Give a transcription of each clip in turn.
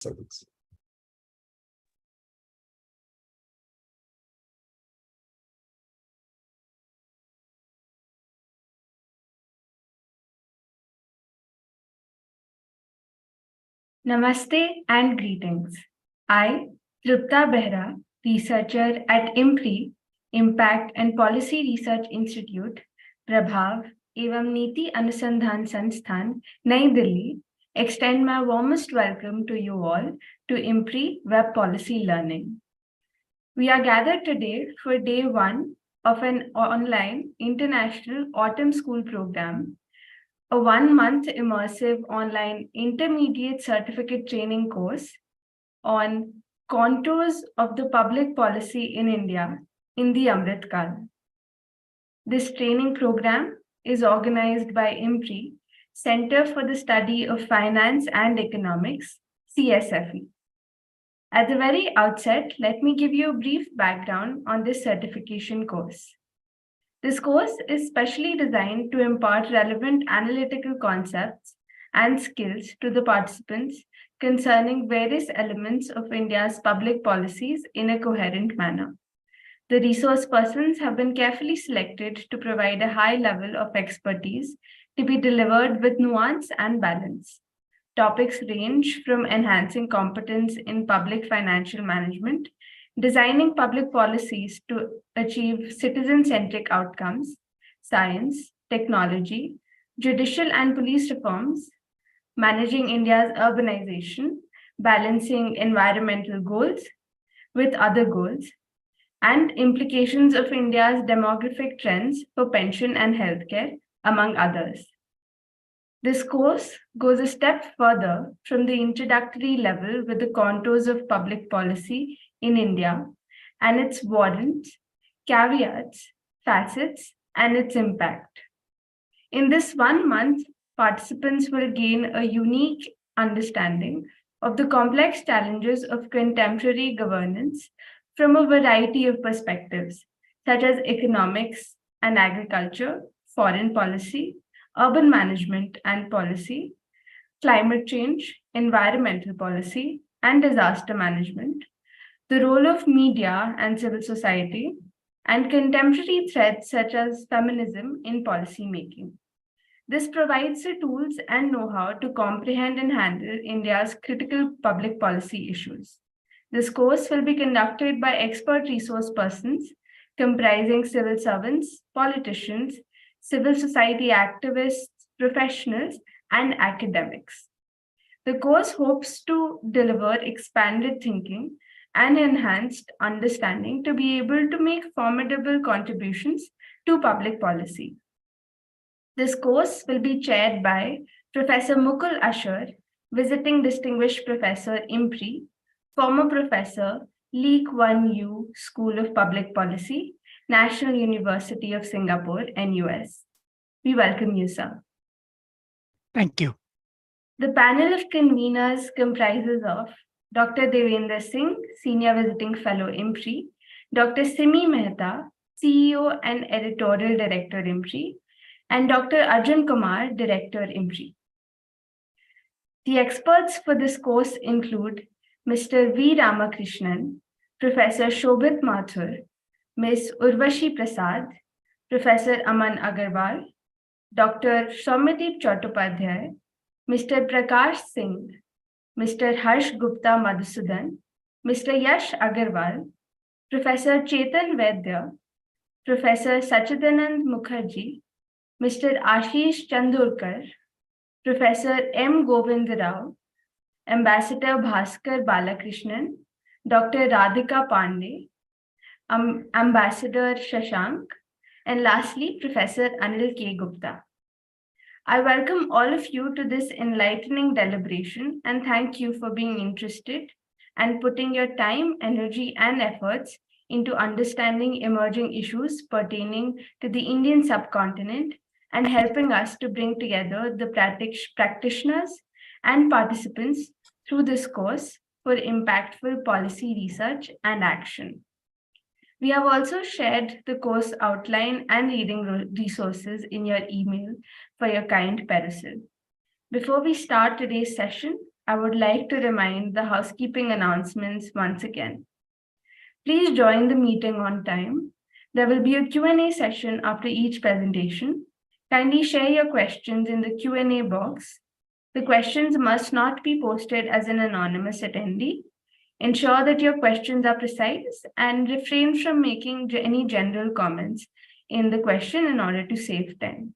Studies. Namaste and greetings. I, Trupta Behra, researcher at IMPRI, Impact and Policy Research Institute, Prabhav एवं नीति अनुसंधान संस्थान नई Delhi, extend my warmest welcome to you all to IMPRI Web Policy Learning. We are gathered today for day one of an online international autumn school program, a 1-month immersive online intermediate certificate training course on contours of the public policy in India in the Amrit Kaal. This training program is organized by IMPRI, Center for the Study of Finance and Economics, CSFE. At the very outset, let me give you a brief background on this certification course. This course is specially designed to impart relevant analytical concepts and skills to the participants concerning various elements of India's public policies in a coherent manner. The resource persons have been carefully selected to provide a high level of expertise to be delivered with nuance and balance. Topics range from enhancing competence in public financial management, designing public policies to achieve citizen-centric outcomes, science, technology, judicial and police reforms, managing India's urbanization, balancing environmental goals with other goals, and implications of India's demographic trends for pension and healthcare, among others. This course goes a step further from the introductory level with the contours of public policy in India and its warrants, caveats, facets, and its impact. In this 1 month, participants will gain a unique understanding of the complex challenges of contemporary governance from a variety of perspectives, such as economics and agriculture, foreign policy, urban management and policy, climate change, environmental policy, and disaster management, the role of media and civil society, and contemporary threats such as feminism in policy making. This provides the tools and know-how to comprehend and handle India's critical public policy issues. This course will be conducted by expert resource persons comprising civil servants, politicians, civil society activists, professionals, and academics. The course hopes to deliver expanded thinking and enhanced understanding to be able to make formidable contributions to public policy. This course will be chaired by Professor Mukul Ashar, Visiting Distinguished Professor IMPRI, former Professor Lee Kuan Yew School of Public Policy, National University of Singapore, NUS. We welcome you, sir. Thank you. The panel of conveners comprises of Dr. Devendra Singh, Senior Visiting Fellow IMPRI, Dr. Simi Mehta, CEO and Editorial Director IMPRI, and Dr. Arjun Kumar, Director IMPRI. The experts for this course include Mr. V. Ramakrishnan, Professor Shobhit Mathur, Ms. Urvashi Prasad, Professor Aman Agarwal, Dr. Soumyadeep Chattopadhyay, Mr. Prakash Singh, Mr. Harsh Gupta Madhusudan, Mr. Yash Agarwal, Professor Chetan Vaidya, Professor Sachidanand Mukherjee, Mr. Ashish Chandorkar, Professor M. Govind Rao, Ambassador Bhaskar Balakrishnan, Dr. Radhika Pandey, Ambassador Shashank, and lastly, Professor Anil K. Gupta. I welcome all of you to this enlightening deliberation and thank you for being interested and putting your time, energy, and efforts into understanding emerging issues pertaining to the Indian subcontinent and helping us to bring together the practitioners and participants through this course for impactful policy research and action. We have also shared the course outline and reading resources in your email for your kind perusal. Before we start today's session, I would like to remind the housekeeping announcements once again. Please join the meeting on time. There will be a Q&A session after each presentation. Kindly share your questions in the Q&A box. The questions must not be posted as an anonymous attendee. Ensure that your questions are precise and refrain from making any general comments in the question in order to save time.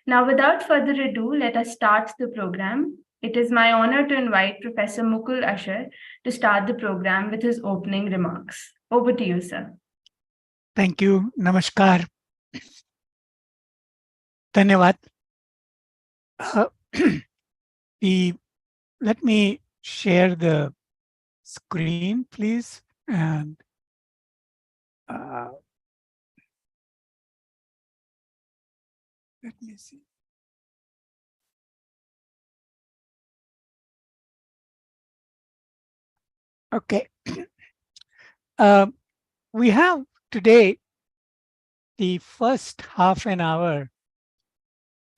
Now, without further ado, let us start the program. It is my honor to invite Professor Mukul Ashar to start the program with his opening remarks. Over to you, sir. Thank you. Namaskar. Dhanyavad. Uh, let me share the screen, please. And let me see. Okay. We have today the first half an hour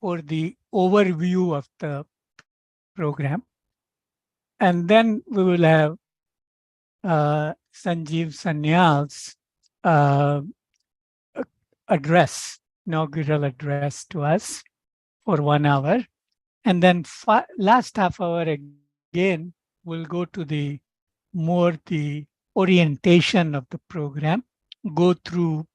for the overview of the program. And then we will have Sanjeev Sanyal's address, inaugural address to us for 1 hour. And then last half hour again, we'll go to the orientation of the program, go through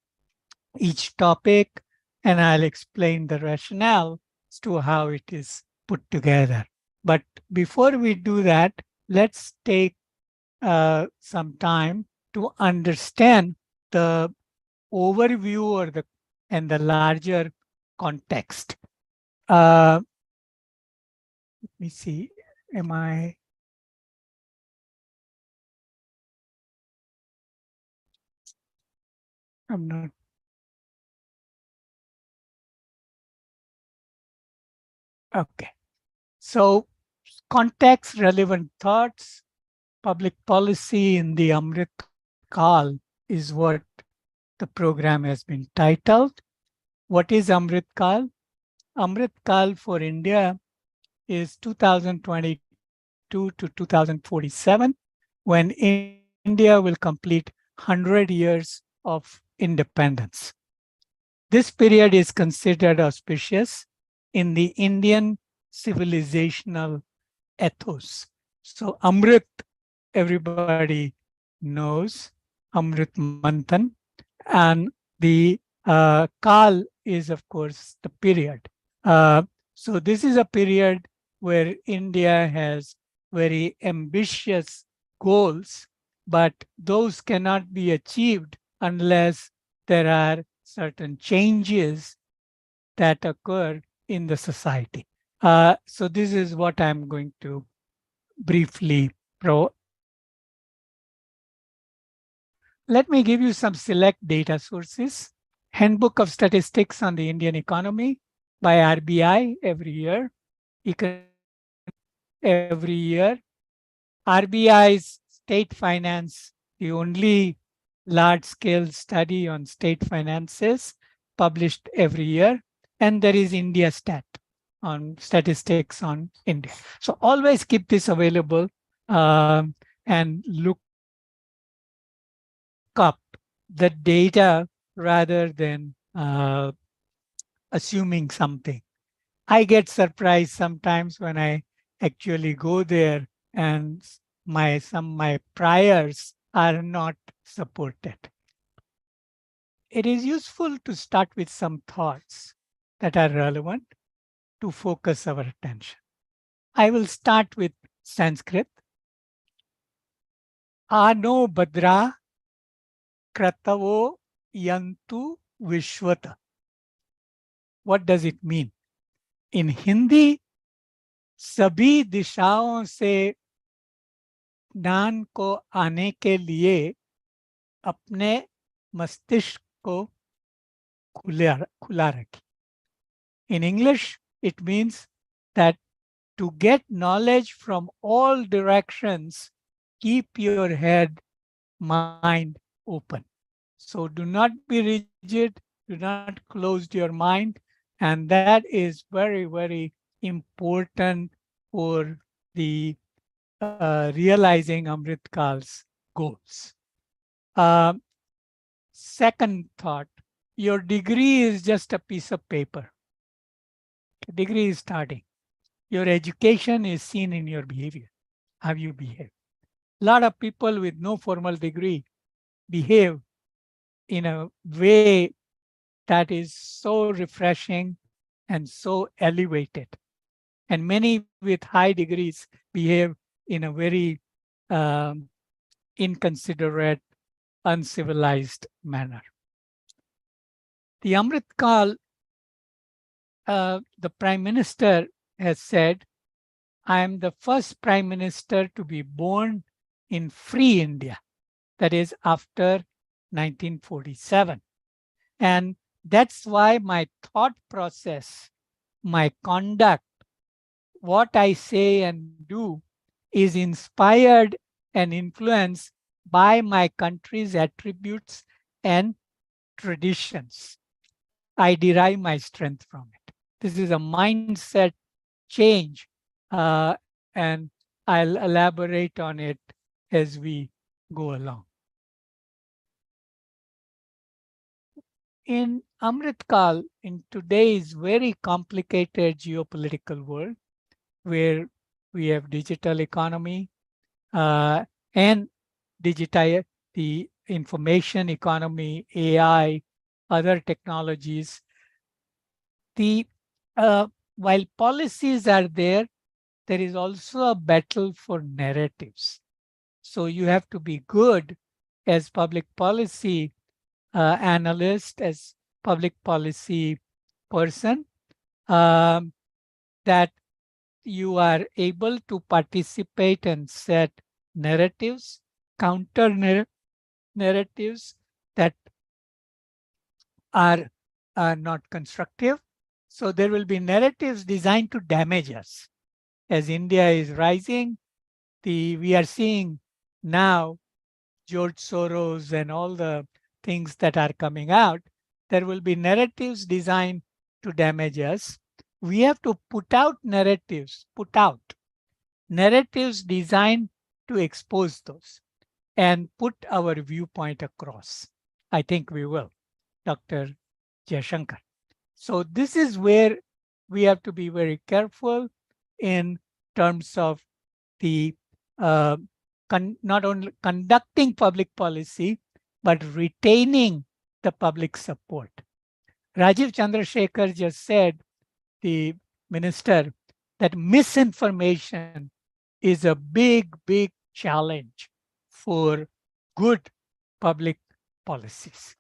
each topic, and I'll explain the rationale as to how it is put together. But before we do that, let's take some time to understand the overview and the larger context. Let me see. I'm not. Okay. So context relevant thoughts, public policy in the Amrit Kaal is what the program has been titled. What is Amrit Kaal? Amrit Kaal for India is 2022 to 2047, when India will complete 100 years of independence. This period is considered auspicious in the Indian civilizational ethos. So Amrit, everybody knows, Amrit Manthan, and the Kal is, of course, the period. So this is a period where India has very ambitious goals, but those cannot be achieved unless there are certain changes that occur in the society. So this is what I'm going to briefly Let me give you some select data sources. Handbook of Statistics on the Indian Economy by RBI every year. Every year. RBI's state finance, the only large-scale study on state finances published every year. And there is India Stat on statistics on India. So always keep this available and look up the data rather than assuming something. I get surprised sometimes when I actually go there and my priors are not supported. It is useful to start with some thoughts that are relevant to focus our attention. I will start with Sanskrit. Ano Badra Kratavo Yantu Vishwata. What does it mean? In Hindi, सभी दिशाओं से ज्ञान को आने के लिए अपने मस्तिष्क को खुला रखें. In English, it means that to get knowledge from all directions, keep your head, mind open. So do not be rigid, do not close your mind. And that is very, very important for the realizing Amrit Kal's goals. Uh, Second thought, your degree is just a piece of paper. The degree is starting. Your education is seen in your behavior, how you behave. A lot of people with no formal degree behave in a way that is so refreshing and so elevated. And many with high degrees behave in a very um, inconsiderate, uncivilized manner. The Amrit Kal, the Prime Minister has said, I am the first Prime Minister to be born in free India, that is after 1947. And that's why my thought process, my conduct, what I say and do is inspired and influenced by my country's attributes and traditions. I derive my strength from it. This is a mindset change, and I'll elaborate on it as we go along. In Amrit Kal, in today's very complicated geopolitical world, where we have digital economy and digital, the information economy, AI, other technologies, the while policies are there is also a battle for narratives. So you have to be good as public policy analyst, as public policy person, um, that you are able to participate and set narratives, counter narratives that are not constructive. So there will be narratives designed to damage us. As India is rising, we are seeing now George Soros and all the things that are coming out. There will be narratives designed to damage us. We have to put out narratives designed to expose those and put our viewpoint across. I think we will, Dr. Jayashankar. So this is where we have to be very careful in terms of the not only conducting public policy, but retaining the public support. Rajiv Chandrasekhar just said, the minister, that misinformation is a big challenge for good public policies.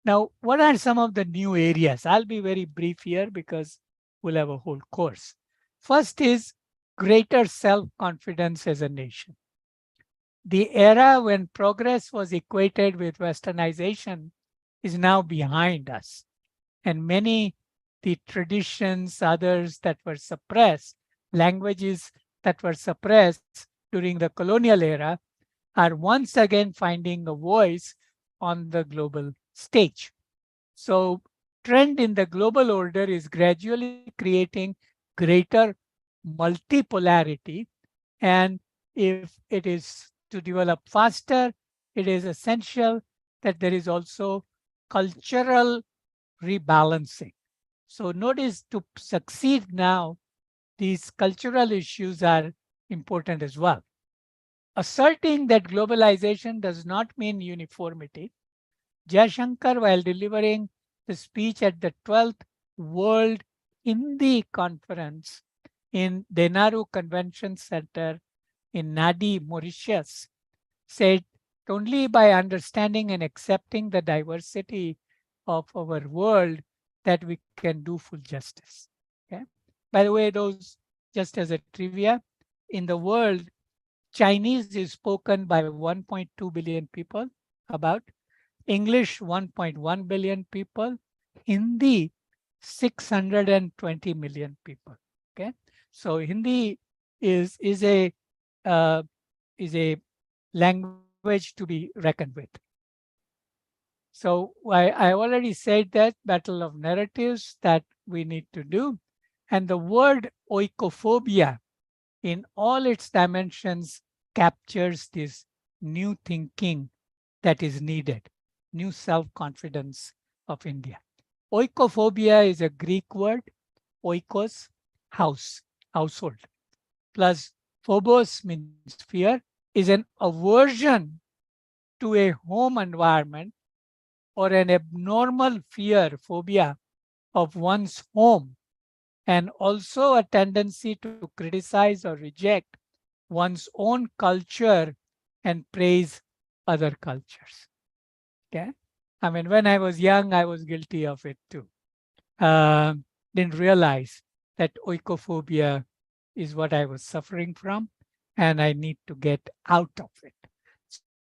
Now, what are some of the new areas? I'll be very brief here because we'll have a whole course. First is greater self-confidence as a nation. The era when progress was equated with westernization is now behind us. And many the traditions, others that were suppressed, languages that were suppressed during the colonial era are once again finding a voice on the global stage. So trend in the global order is gradually creating greater multipolarity. And if it is to develop faster, it is essential that there is also cultural rebalancing. So notice, to succeed now, these cultural issues are important as well. Asserting that globalization does not mean uniformity, Jayashankar, while delivering the speech at the 12th World Hindi Conference in Denaru Convention Center in Nadi, Mauritius, said only by understanding and accepting the diversity of our world that we can do full justice. Okay? By the way, those, just as a trivia, in the world, Chinese is spoken by 1.2 billion people, about English 1.1 billion people, Hindi 620 million people. Okay, so Hindi is uh, a language to be reckoned with. So I already said that battle of narratives that we need to do, and the word oikophobia in all its dimensions captures this new thinking that is needed, new self-confidence of India. Oikophobia is a Greek word, oikos, house, household, plus phobos means fear, is an aversion to a home environment or an abnormal fear, phobia of one's home, and also a tendency to criticize or reject one's own culture and praise other cultures. Okay. I mean, when I was young, I was guilty of it too. Didn't realize that oikophobia is what I was suffering from, and I need to get out of it.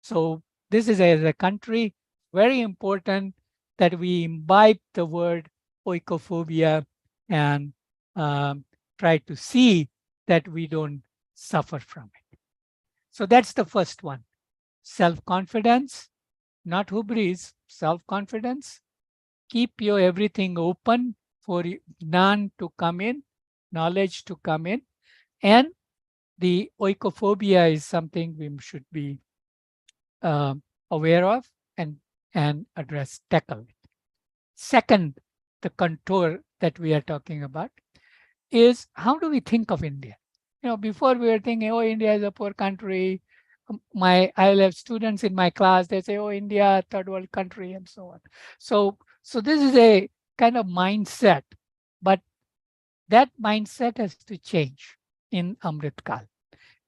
So this is, as a country, very important that we imbibe the word oikophobia and um, try to see that we don't suffer from it. So that's the first one. Self-confidence, not hubris, self-confidence. Keep your everything open for none to come in, knowledge to come in. And the oikophobia is something we should be aware of and address, tackle it. Second, the contour that we are talking about is how do we think of India? Before we were thinking, oh, India is a poor country. I'll have students in my class, they say, oh, India, third world country, and so on. So this is a kind of mindset, but that mindset has to change in Amrit Kaal.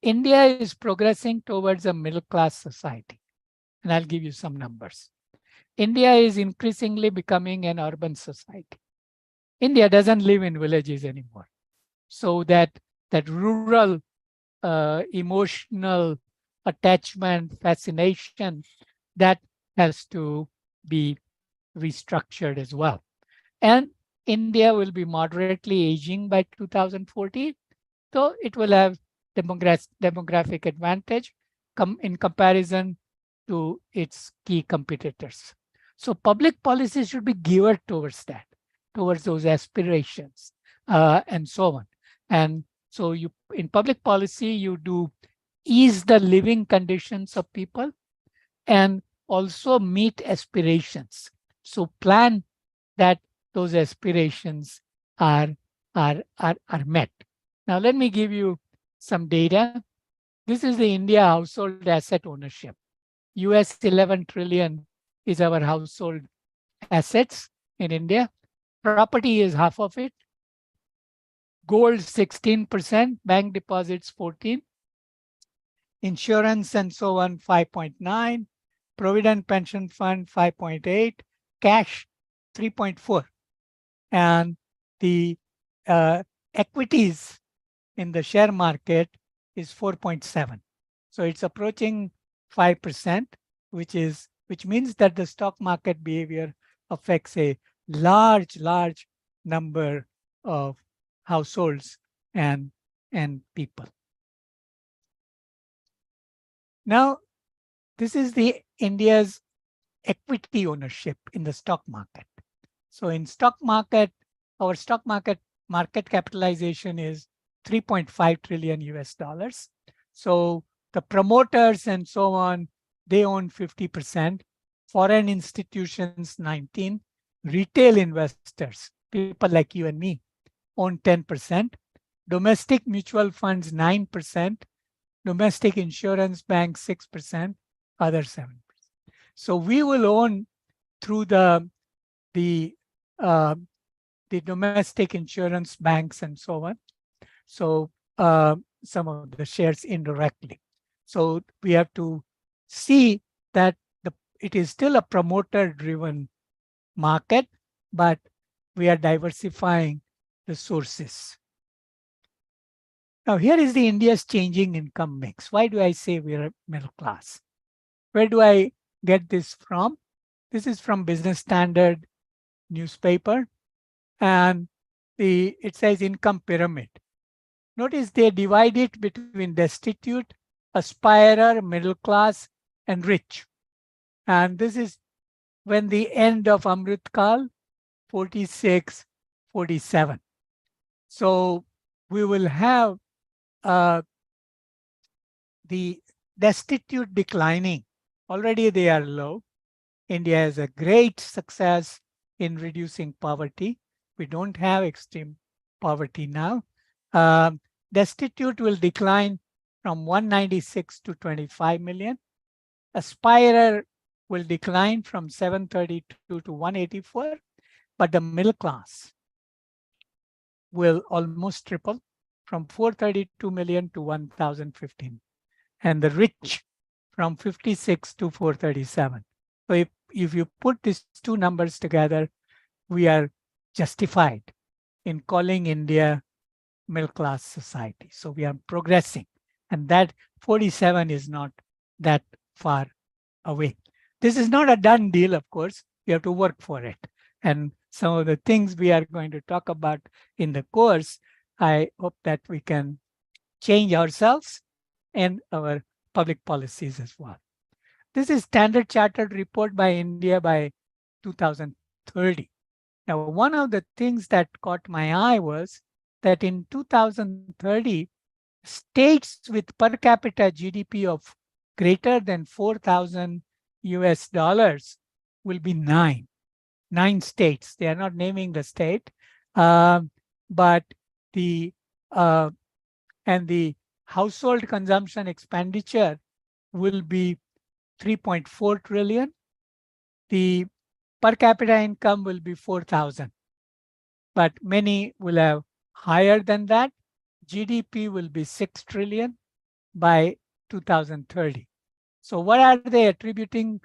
India is progressing towards a middle class society. And I'll give you some numbers. India is increasingly becoming an urban society. India doesn't live in villages anymore. So that rural emotional attachment, fascination, that has to be restructured as well. And India will be moderately aging by 2040, so it will have demographic advantage in comparison to its key competitors. So public policy should be geared towards that, towards those aspirations, and so on. And so in public policy, you do ease the living conditions of people and also meet aspirations. So plan that those aspirations are met. Now, let me give you some data. This is the India household asset ownership. US 11 trillion is our household assets in India. Property is half of it. Gold 16%, bank deposits 14, insurance and so on 5.9, provident pension fund 5.8, cash 3.4, and the equities in the share market is 4.7. So it's approaching 5%, which means that the stock market behavior affects a large number of households and people. Now, this is the India's equity ownership in the stock market. So in stock market, our stock market capitalization is 3.5 trillion US dollars. So the promoters and so on, they own 50%, foreign institutions 19, retail investors, people like you and me, own 10%, domestic mutual funds 9%, domestic insurance banks 6%, other 7%. So we will own through the domestic insurance banks and so on. So some of the shares indirectly. So we have to see that it is still a promoter-driven market, but we are diversifying the sources. Now, here is the India's changing income mix. Why do I say we are middle class? Where do I get this from? This is from Business Standard newspaper, and it says income pyramid. Notice they divide it between destitute, aspirer, middle class, and rich. And this is when the end of Amrit Kaal, 46, 47. So we will have the destitute declining. Already they are low. India has a great success in reducing poverty. We don't have extreme poverty now. Um, Destitute will decline from 196 to 25 million. Aspirer will decline from 732 to 184, but the middle class will almost triple from 432 million to 1,015, and the rich from 56 to 437. So if you put these two numbers together, we are justified in calling India middle class society. So we are progressing, and that 47 is not that far away. This is not a done deal, of course. We have to work for it. And some of the things we are going to talk about in the course, I hope that we can change ourselves and our public policies as well. This is Standard Chartered report by India by 2030. Now, one of the things that caught my eye was that in 2030, states with per capita GDP of greater than 4,000 US dollars will be nine states. They are not naming the state, but the and the household consumption expenditure will be 3.4 trillion. The per capita income will be 4,000, but many will have higher than that. GDP will be 6 trillion by 2030. So what are they attributing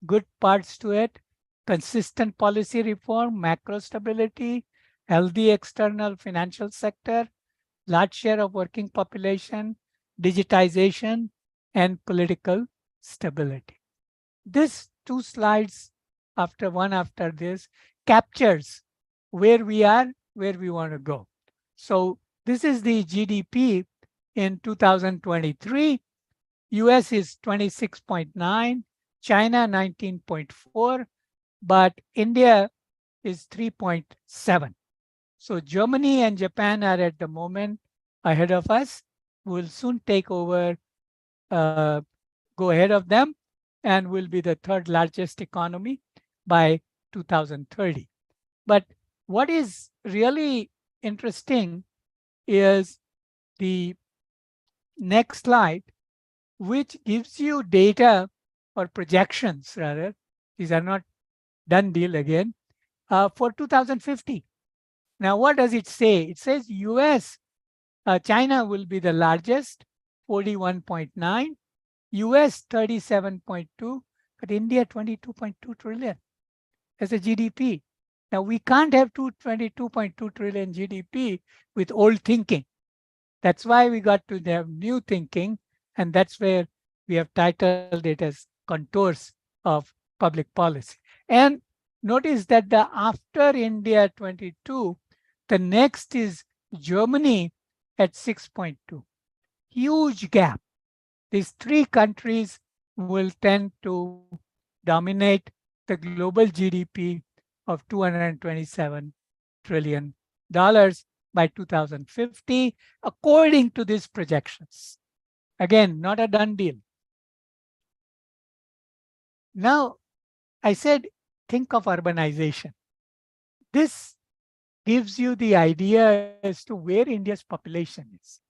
good parts to it? Consistent policy reform, macro stability, healthy external financial sector, large share of working population, digitization, and political stability. This two slides after this captures where we are, where we want to go. So this is the GDP in 2023. US is 26.9, China 19.4, but India is 3.7. So Germany and Japan are at the moment ahead of us. We'll soon take over, go ahead of them, and will be the third largest economy by 2030. But what is really interesting is the next slide, which gives you data or projections rather. These are not done deal again for 2050. Now, what does it say? It says US, China will be the largest, 41.9, US 37.2, but India 22.2 trillion as a GDP. Now, we can't have 22.2 trillion GDP with old thinking. That's why we got to have new thinking, and that's where we have titled it as Contours of Public Policy. And notice that the after India 22, the next is Germany at 6.2. Huge gap. These three countries will tend to dominate the global GDP of $227 trillion by 2050, according to these projections. Again, not a done deal. Now, I said, think of urbanization. This gives you the idea as to where India's population is.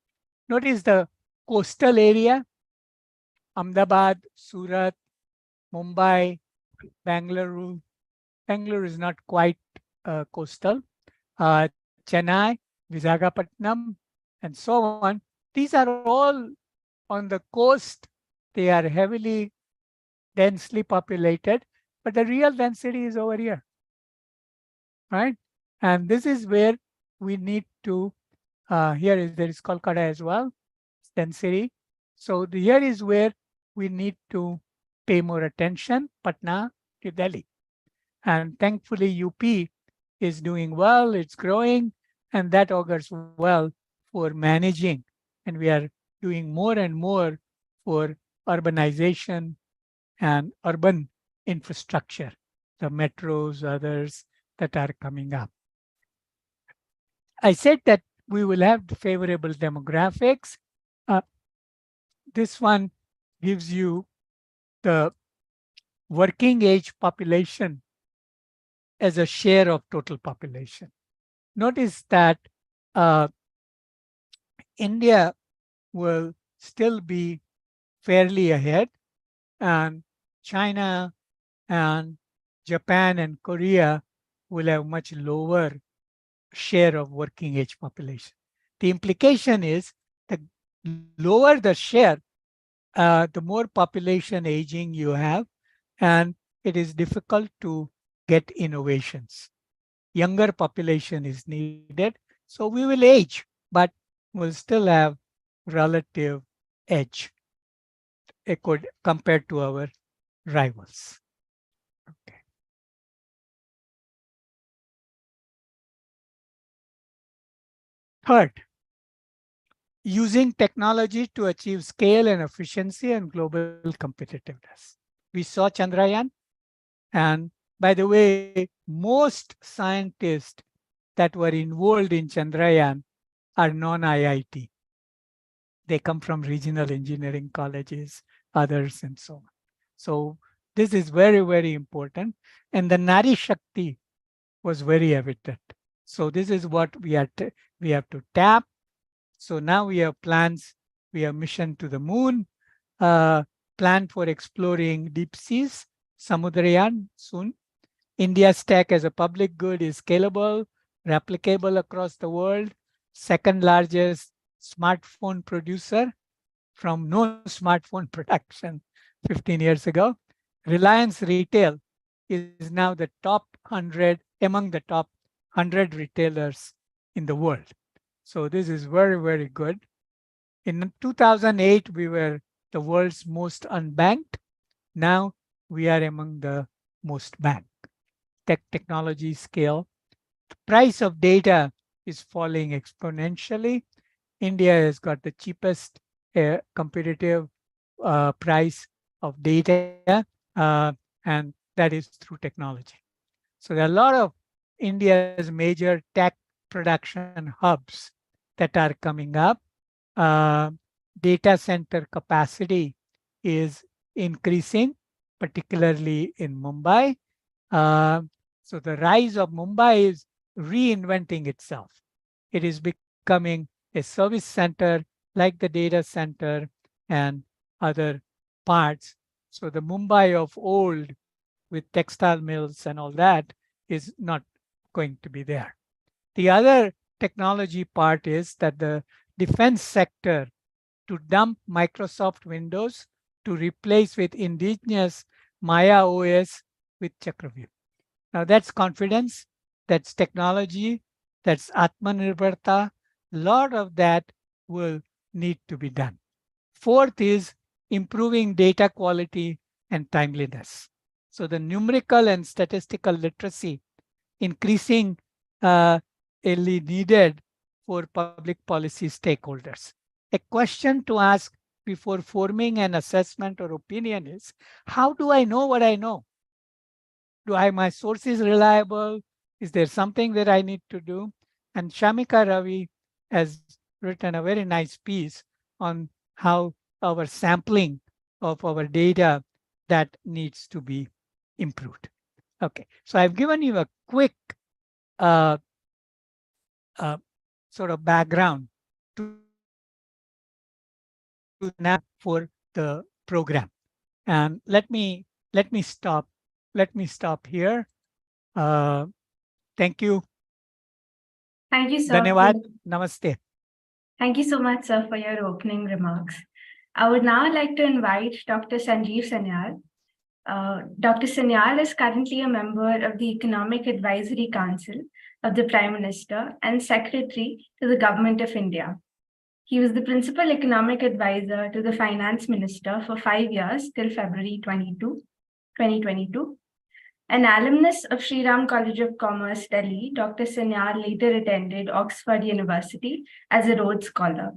Notice the coastal area, Ahmedabad, Surat, Mumbai, Bangalore. Bangalore is not quite coastal. Chennai, Visakhapatnam, and so on. These are all on the coast. They are heavily, densely populated, but the real density is over here, right? And this is where we need to, there is Kolkata as well, density. So here is where we need to pay more attention, Patna to Delhi. And thankfully, UP is doing well, it's growing, and that augurs well for managing. And we are doing more and more for urbanization and urban infrastructure, the metros, others that are coming up. I said that we will have favorable demographics. Uh, this one gives you the working age population as a share of total population. Notice that uh, India will still be fairly ahead, and China and Japan and Korea will have much lower share of working age population. The implication is the lower the share, the more population aging you have, and it is difficult to get innovations. Younger population is needed, so we will age, but we'll still have relative edge compared to our rivals. Okay. Third, using technology to achieve scale and efficiency and global competitiveness. We saw Chandrayaan, and by the way, most scientists that were involved in Chandrayaan are non-IIT. They come from regional engineering colleges, others, and so on. So this is very, very important. And the Nari Shakti was very evident. So this is what we have to tap. So now we have plans. We have mission to the moon, plan for exploring deep seas, Samudrayan soon. India's tech as a public good is scalable, replicable across the world, second largest smartphone producer from no smartphone production 15 years ago. Reliance Retail is now the top 100 among the top 100 retailers in the world. So this is very, very good. In 2008, we were the world's most unbanked. Now we are among the most banked. Technology scale. The price of data is falling exponentially. India has got the cheapest competitive price of data, and that is through technology. So there are a lot of India's major tech production hubs that are coming up. Uh, Data center capacity is increasing, particularly in Mumbai. Uh, so the rise of Mumbai is reinventing itself. It is becoming a service center like the data center and other parts. So the Mumbai of old with textile mills and all that is not going to be there. The other technology part is that the defense sector to dump Microsoft Windows to replace with indigenous Maya OS with Chakravyuh. Now that's confidence, that's technology, that's Atmanirbharta. A lot of that will need to be done. Fourth is improving data quality and timeliness. So the numerical and statistical literacy increasing needed for public policy stakeholders. A question to ask before forming an assessment or opinion is, how do I know what I know? My sources reliable? Is there something that I need to do? And Shamika Ravi has written a very nice piece on how our sampling of our data that needs to be improved. Okay, so I've given you a quick uh, sort of background to now for the program. And let me stop here. Thank you. Thank you, sir. Dhanyavad. Namaste. Thank you so much, sir, for your opening remarks. I would now like to invite Dr. Sanjeev Sanyal. Dr. Sanyal is currently a member of the Economic Advisory Council of the Prime Minister and Secretary to the Government of India. He was the Principal Economic Advisor to the Finance Minister for 5 years till February 2022. An alumnus of Sri Ram College of Commerce, Delhi, Dr. Sanyal later attended Oxford University as a Rhodes Scholar.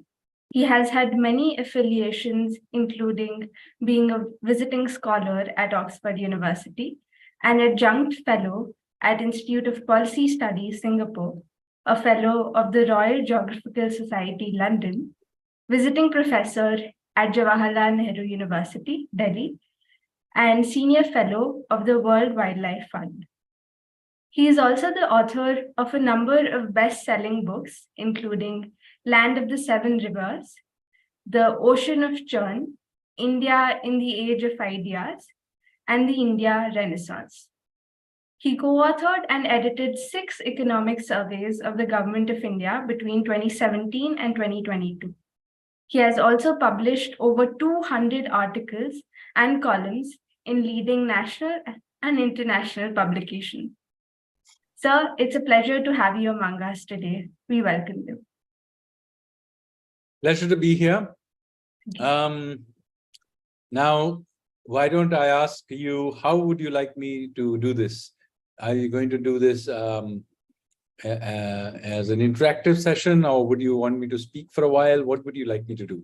He has had many affiliations, including being a visiting scholar at Oxford University, an adjunct fellow at Institute of Policy Studies, Singapore, a fellow of the Royal Geographical Society, London, visiting professor at Jawaharlal Nehru University, Delhi, and senior fellow of the World Wildlife Fund. He is also the author of a number of best-selling books, including Land of the Seven Rivers, The Ocean of Churn, India in the Age of Ideas, and the India Renaissance. He co-authored and edited 6 economic surveys of the Government of India between 2017 and 2022. He has also published over 200 articles and columns in leading national and international publications. Sir, it's a pleasure to have you among us today. We welcome you. Pleasure to be here. Now, why don't I ask you, how would you like me to do this? Are you going to do this as an interactive session, or would you want me to speak for a while? What would you like me to do?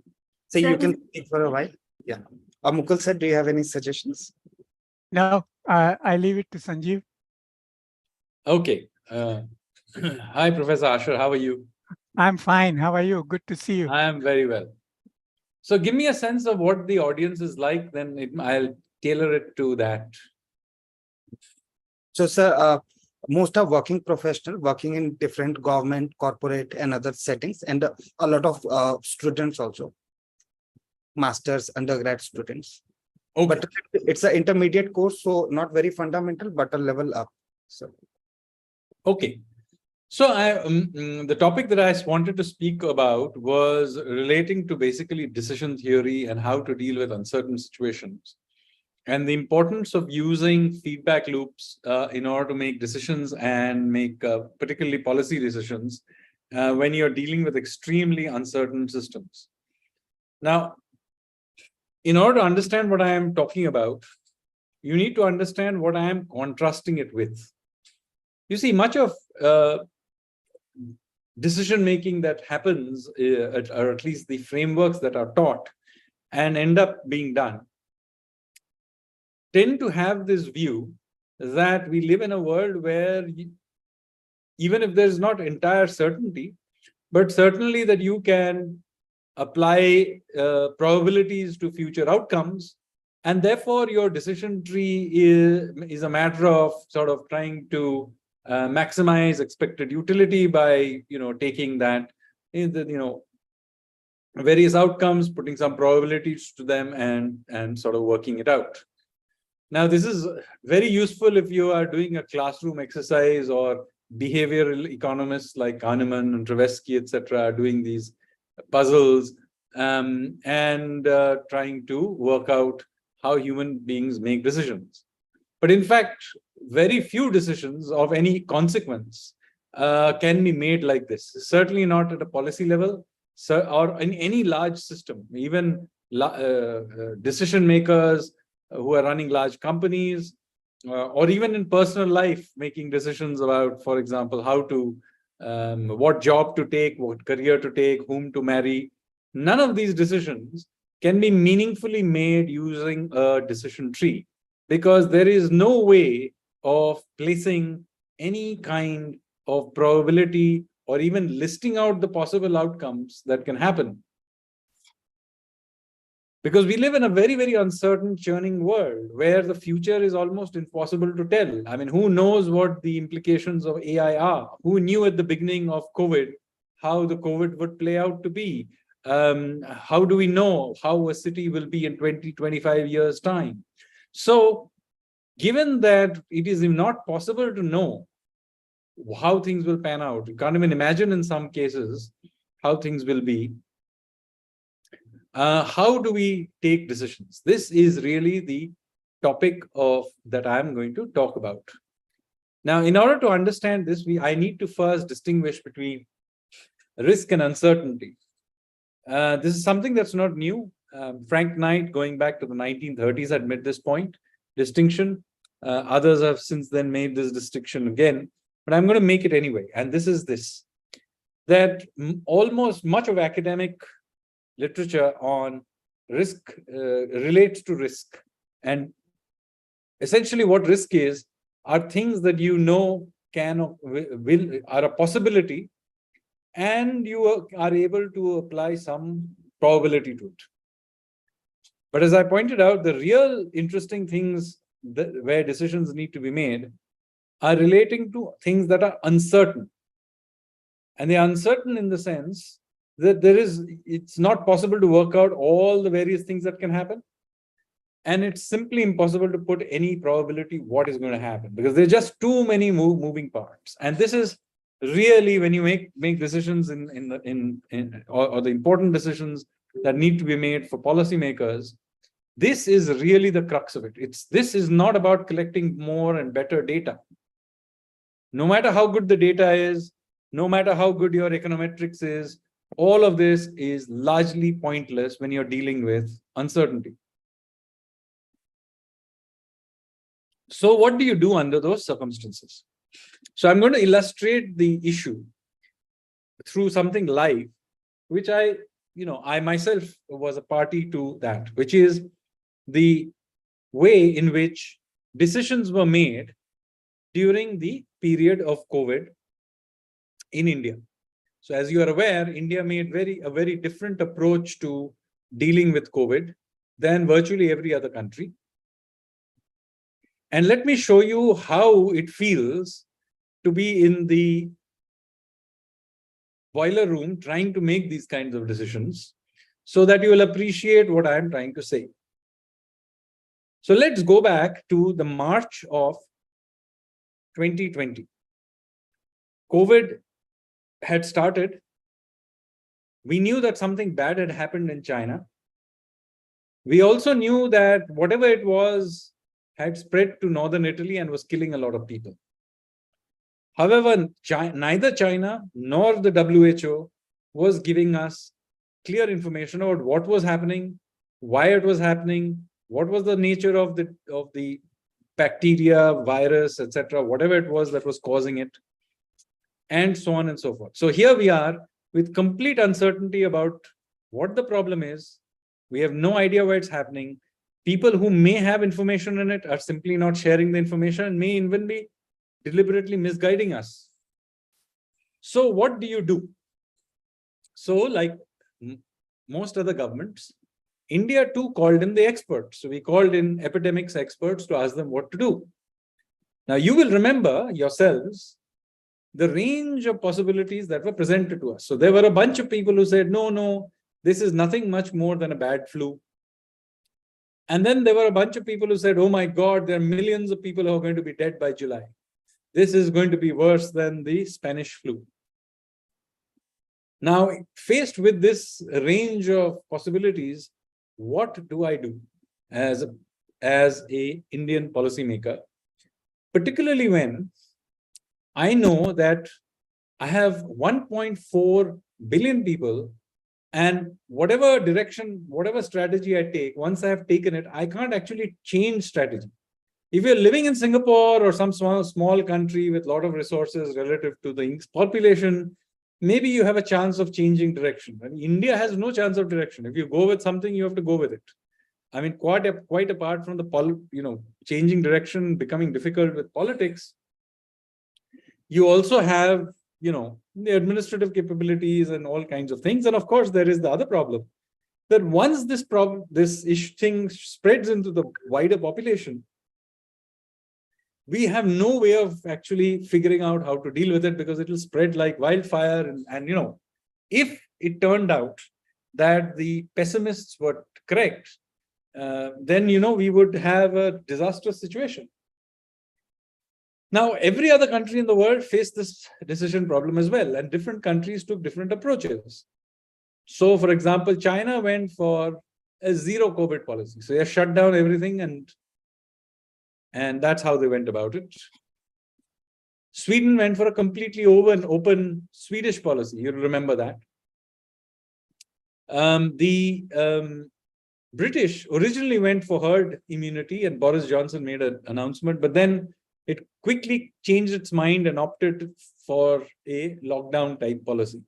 So you can speak for a while. Yeah. Mukul said, do you have any suggestions? No, I leave it to Sanjeev. Okay. Hi, Professor Asher. How are you? I'm fine. How are you? Good to see you. I am very well. So give me a sense of what the audience is like, then I'll tailor it to that. So, sir, most are working professional, working in different government, corporate, and other settings, and a lot of students also, masters, undergrad students. Okay. But it's an intermediate course, so not very fundamental, but a level up. So, okay. So the topic that I wanted to speak about was relating to basically decision theory and how to deal with uncertain situations, and the importance of using feedback loops in order to make decisions and make particularly policy decisions when you're dealing with extremely uncertain systems. Now, in order to understand what I am talking about, you need to understand what I am contrasting it with. You see, much of decision-making that happens, or at least the frameworks that are taught and end up being done, tend to have this view that we live in a world where even if there's not entire certainty, but certainly that you can apply probabilities to future outcomes, and therefore your decision tree is a matter of sort of trying to maximize expected utility by taking that various outcomes, putting some probabilities to them, and sort of working it out. Now, this is very useful if you are doing a classroom exercise, or behavioral economists like Kahneman and Tversky, etc., are doing these puzzles and trying to work out how human beings make decisions. But in fact, very few decisions of any consequence can be made like this. Certainly not at a policy level, or in any large system. Even decision makers who are running large companies, or even in personal life, making decisions about, for example, how to, what job to take, what career to take, whom to marry. None of these decisions can be meaningfully made using a decision tree, because there is no way of placing any kind of probability or even listing out the possible outcomes that can happen. Because we live in a very, very uncertain, churning world where the future is almost impossible to tell. I mean, who knows what the implications of AI are? Who knew at the beginning of COVID how the COVID would play out to be? How do we know how a city will be in 20, 25 years' time? So, given that it is not possible to know how things will pan out, you can't even imagine in some cases how things will be. How do we take decisions? This is really the topic that I'm going to talk about. Now, in order to understand this, I need to first distinguish between risk and uncertainty. This is something that's not new. Frank Knight, going back to the 1930s, had made this distinction. Others have since then made this distinction again, but I'm going to make it anyway. And this is this, that almost much of academic literature on risk relates to risk. And essentially what risk is are things that you know can or will are a possibility, and you are able to apply some probability to it. But as I pointed out, the real interesting things where decisions need to be made are relating to things that are uncertain. And they are uncertain in the sense that it's not possible to work out all the various things that can happen. And it's simply impossible to put any probability what is going to happen, because there are just too many moving parts. And this is really, when you make decisions or the important decisions that need to be made for policymakers, this is really the crux of it. This is not about collecting more and better data. No matter how good the data is, no matter how good your econometrics is, all of this is largely pointless when you're dealing with uncertainty. So what do you do under those circumstances? So I'm going to illustrate the issue through something live, which I myself was a party to that, which is the way in which decisions were made during the period of COVID in India. So as you are aware, India made a very different approach to dealing with COVID than virtually every other country. And let me show you how it feels to be in the boiler room trying to make these kinds of decisions, so that you will appreciate what I am trying to say. So let's go back to the March of 2020. COVID had started. We knew that something bad had happened in China. We also knew that whatever it was had spread to northern Italy and was killing a lot of people. However, neither China nor the WHO was giving us clear information about what was happening, why it was happening, what was the nature of the bacteria, virus, etc., whatever it was that was causing it, and so on and so forth. So here we are with complete uncertainty about what the problem is. We have no idea why it's happening. People who may have information in it are simply not sharing the information and may even be deliberately misguiding us. So what do you do? So like most other governments, India too called in the experts. So we called in epidemics experts to ask them what to do. Now you will remember yourselves the range of possibilities that were presented to us. So there were a bunch of people who said, no, this is nothing much more than a bad flu. And then there were a bunch of people who said, oh my God, there are millions of people who are going to be dead by July. This is going to be worse than the Spanish flu. Now, faced with this range of possibilities, what do I do as a Indian policymaker, particularly when I know that I have 1.4 billion people, and whatever direction, whatever strategy I take, once I have taken it, I can't actually change strategy. If you're living in Singapore or some small country with a lot of resources relative to the population, maybe you have a chance of changing direction. I mean, India has no chance of direction. If you go with something, you have to go with it. I mean, quite apart from the changing direction becoming difficult with politics, you also have the administrative capabilities and all kinds of things. And of course, there is the other problem that once this thing spreads into the wider population, we have no way of actually figuring out how to deal with it, because it will spread like wildfire. And if it turned out that the pessimists were correct, then we would have a disastrous situation. Now, every other country in the world faced this decision problem as well, and different countries took different approaches. So, for example, China went for a zero COVID policy. So they shut down everything, and that's how they went about it. Sweden went for a completely open Swedish policy. You remember that. The British originally went for herd immunity, and Boris Johnson made an announcement, but then it quickly changed its mind and opted for a lockdown type policy.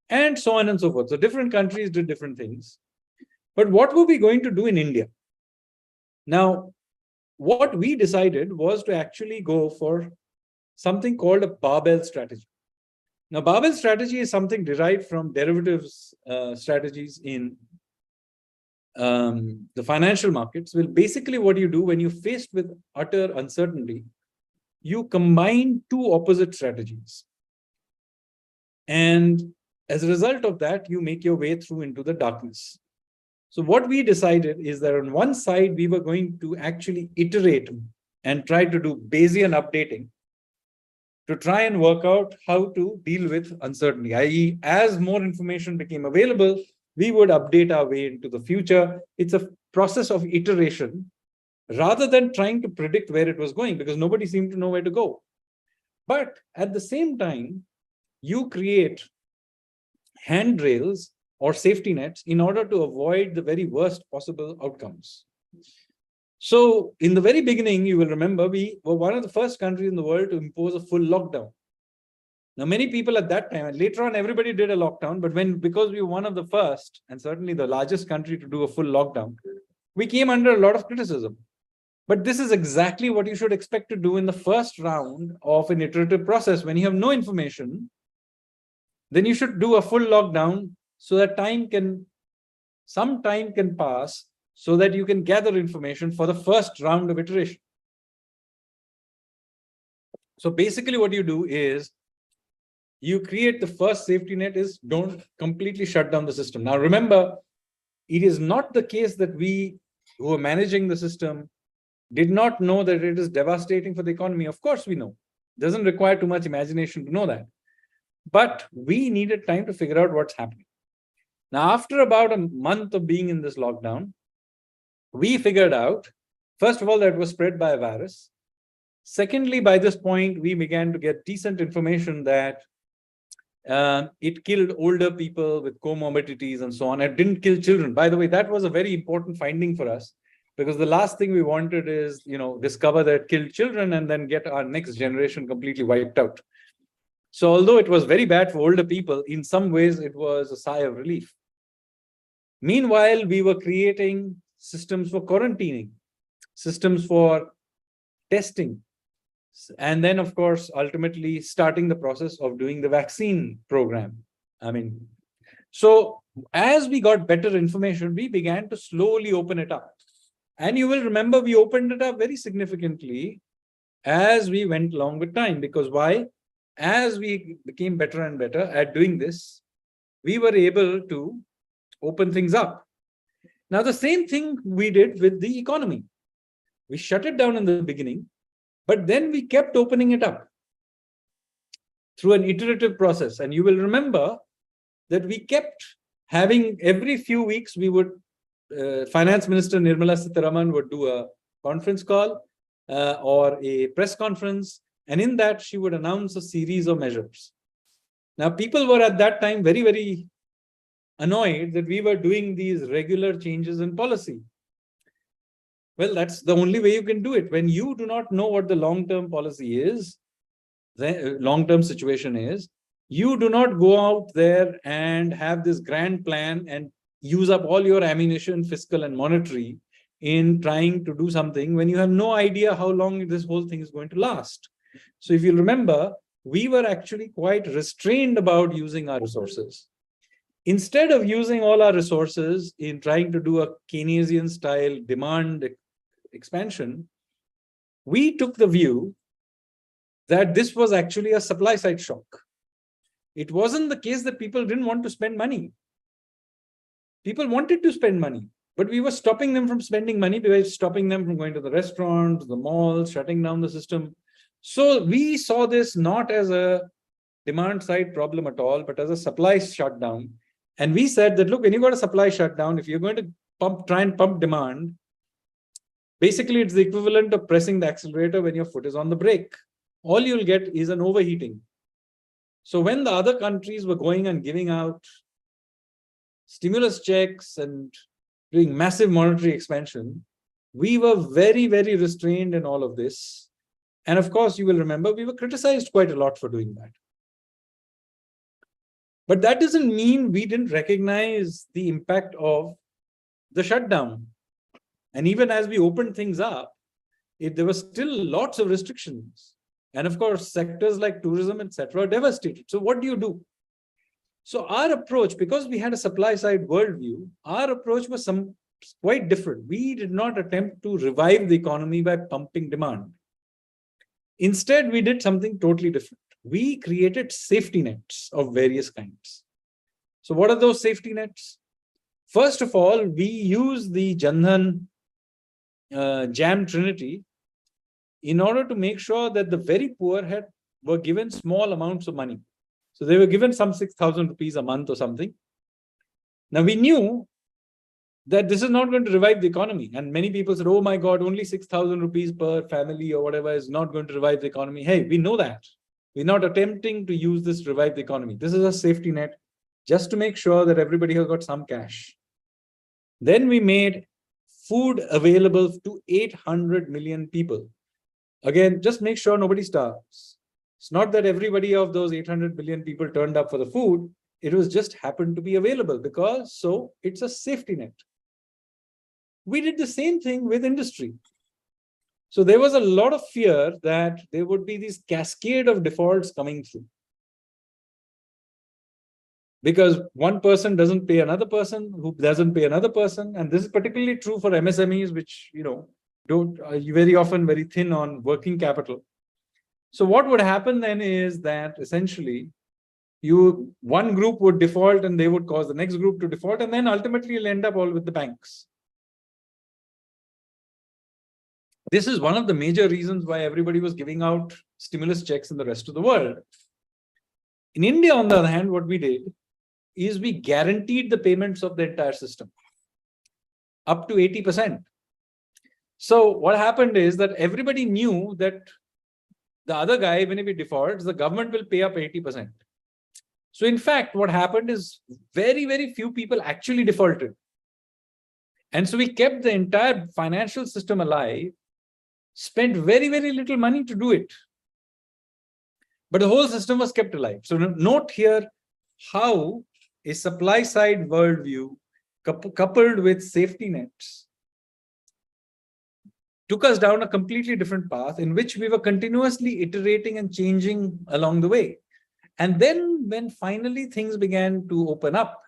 And so on and so forth. So different countries did different things. But what were we going to do in India? Now, what we decided was to actually go for something called a barbell strategy. Now, barbell strategy is something derived from derivatives strategies in the financial markets. Well, basically what you do when you're faced with utter uncertainty, you combine two opposite strategies. And as a result of that, you make your way through into the darkness. So what we decided is that on one side, we were going to actually iterate and try to do Bayesian updating to try and work out how to deal with uncertainty, i.e., as more information became available, we would update our way into the future. It's a process of iteration rather than trying to predict where it was going, because nobody seemed to know where to go. But at the same time, you create handrails or safety nets in order to avoid the very worst possible outcomes. So in the very beginning, you will remember, we were one of the first countries in the world to impose a full lockdown. Now, many people at that time, and later on, everybody did a lockdown, but because we were one of the first, and certainly the largest country to do a full lockdown, we came under a lot of criticism. But this is exactly what you should expect to do in the first round of an iterative process. When you have no information, then you should do a full lockdown so that some time can pass so that you can gather information for the first round of iteration. So basically what you do is you create the first safety net is don't completely shut down the system. Now remember, it is not the case that we who are managing the system did not know that it is devastating for the economy. Of course we know. It doesn't require too much imagination to know that. But we needed time to figure out what's happening. Now, after about a month of being in this lockdown, we figured out, first of all, that it was spread by a virus. Secondly, by this point, we began to get decent information that it killed older people with comorbidities and so on. It didn't kill children. By the way, that was a very important finding for us, because the last thing we wanted is, discover that it killed children and then get our next generation completely wiped out. So although it was very bad for older people, in some ways it was a sigh of relief. Meanwhile, we were creating systems for quarantining, systems for testing, and then, of course, ultimately starting the process of doing the vaccine program. So as we got better information, we began to slowly open it up. And you will remember we opened it up very significantly as we went along with time. Because why? As we became better and better at doing this, we were able to open things up. Now, the same thing we did with the economy. We shut it down in the beginning, but then we kept opening it up through an iterative process. And you will remember that we kept having, every few weeks, we would, Finance Minister Nirmala Sitharaman would do a conference call or a press conference. And in that, she would announce a series of measures. Now, people were at that time very, very annoyed that we were doing these regular changes in policy. Well, that's the only way you can do it. When you do not know what the long-term policy is, the long-term situation is, you do not go out there and have this grand plan and use up all your ammunition, fiscal and monetary, in trying to do something when you have no idea how long this whole thing is going to last. So if you remember, we were actually quite restrained about using our resources. Instead of using all our resources in trying to do a Keynesian style demand expansion, we took the view that this was actually a supply side shock. It wasn't the case that people didn't want to spend money. People wanted to spend money, but we were stopping them from spending money by stopping them from going to the restaurants, the malls, shutting down the system. So we saw this not as a demand side problem at all, but as a supply shutdown. And we said that, look, when you got a supply shutdown, if you're going to try and pump demand, basically it's the equivalent of pressing the accelerator when your foot is on the brake. All you'll get is an overheating. So when the other countries were going and giving out stimulus checks and doing massive monetary expansion, we were very, very restrained in all of this. And of course, you will remember, we were criticized quite a lot for doing that. But that doesn't mean we didn't recognize the impact of the shutdown. And even as we opened things up, there were still lots of restrictions. And of course, sectors like tourism, etc., are devastated. So what do you do? So our approach, because we had a supply side worldview, our approach was quite different. We did not attempt to revive the economy by pumping demand. Instead, we did something totally different. We created safety nets of various kinds. So what are those safety nets? First of all, we use the Jan Dhan Jam Trinity in order to make sure that the very poor were given small amounts of money. So they were given some 6,000 rupees a month or something. Now we knew that this is not going to revive the economy. And many people said, oh my God, only 6,000 rupees per family or whatever is not going to revive the economy. Hey, we know that. We're not attempting to use this to revive the economy. This is a safety net just to make sure that everybody has got some cash. Then we made food available to 800 million people. Again, just make sure nobody starves. It's not that everybody of those 800 million people turned up for the food. It was just happened to be available so it's a safety net. We did the same thing with industry. So there was a lot of fear that there would be this cascade of defaults coming through. Because one person doesn't pay another person, who doesn't pay another person. And this is particularly true for MSMEs, which, are very often very thin on working capital. So what would happen then is that essentially one group would default and they would cause the next group to default, and then ultimately you'll end up all with the banks. This is one of the major reasons why everybody was giving out stimulus checks in the rest of the world. In India, on the other hand, what we did is we guaranteed the payments of the entire system up to 80%. So what happened is that everybody knew that the other guy, even if he defaults, the government will pay up 80%. So in fact, what happened is very, very few people actually defaulted. And so we kept the entire financial system alive, spent very, very little money to do it. But the whole system was kept alive. So note here how a supply side worldview coupled with safety nets took us down a completely different path in which we were continuously iterating and changing along the way. And then when finally things began to open up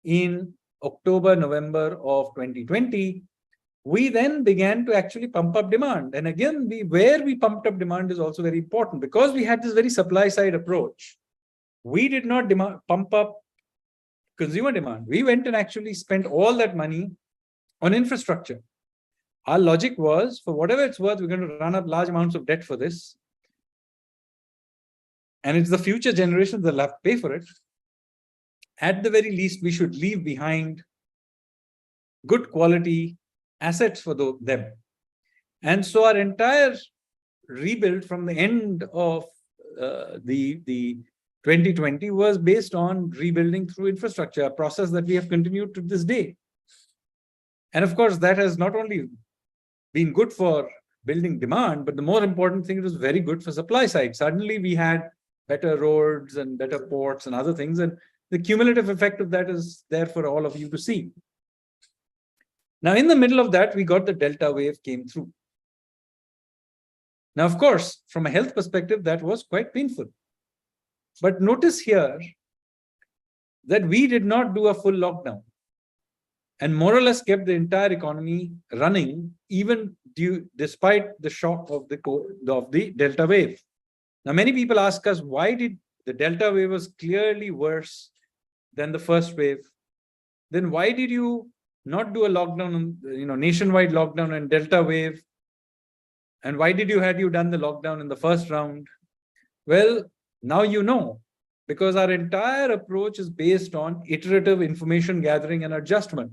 in October, November of 2020, we then began to actually pump up demand. And again, where we pumped up demand is also very important because we had this very supply side approach. We did not pump up consumer demand. We went and actually spent all that money on infrastructure. Our logic was, for whatever it's worth, we're going to run up large amounts of debt for this. And it's the future generations that will have to pay for it. At the very least, we should leave behind good quality assets for them. And so our entire rebuild from the end of the 2020 was based on rebuilding through infrastructure, a process that we have continued to this day. And of course, that has not only been good for building demand, but the more important thing, it was very good for supply side. Suddenly we had better roads and better ports and other things. And the cumulative effect of that is there for all of you to see. Now, in the middle of that, we got the Delta wave came through. Now, of course, from a health perspective, that was quite painful. But notice here that we did not do a full lockdown and more or less kept the entire economy running, even despite the shock of the Delta wave. Now, many people ask us, why did the Delta wave was clearly worse than the first wave? Then why did you not do a lockdown, nationwide lockdown and Delta wave? And why had you done the lockdown in the first round? Well, now you know, because our entire approach is based on iterative information gathering and adjustment.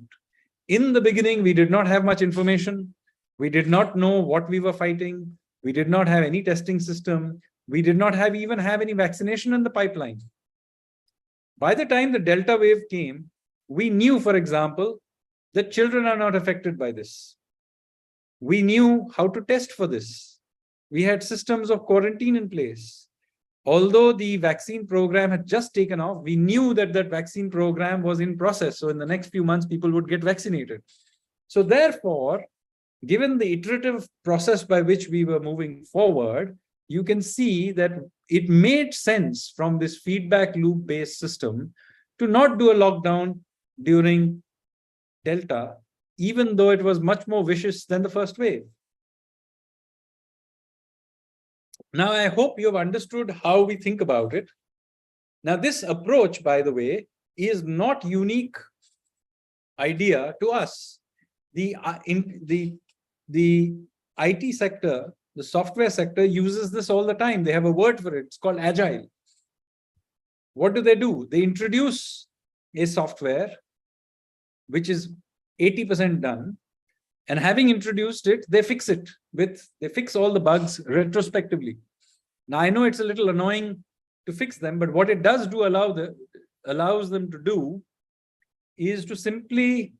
In the beginning, we did not have much information. We did not know what we were fighting. We did not have any testing system. We did not even have any vaccination in the pipeline. By the time the Delta wave came, we knew, for example, that children are not affected by this. We knew how to test for this. We had systems of quarantine in place. Although the vaccine program had just taken off, we knew that that vaccine program was in process. So in the next few months, people would get vaccinated. So therefore, given the iterative process by which we were moving forward, you can see that it made sense from this feedback loop based system to not do a lockdown during Delta, even though it was much more vicious than the first wave. Now, I hope you have understood how we think about it. Now, this approach, by the way, is not unique idea to us. The IT sector, the software sector uses this all the time. They have a word for it. It's called agile. What do? They introduce a software which is 80% done, and having introduced it, they fix it they fix all the bugs retrospectively. Now, I know it's a little annoying to fix them, but what it does do allows them to do is to simply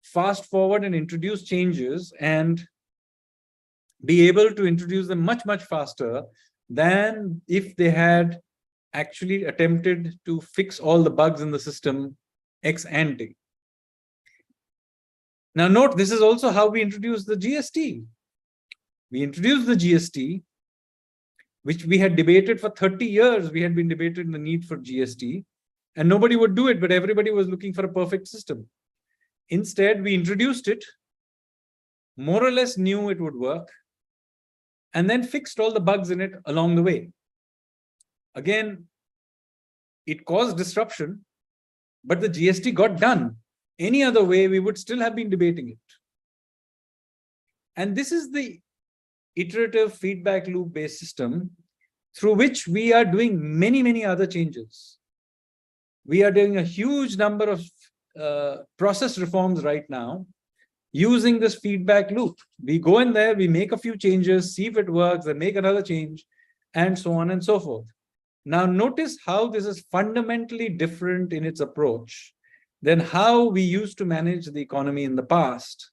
fast forward and introduce changes and be able to introduce them much, much faster than if they had actually attempted to fix all the bugs in the system ex ante. Now, note, this is also how we introduced the GST. We introduced the GST, which we had debated for 30 years. We had been debating the need for GST, and nobody would do it, but everybody was looking for a perfect system. Instead, we introduced it, more or less knew it would work, and then fixed all the bugs in it along the way. Again, it caused disruption, but the GST got done. Any other way, we would still have been debating it. And this is the iterative feedback loop based system through which we are doing many, many other changes. We are doing a huge number of process reforms right now using this feedback loop. We go in there, we make a few changes, see if it works, then make another change, and so on and so forth. Now, notice how this is fundamentally different in its approach than how we used to manage the economy in the past,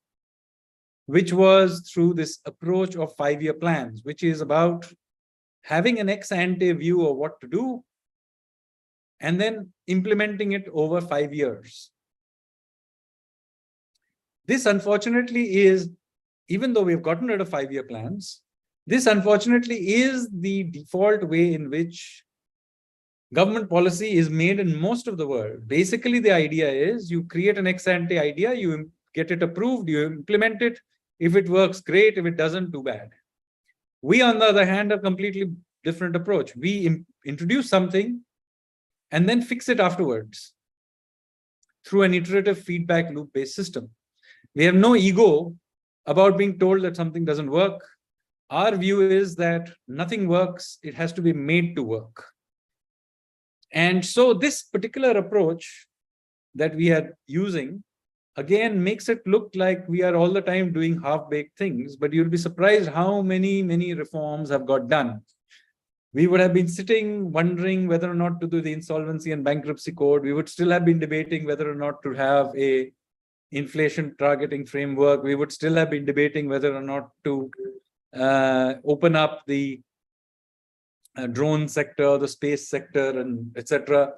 which was through this approach of 5-year plans, which is about having an ex ante view of what to do and then implementing it over 5 years. This, unfortunately, is, even though we've gotten rid of 5-year plans, this, unfortunately, is the default way in which government policy is made in most of the world. Basically, the idea is you create an ex ante idea, you get it approved, you implement it. If it works, great. If it doesn't, too bad. We, on the other hand, have a completely different approach. We introduce something and then fix it afterwards through an iterative feedback loop-based system. We have no ego about being told that something doesn't work. Our view is that nothing works, it has to be made to work. And so this particular approach that we are using, again, makes it look like we are all the time doing half-baked things, but you'll be surprised how many reforms have got done. We would have been sitting wondering whether or not to do the insolvency and bankruptcy code. We would still have been debating whether or not to have a inflation targeting framework. We would still have been debating whether or not to open up the drone sector, the space sector, and etc.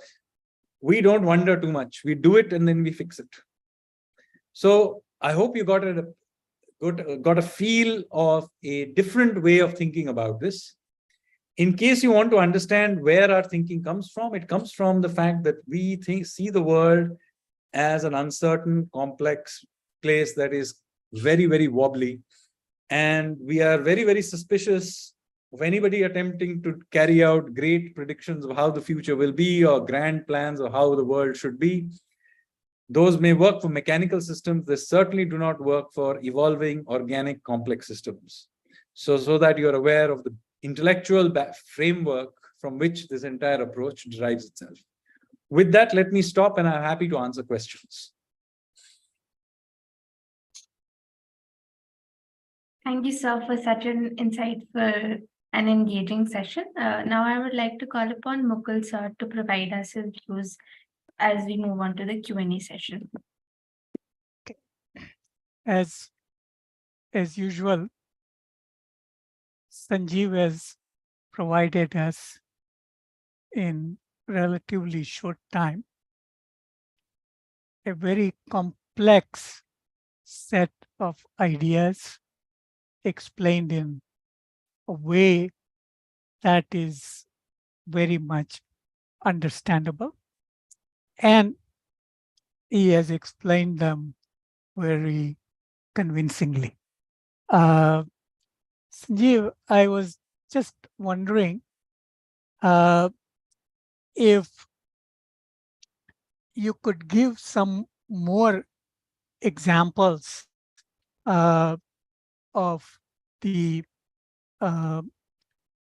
We don't wonder too much. We do it and then we fix it. So I hope you got a feel of a different way of thinking about this. In case you want to understand where our thinking comes from, it comes from the fact that we see the world as an uncertain, complex place that is very, very wobbly. And we are very, very suspicious of anybody attempting to carry out great predictions of how the future will be or grand plans of how the world should be. Those may work for mechanical systems. They certainly do not work for evolving, organic, complex systems. So that you're aware of the intellectual framework from which this entire approach derives itself. With that, let me stop, and I'm happy to answer questions. Thank you, sir, for such an insightful and engaging session. Now I would like to call upon Mukul, sir, to provide us his views as we move on to the Q&A session. Okay. As usual, Sanjeev has provided us in relatively short time a very complex set of ideas explained in a way That is very much understandable. And he has explained them very convincingly. Sanjeev, I was just wondering if you could give some more examples of the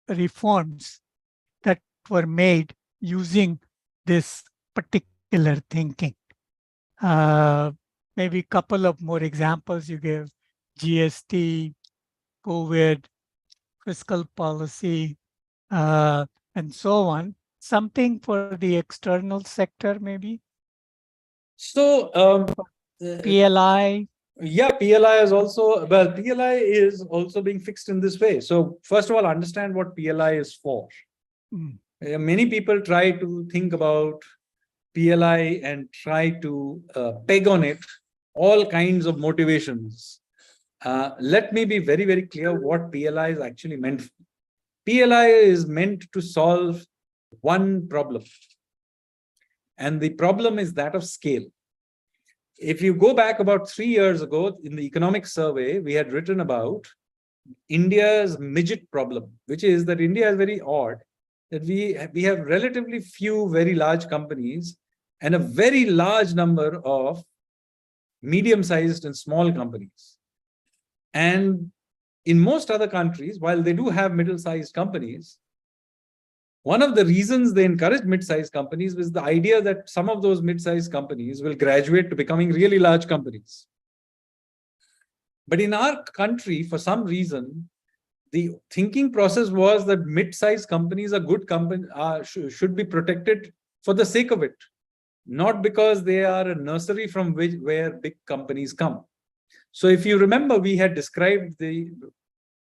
reforms that were made using this particular thinking. Maybe a couple of more examples you gave: GST, COVID, fiscal policy, and so on. Something for the external sector, maybe? So, PLI? yeah, PLI is also, well, PLI is also being fixed in this way. So first of all, understand what PLI is for. Mm. Many people try to think about PLI and try to peg on it all kinds of motivations. Let me be very, very clear what PLI is actually meant for. PLI is meant to solve one problem. And the problem is that of scale. If you go back about 3 years ago in the economic survey, we had written about India's midget problem, which is that India is very odd, that we have relatively few very large companies and a very large number of medium-sized and small companies. And in most other countries, while they do have middle-sized companies, one of the reasons they encourage mid-sized companies was the idea that some of those mid-sized companies will graduate to becoming really large companies. But in our country, for some reason, the thinking process was that mid-sized companies are good companies, should be protected for the sake of it, not because they are a nursery from where big companies come. So if you remember, we had described the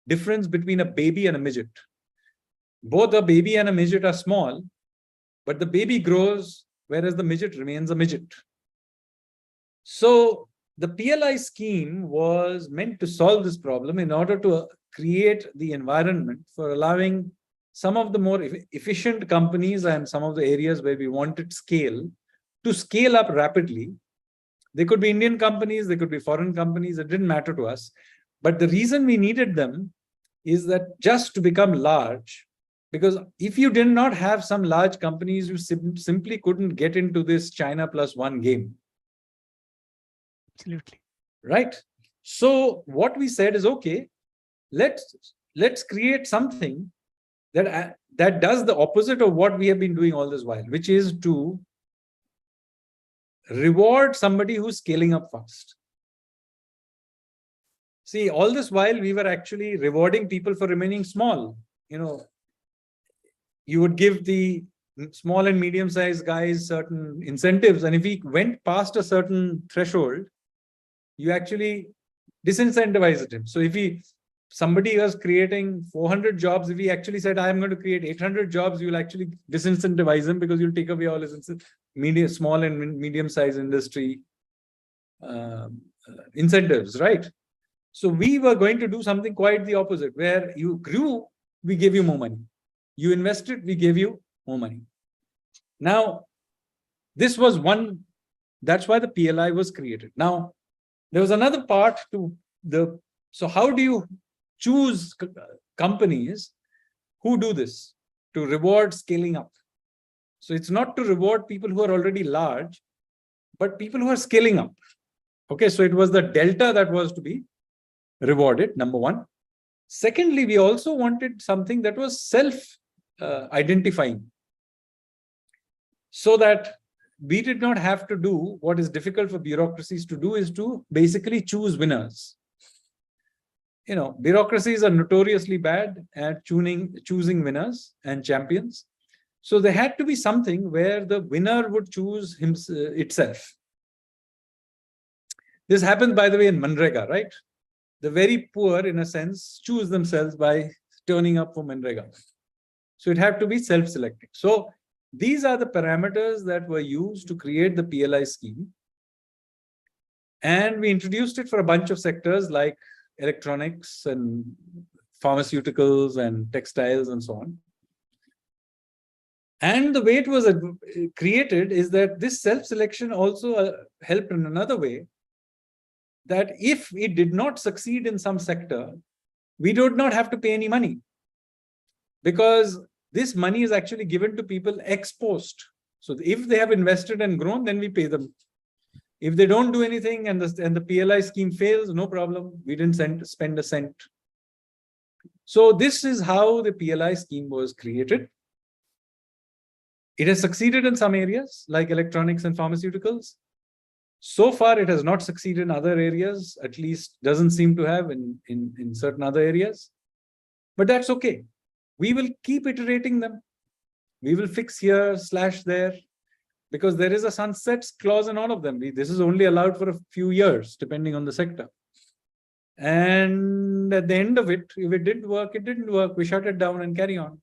difference between a baby and a midget. Both a baby and a midget are small, but the baby grows, whereas the midget remains a midget. So the PLI scheme was meant to solve this problem in order to create the environment for allowing some of the more efficient companies and some of the areas where we wanted scale to scale up rapidly. They could be Indian companies, they could be foreign companies, it didn't matter to us. But the reason we needed them is that just to become large, because if you did not have some large companies, you simply couldn't get into this China plus one game. Absolutely. Right? So what we said is, okay, let's create something that does the opposite of what we have been doing all this while, which is to reward somebody who's scaling up fast. See, all this while we were actually rewarding people for remaining small. You know, you would give the small and medium-sized guys certain incentives, and if we went past a certain threshold, you actually disincentivized him. So if somebody was creating 400 jobs, if he actually said, I'm going to create 800 jobs, you'll actually disincentivize him because you'll take away all his small and medium-sized industry incentives, right? So we were going to do something quite the opposite, where you grew, we gave you more money. You invested, we gave you more money. Now, this was one, that's why the PLI was created. Now, there was another part to so how do you choose companies who do this to reward scaling up? So it's not to reward people who are already large, but people who are scaling up. Okay, so it was the delta that was to be rewarded, number one. Secondly, we also wanted something that was self-identifying, so that we did not have to do what is difficult for bureaucracies to do, is to basically choose winners. You know, bureaucracies are notoriously bad at choosing winners and champions. So there had to be something where the winner would choose itself. This happens, by the way, in Manrega, right? The very poor, in a sense, choose themselves by turning up for Manrega. So it had to be self-selecting. So these are the parameters that were used to create the PLI scheme. And we introduced it for a bunch of sectors like electronics and pharmaceuticals and textiles and so on. And the way it was created is that this self-selection also helped in another way, that if it did not succeed in some sector, we did not have to pay any money, because this money is actually given to people ex post. So if they have invested and grown, then we pay them. If they don't do anything and the PLI scheme fails, no problem. We didn't spend a cent. So this is how the PLI scheme was created. It has succeeded in some areas like electronics and pharmaceuticals. So far, it has not succeeded in other areas, at least doesn't seem to have in certain other areas. But that's okay. We will keep iterating them. We will fix here, slash there, because there is a sunset clause in all of them. This is only allowed for a few years, depending on the sector. And at the end of it, if it didn't work, it didn't work. We shut it down and carry on.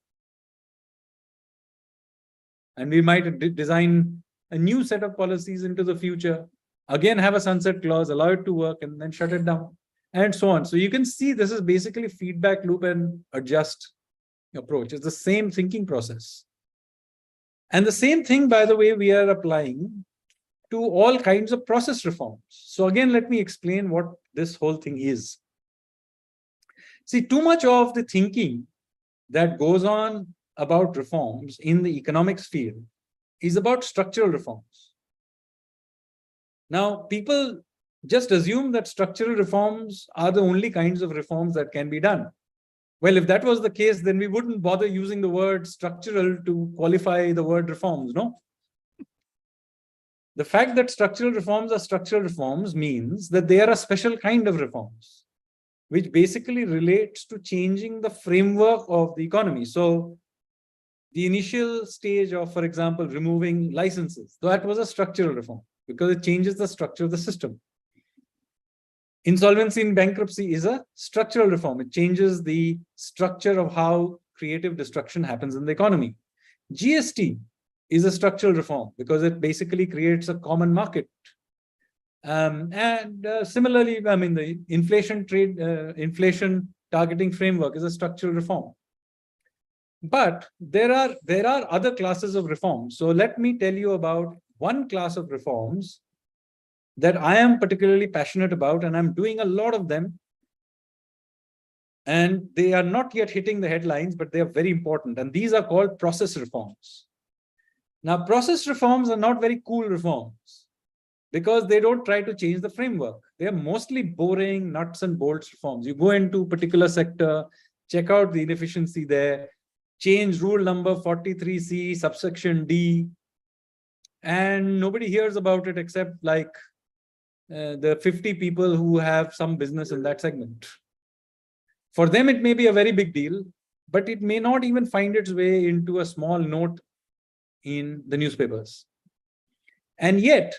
And we might design a new set of policies into the future. Again, have a sunset clause, allow it to work, and then shut it down, and so on. So you can see this is basically feedback loop and adjust approach. It's the same thinking process. And the same thing, by the way, we are applying to all kinds of process reforms. So again, let me explain what this whole thing is. See, too much of the thinking that goes on about reforms in the economics field is about structural reforms. Now, people just assume that structural reforms are the only kinds of reforms that can be done. Well, if that was the case, then we wouldn't bother using the word structural to qualify the word reforms, no? The fact that structural reforms are structural reforms means that they are a special kind of reforms, which basically relates to changing the framework of the economy. So the initial stage of, for example, removing licenses, that was a structural reform because it changes the structure of the system. Insolvency and bankruptcy is a structural reform. It changes the structure of how creative destruction happens in the economy. GST is a structural reform because it basically creates a common market. Similarly, I mean, the inflation targeting framework is a structural reform. But there are other classes of reforms. So let me tell you about one class of reforms that I am particularly passionate about, and I'm doing a lot of them. And they are not yet hitting the headlines, but they are very important. And these are called process reforms. Now, process reforms are not very cool reforms because they don't try to change the framework. They are mostly boring nuts and bolts reforms. You go into a particular sector, check out the inefficiency there, change rule number 43C, subsection D, and nobody hears about it except like the 50 people who have some business in that segment. For them, it may be a very big deal, but it may not even find its way into a small note in the newspapers. And yet,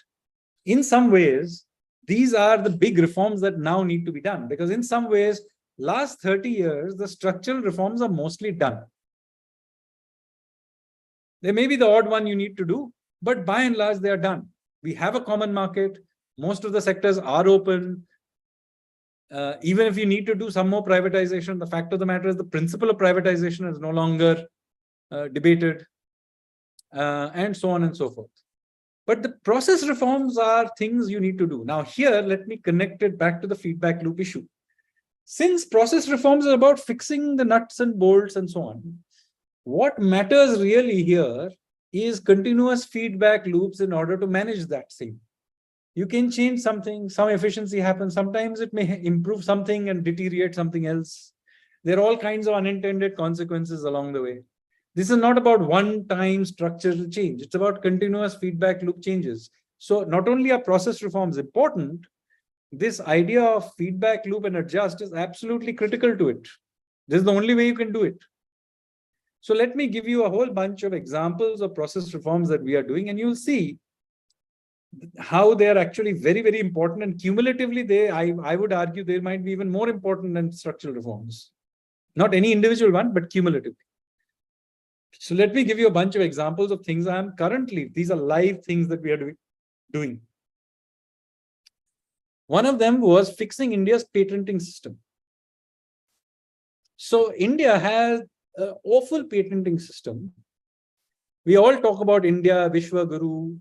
in some ways, these are the big reforms that now need to be done, because in some ways, last 30 years, the structural reforms are mostly done. There may be the odd one you need to do, but by and large, they are done. We have a common market. Most of the sectors are open. Even if you need to do some more privatization, the fact of the matter is the principle of privatization is no longer debated, and so on and so forth. But the process reforms are things you need to do. Now here, let me connect it back to the feedback loop issue. Since process reforms are about fixing the nuts and bolts and so on, what matters really here is continuous feedback loops in order to manage that same. You can change something, some efficiency happens. Sometimes it may improve something and deteriorate something else. There are all kinds of unintended consequences along the way. This is not about one-time structural change. It's about continuous feedback loop changes. So not only are process reforms important, this idea of feedback loop and adjust is absolutely critical to it. This is the only way you can do it. So let me give you a whole bunch of examples of process reforms that we are doing, and you'll see how they are actually very, very important. And cumulatively, I would argue they might be even more important than structural reforms. Not any individual one, but cumulatively. So let me give you a bunch of examples of things these are live things that we are doing. One of them was fixing India's patenting system. So India has an awful patenting system. We all talk about India, Vishwa Guru.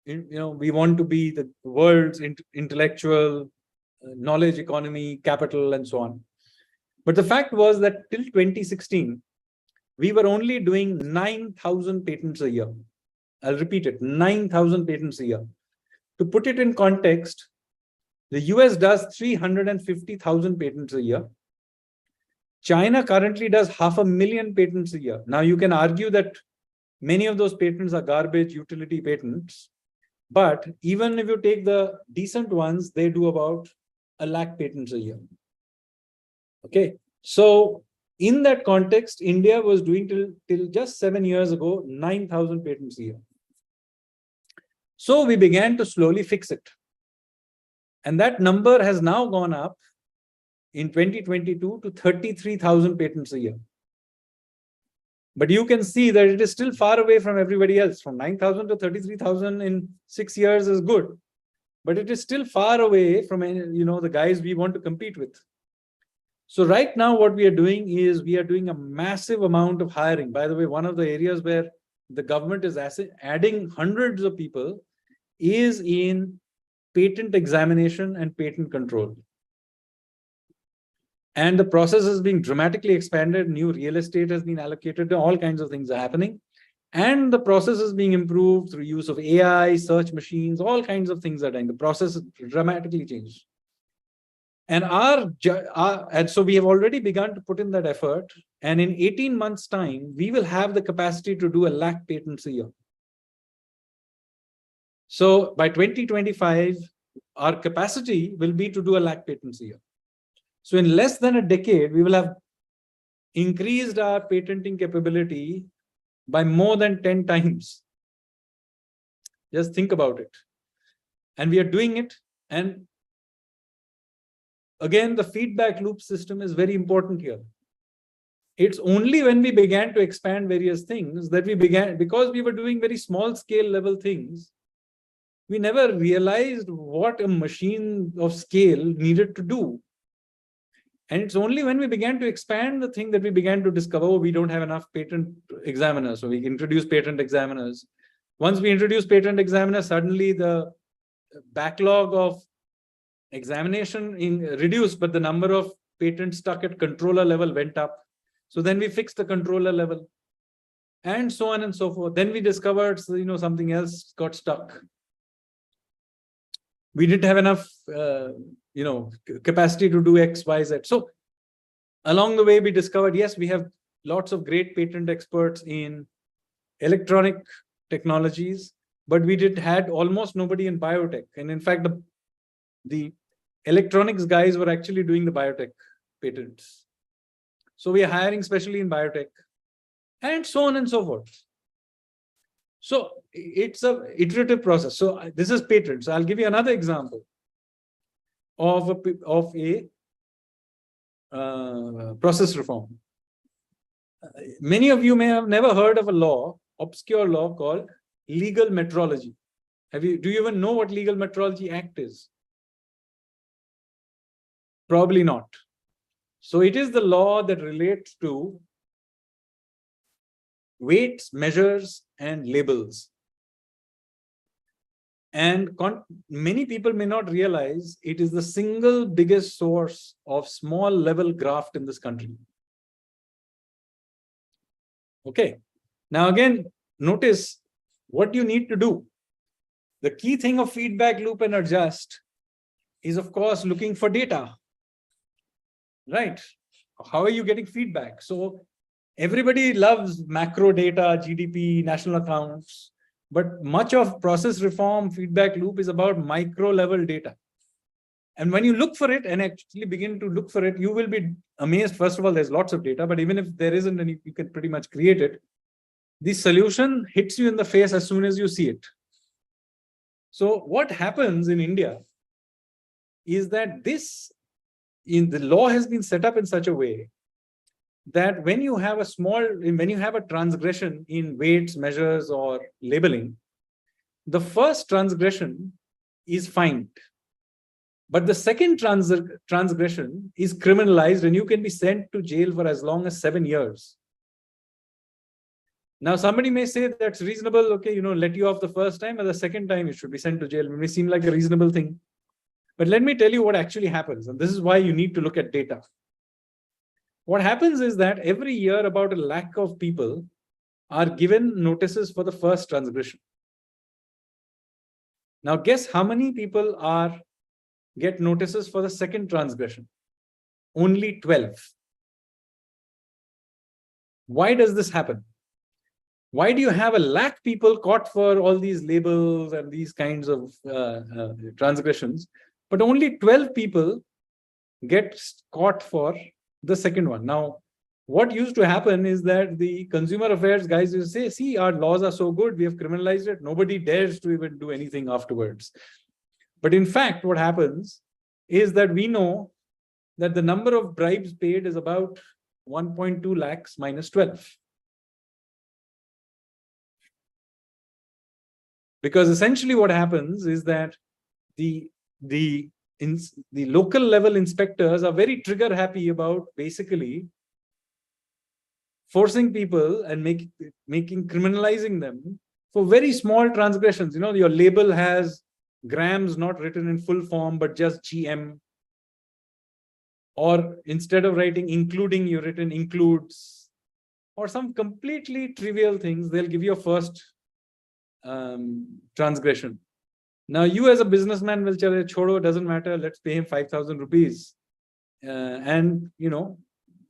We want to be the world's intellectual knowledge economy, capital, and so on. But the fact was that till 2016, we were only doing 9,000 patents a year. I'll repeat it, 9,000 patents a year. To put it in context, the US does 350,000 patents a year. China currently does 500,000 patents a year. Now, you can argue that many of those patents are garbage utility patents. But even if you take the decent ones, they do about 100,000 patents a year. Okay. So in that context, India was doing till just 7 years ago, 9,000 patents a year. So we began to slowly fix it. And that number has now gone up in 2022 to 33,000 patents a year. But you can see that it is still far away from everybody else. From 9,000 to 33,000 in 6 years is good. But it is still far away from the guys we want to compete with. So right now what we are doing is we are doing a massive amount of hiring. By the way, one of the areas where the government is adding hundreds of people is in patent examination and patent control. And the process is being dramatically expanded. New real estate has been allocated. All kinds of things are happening. And the process is being improved through use of AI, search machines, all kinds of things are done. The process is dramatically changed. And so we have already begun to put in that effort. And in 18 months' time, we will have the capacity to do 100,000 patents a year. So by 2025, our capacity will be to do 100,000 patents a year. So in less than a decade, we will have increased our patenting capability by more than 10 times. Just think about it. And we are doing it. And again, the feedback loop system is very important here. It's only when we began to expand various things that we began, because we were doing very small scale level things, we never realized what a machine of scale needed to do. And it's only when we began to expand the thing that we began to discover, oh, we don't have enough patent examiners. So we introduced patent examiners. Once we introduced patent examiners, suddenly the backlog of examination reduced, but the number of patents stuck at controller level went up. So then we fixed the controller level and so on and so forth. Then we discovered, something else got stuck. We didn't have enough, capacity to do X, Y, Z. So along the way, we discovered, yes, we have lots of great patent experts in electronic technologies, but we had almost nobody in biotech. And in fact, the electronics guys were actually doing the biotech patents. So we are hiring especially in biotech and so on and so forth. So it's an iterative process. So this is patents. I'll give you another example of a process reform. Many of you may have never heard of a law, obscure law called legal metrology. Do you even know what Legal Metrology Act is? Probably not. So it is the law that relates to weights, measures, and labels. And many people may not realize it is the single biggest source of small level graft in this country. Okay. Now again, notice what you need to do. The key thing of feedback loop and adjust is, of course, looking for data. Right? How are you getting feedback? So everybody loves macro data, GDP, national accounts, but much of process reform feedback loop is about micro level data. And when you look for it and actually begin to look for it, you will be amazed. First of all, there's lots of data, but even if there isn't any, you can pretty much create it. The solution hits you in the face as soon as you see it. So what happens in India is that the law has been set up in such a way that when you have a transgression in weights, measures, or labeling, the first transgression is fined. But the second transgression is criminalized and you can be sent to jail for as long as 7 years. Now, somebody may say that's reasonable. Okay, let you off the first time, and the second time you should be sent to jail. It may seem like a reasonable thing. But let me tell you what actually happens. And this is why you need to look at data. What happens is that every year about 1 lakh of people are given notices for the first transgression. Now, guess how many people get notices for the second transgression? Only 12. Why does this happen? Why do you have 1 lakh people caught for all these labels and these kinds of transgressions, but only 12 people get caught for the second one? Now, what used to happen is that the consumer affairs guys will say, see, our laws are so good, we have criminalized it. Nobody dares to even do anything afterwards. But in fact, what happens is that we know that the number of bribes paid is about 1.2 lakhs minus 12. Because essentially what happens is that the local level inspectors are very trigger happy about basically forcing people and criminalizing them for very small transgressions. Your label has grams not written in full form, but just GM. Or instead of writing including, you written includes, or some completely trivial things, they'll give you a first transgression. Now, you as a businessman will tell, chodo, doesn't matter, let's pay him 5,000 rupees and,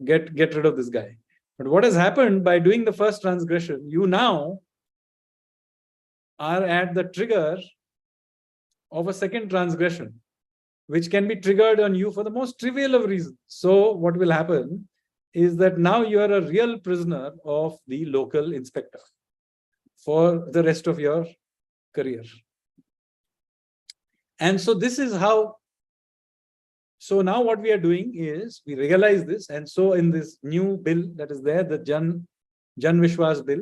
get rid of this guy. But what has happened by doing the first transgression, you now are at the trigger of a second transgression, which can be triggered on you for the most trivial of reasons. So what will happen is that now you are a real prisoner of the local inspector for the rest of your career. And so this is how, so now what we are doing is we realize this. And so in this new bill that is there, the Jan Vishwas bill,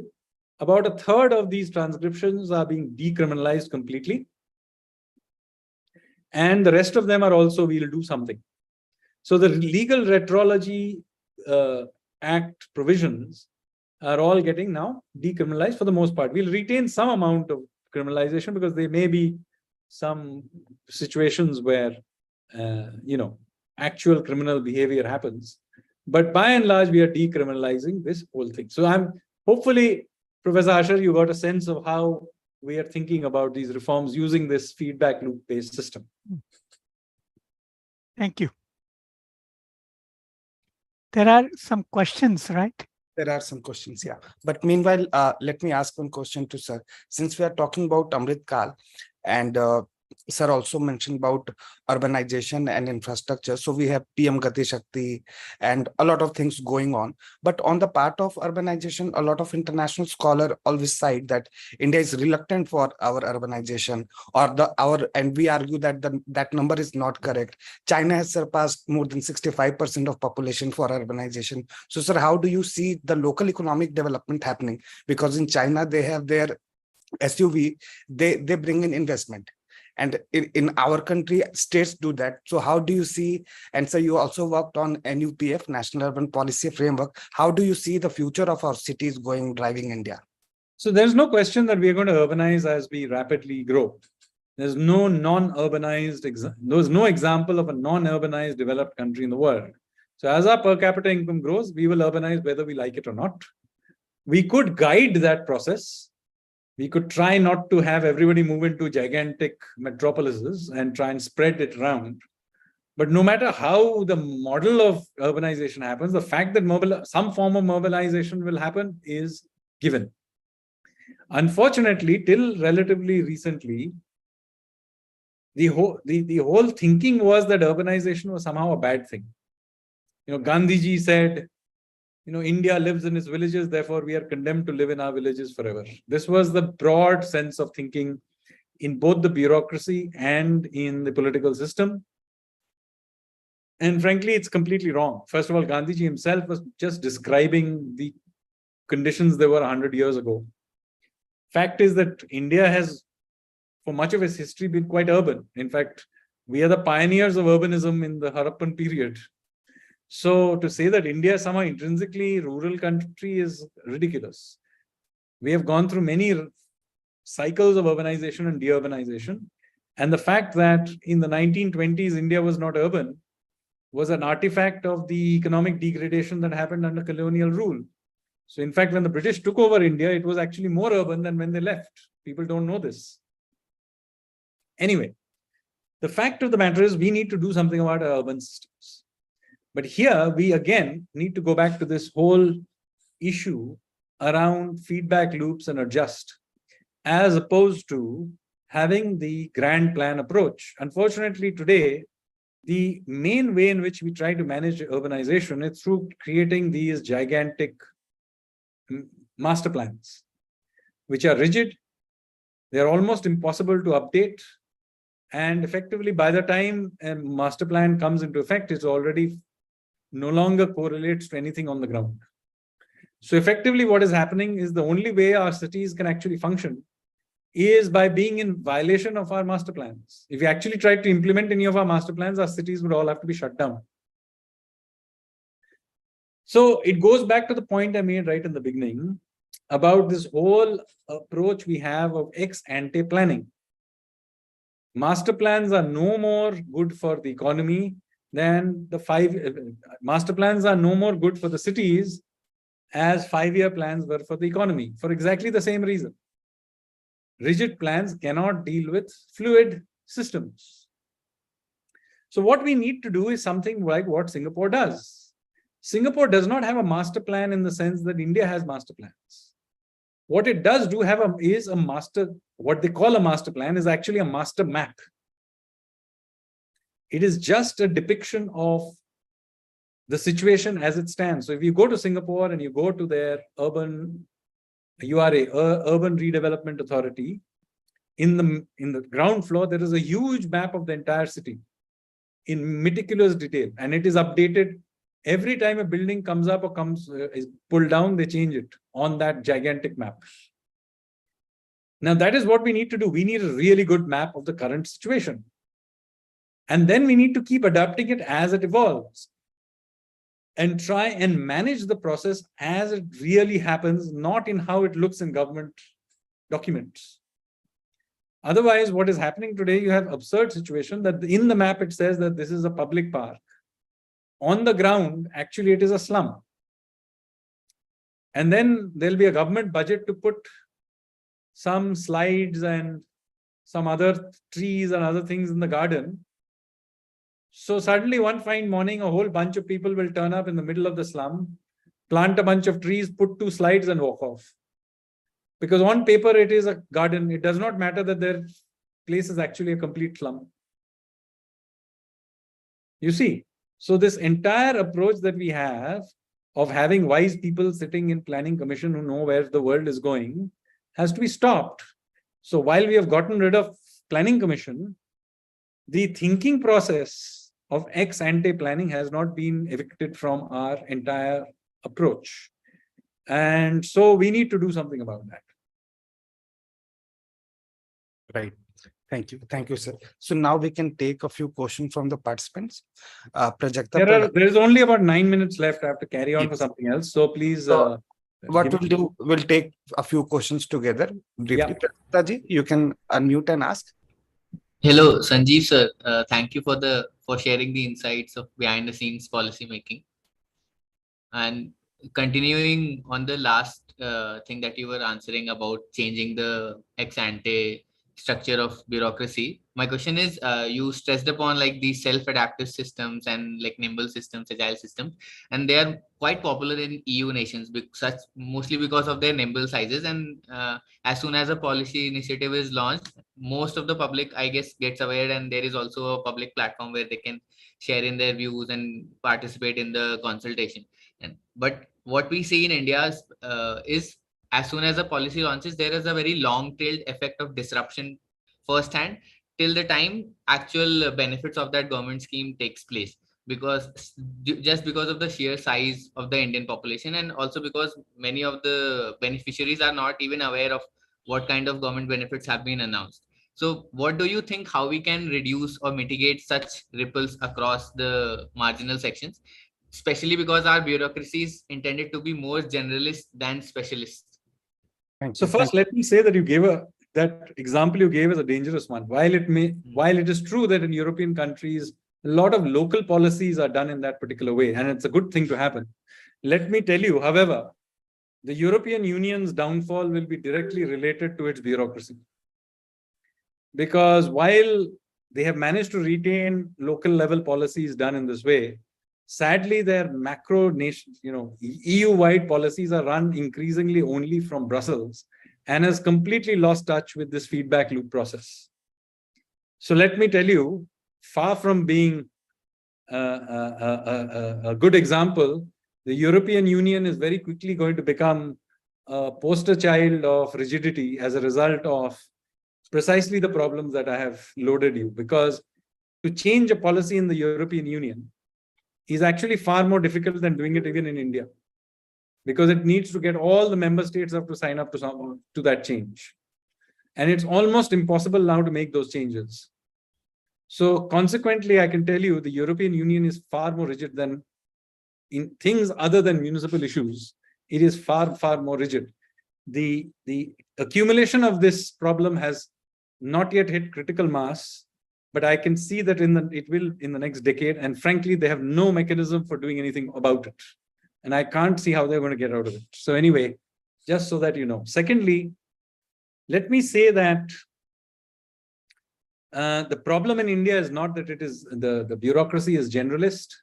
about 1/3 of these transcriptions are being decriminalized completely. And the rest of them are also, we'll do something. So the legal retrology act provisions are all getting now decriminalized for the most part. We'll retain some amount of criminalization because there may be some situations where, actual criminal behavior happens. But by and large, we are decriminalizing this whole thing. So hopefully, Professor Asher, you got a sense of how we are thinking about these reforms using this feedback loop-based system. Thank you. There are some questions, right? There are some questions, yeah. But meanwhile, let me ask one question to sir. Since we are talking about Amrit Kaal, and sir also mentioned about urbanization and infrastructure. So we have PM Gati Shakti and a lot of things going on. But on the part of urbanization, a lot of international scholars always cite that India is reluctant for our urbanization, and we argue that that number is not correct. China has surpassed more than 65% of population for urbanization. So sir, how do you see the local economic development happening? Because in China, they have their SUV, they bring in investment. And in our country, states do that. So how do you see, and so you also worked on NUPF, National Urban Policy Framework. How do you see the future of our cities driving India? So there's no question that we are going to urbanize as we rapidly grow. There's no there's no example of a non-urbanized developed country in the world. So as our per capita income grows, we will urbanize whether we like it or not. We could guide that process. We could try not to have everybody move into gigantic metropolises and try and spread it around. But no matter how the model of urbanization happens, the fact that some form of mobilization will happen is given. Unfortunately, till relatively recently, the whole thinking was that urbanization was somehow a bad thing. Gandhiji said, India lives in its villages, therefore we are condemned to live in our villages forever. This was the broad sense of thinking in both the bureaucracy and in the political system. And frankly, it's completely wrong. First of all, Gandhiji himself was just describing the conditions there were 100 years ago. Fact is that India has, for much of its history, been quite urban. In fact, we are the pioneers of urbanism in the Harappan period. So to say that India is somehow intrinsically rural country is ridiculous. We have gone through many cycles of urbanization and deurbanization. And the fact that in the 1920s, India was not urban was an artifact of the economic degradation that happened under colonial rule. So in fact, when the British took over India, it was actually more urban than when they left. People don't know this. Anyway, the fact of the matter is we need to do something about our urban systems. But here we again need to go back to this whole issue around feedback loops and adjust, as opposed to having the grand plan approach. Unfortunately, today, the main way in which we try to manage urbanization is through creating these gigantic master plans, which are rigid. They're almost impossible to update. And effectively, by the time a master plan comes into effect, it's already no longer correlates to anything on the ground. So effectively, what is happening is the only way our cities can actually function is by being in violation of our master plans. If we actually tried to implement any of our master plans, our cities would all have to be shut down. So it goes back to the point I made right in the beginning about this whole approach we have of ex-ante planning. Master plans are no more good for the economy than master plans are no more good for the cities as 5-year plans were for the economy, for exactly the same reason. Rigid plans cannot deal with fluid systems. So what we need to do is something like what Singapore does. Singapore does not have a master plan in the sense that India has master plans. What it does do have is a master, what they call a master plan is actually a master map. It is just a depiction of the situation as it stands. So if you go to Singapore and you go to their urban URA, Urban Redevelopment Authority, in the ground floor, there is a huge map of the entire city in meticulous detail, and it is updated every time a building comes up or is pulled down. They change it on that gigantic map. Now that is what we need to do. We need a really good map of the current situation, and then we need to keep adapting it as it evolves and try and manage the process as it really happens, not in how it looks in government documents. Otherwise, what is happening today, you have absurd situation that in the map it says that this is a public park. On the ground, actually it is a slum. And then there'll be a government budget to put some slides and some other trees and other things in the garden. So suddenly one fine morning, a whole bunch of people will turn up in the middle of the slum, plant a bunch of trees, put 2 slides and walk off. Because on paper, it is a garden. It does not matter that their place is actually a complete slum. You see, so this entire approach that we have of having wise people sitting in planning commission who know where the world is going has to be stopped. So while we have gotten rid of planning commission, the thinking process of ex-ante planning has not been evicted from our entire approach. And so we need to do something about that. Right. Thank you. Thank you, sir. So now we can take a few questions from the participants. Prajakta, there is only about 9 minutes left. I have to carry on for Yes. something else. So please. What we'll do, we'll take a few questions together briefly. Yeah. Prajakta ji, you can unmute and ask. Hello, Sanjeev sir. Thank you for sharing the insights of behind the scenes policy making. And continuing on the last thing that you were answering about changing the ex ante structure of bureaucracy, my question is, you stressed upon like these self-adaptive systems and like nimble systems, agile systems, and they are quite popular in EU nations, mostly because of their nimble sizes. And as soon as a policy initiative is launched, most of the public, I guess, gets aware, and there is also a public platform where they can share in their views and participate in the consultation. But what we see in India is as soon as a policy launches, there is a very long-tailed effect of disruption firsthand till the time actual benefits of that government scheme takes place. Because just because of the sheer size of the Indian population, and also because many of the beneficiaries are not even aware of what kind of government benefits have been announced. So what do you think how we can reduce or mitigate such ripples across the marginal sections, especially because our bureaucracy is intended to be more generalist than specialist? Thank So you. first, let me say that that example you gave is a dangerous one. While it is true that in European countries, a lot of local policies are done in that particular way, and it's a good thing to happen. Let me tell you, however, the European Union's downfall will be directly related to its bureaucracy. Because while they have managed to retain local level policies done in this way, sadly, their macro nation, EU-wide policies are run increasingly only from Brussels and has completely lost touch with this feedback loop process. So let me tell you, far from being a good example, the European Union is very quickly going to become a poster child of rigidity as a result of precisely the problems that I have loaded you. Because to change a policy in the European Union is actually far more difficult than doing it even in India, because it needs to get all the member states have to sign up to that change. And it's almost impossible now to make those changes. So consequently, I can tell you the European Union is far more rigid than in things other than municipal issues. It is far, far more rigid. The accumulation of this problem has not yet hit critical mass, but I can see that it will in the next decade. And frankly, they have no mechanism for doing anything about it. And I can't see how they're going to get out of it. So anyway, just so that you know. Secondly, let me say that the problem in India is not that it is the bureaucracy is generalist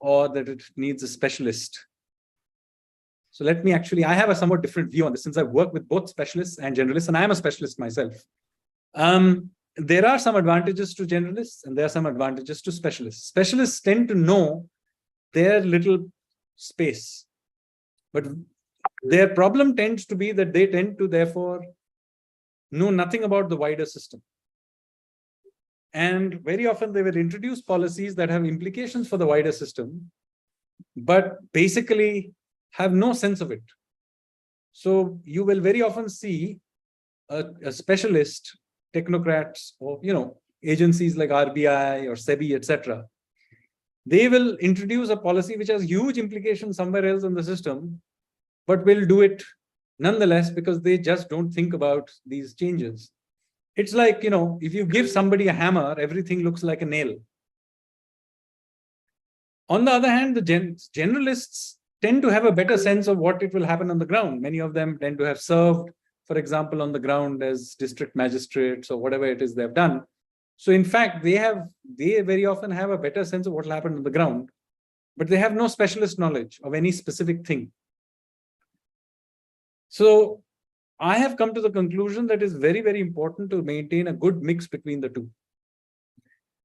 or that it needs a specialist. So let me I have a somewhat different view on this since I've worked with both specialists and generalists, and I'm a specialist myself. There are some advantages to generalists and there are some advantages to specialists. Specialists tend to know their little space, but their problem tends to be that they tend to therefore know nothing about the wider system. And very often they will introduce policies that have implications for the wider system, but basically have no sense of it. So you will very often see a specialist, technocrats, or agencies like RBI or SEBI, etc. They will introduce a policy which has huge implications somewhere else in the system, but will do it nonetheless because they just don't think about these changes. It's like, if you give somebody a hammer, everything looks like a nail. On the other hand, the generalists tend to have a better sense of what it will happen on the ground. Many of them tend to have served, for example, on the ground as district magistrates or whatever it is they've done. So in fact, they very often have a better sense of what will happen on the ground, but they have no specialist knowledge of any specific thing. So I have come to the conclusion that it's very, very important to maintain a good mix between the two.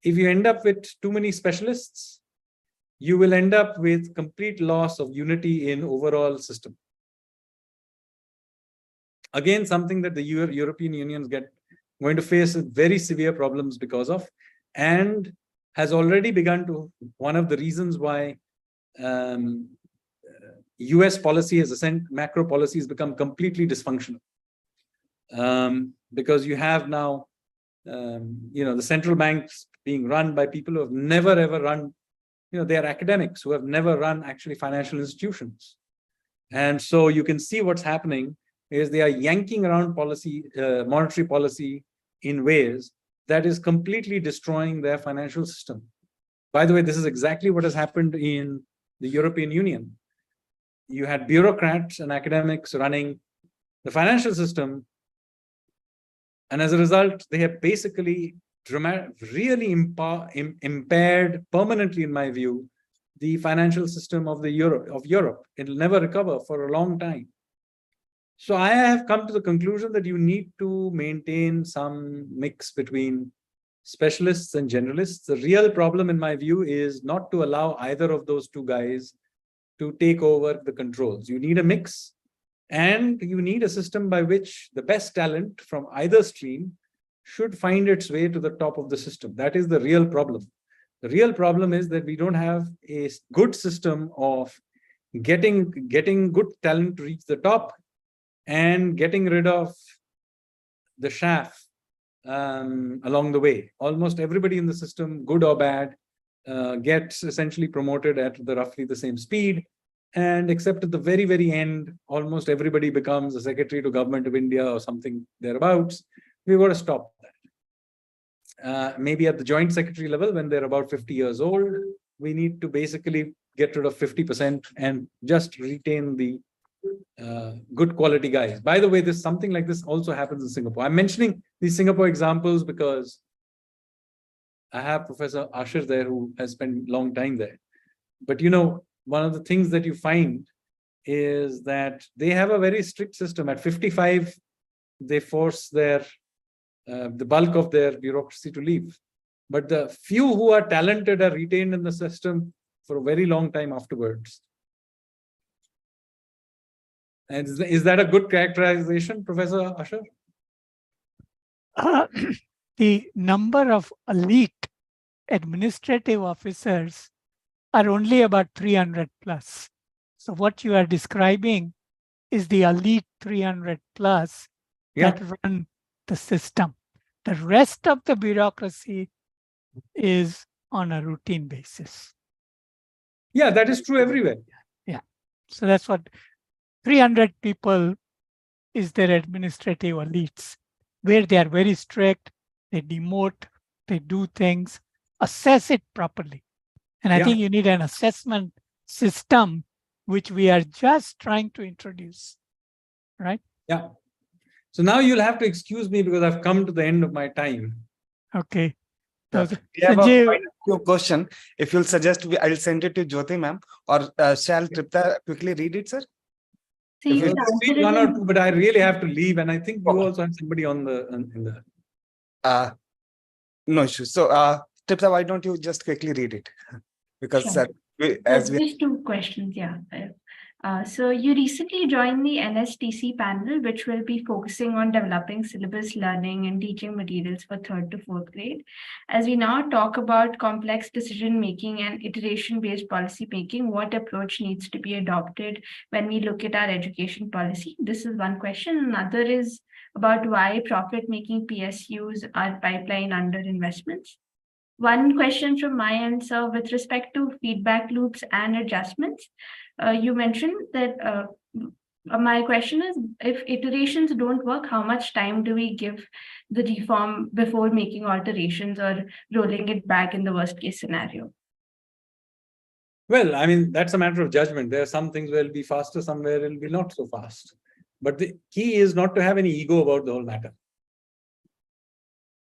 If you end up with too many specialists, you will end up with complete loss of unity in overall system. Again, something that the European Union is going to face very severe problems because of, and has already begun to, one of the reasons why US policy has macro policy has become completely dysfunctional. Because you have now, the central banks being run by people who have never ever run, they are academics who have never run actually financial institutions. And so you can see what's happening is they are yanking around policy, monetary policy in ways that is completely destroying their financial system. By the way, this is exactly what has happened in the European Union. You had bureaucrats and academics running the financial system. And as a result, they have basically really impaired permanently, in my view, the financial system of Europe. It will never recover for a long time. So I have come to the conclusion that you need to maintain some mix between specialists and generalists. The real problem, in my view, is not to allow either of those two guys to take over the controls. You need a mix, and you need a system by which the best talent from either stream should find its way to the top of the system. That is the real problem. The real problem is that we don't have a good system of getting good talent to reach the top and getting rid of the chaff along the way. Almost everybody in the system, good or bad, gets essentially promoted at roughly the same speed. And except at the very, very end, almost everybody becomes a secretary to Government of India or something thereabouts. We've got to stop that. Maybe at the joint secretary level, when they're about 50 years old, we need to basically get rid of 50% and just retain the good quality guys. By the way, this something like this also happens in Singapore. I'm mentioning these Singapore examples because I have Professor Ashir there who has spent a long time there. But you know, one of the things that you find is that they have a very strict system. At 55, they force their the bulk of their bureaucracy to leave. But the few who are talented are retained in the system for a very long time afterwards. And is that a good characterization, Professor Ashir? The number of elite administrative officers are only about 300 plus. So what you are describing is the elite 300 plus that run the system. The rest of the bureaucracy is on a routine basis. Yeah, that is true everywhere. Yeah. So that's what 300 people is their administrative elites, where they are very strict, they demote, they do things, assess it properly. And I think you need an assessment system, which we are just trying to introduce, right? Yeah. So now you'll have to excuse me because I've come to the end of my time. Okay. We have a final question. If you'll suggest, I'll send it to Jyoti ma'am, or shall Tripta quickly read it, sir? So you Read one or two, but I really have to leave, and I think you also have somebody on the in the. No issue. So, Tripta, why don't you just quickly read it? Because Sure. as we Just two questions, yeah. So you recently joined the NSTC panel, which will be focusing on developing syllabus learning and teaching materials for 3rd to 4th grade. As we now talk about complex decision making and iteration-based policy making, what approach needs to be adopted when we look at our education policy? This is one question. Another is about why profit-making PSUs are pipeline under investments. One question from my end, sir, with respect to feedback loops and adjustments. You mentioned that my question is, if iterations don't work, how much time do we give the reform before making alterations or rolling it back in the worst case scenario? Well, I mean, that's a matter of judgment. There are some things where it'll be faster, somewhere it'll be not so fast. But the key is not to have any ego about the whole matter.